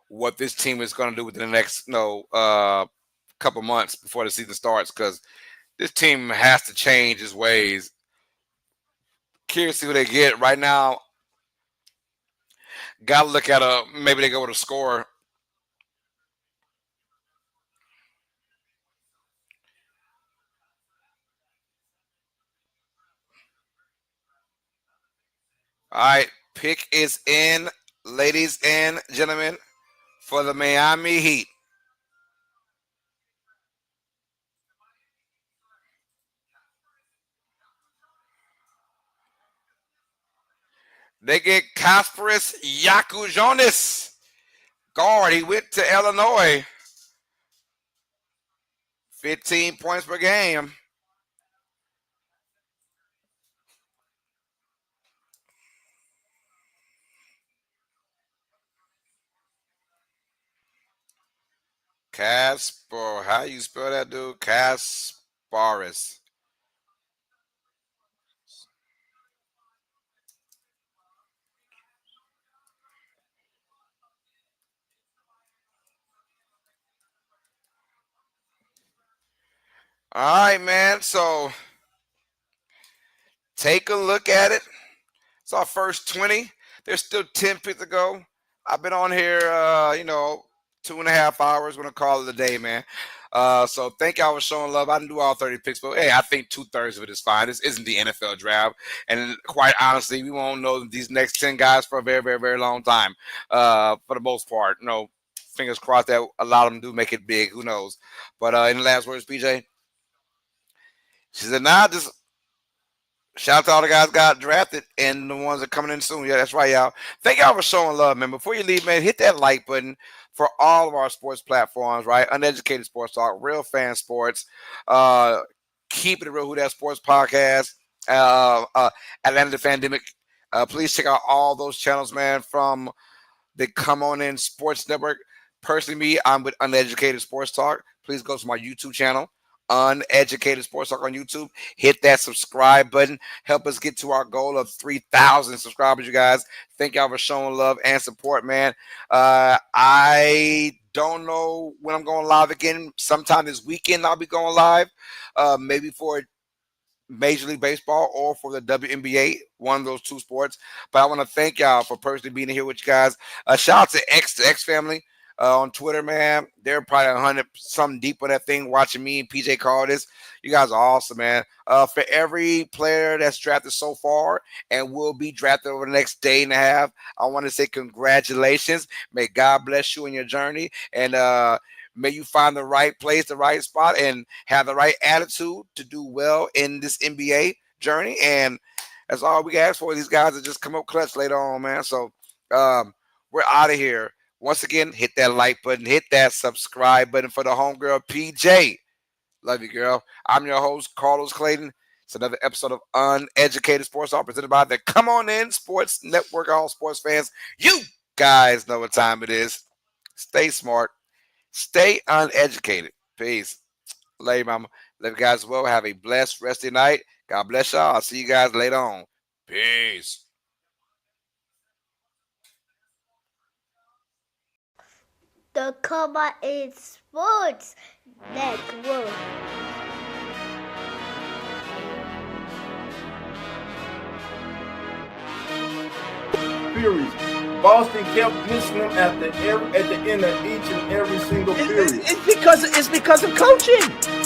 what this team is going to do within the next couple months before the season starts because this team has to change its ways. Curious to see who they get right now. Got to look at maybe they go with a scorer. All right, pick is in, ladies and gentlemen, for the Miami Heat. They get Kasparis Yakujonis, guard. He went to Illinois. 15 points per game. Casper, how you spell that, dude? Kasparis. All right, man. So take a look at it. It's our first 20. There's still 10 picks to go. I've been on here, 2.5 hours. We're going to call it a day, man. So thank y'all for showing love. I didn't do all 30 picks, but hey, I think 2/3 of it is fine. This isn't the NFL draft. And quite honestly, we won't know these next 10 guys for a very, very, very long time. For the most part, fingers crossed that a lot of them do make it big. Who knows? But any last words, PJ? She said, nah, just shout out to all the guys got drafted and the ones that are coming in soon. Yeah, that's right, y'all. Thank y'all for showing love, man. Before you leave, man, hit that like button for all of our sports platforms, right? Uneducated Sports Talk, Real Fan Sports, Keep It Real Who That Sports Podcast, Atlanta the Fandemic. Please check out all those channels, man, from the Come On In Sports Network. Personally, me, I'm with Uneducated Sports Talk. Please go to my YouTube channel, Uneducated Sports Talk on YouTube. Hit that subscribe button. Help us get to our goal of 3,000 subscribers, you guys. Thank y'all for showing love and support, man. I don't know when I'm going live again. Sometime this weekend I'll be going live. Maybe for Major League Baseball or for the WNBA, one of those two sports. But I want to thank y'all for personally being here with you guys. Shout out to X family on Twitter, man. They're probably 100 something deep on that thing watching me and PJ call this. You guys are awesome, man. For every player that's drafted so far and will be drafted over the next day and a half, I want to say congratulations. May God bless you in your journey. And may you find the right place, the right spot, and have the right attitude to do well in this NBA journey. And that's all we can ask for. These guys to just come up clutch later on, man. So we're out of here. Once again, hit that like button, hit that subscribe button for the homegirl, PJ. Love you, girl. I'm your host, Carlos Clayton. It's another episode of Uneducated Sports Talk presented by the Come On In Sports Network. All sports fans, you guys know what time it is. Stay smart. Stay uneducated. Peace. Love you, mama. Love you guys well. Have a blessed rest of your night. God bless y'all. I'll see you guys later on. Peace. The Come On In Sports Network. Periods. Boston kept missing them at the end of each and every single period. It's because of coaching.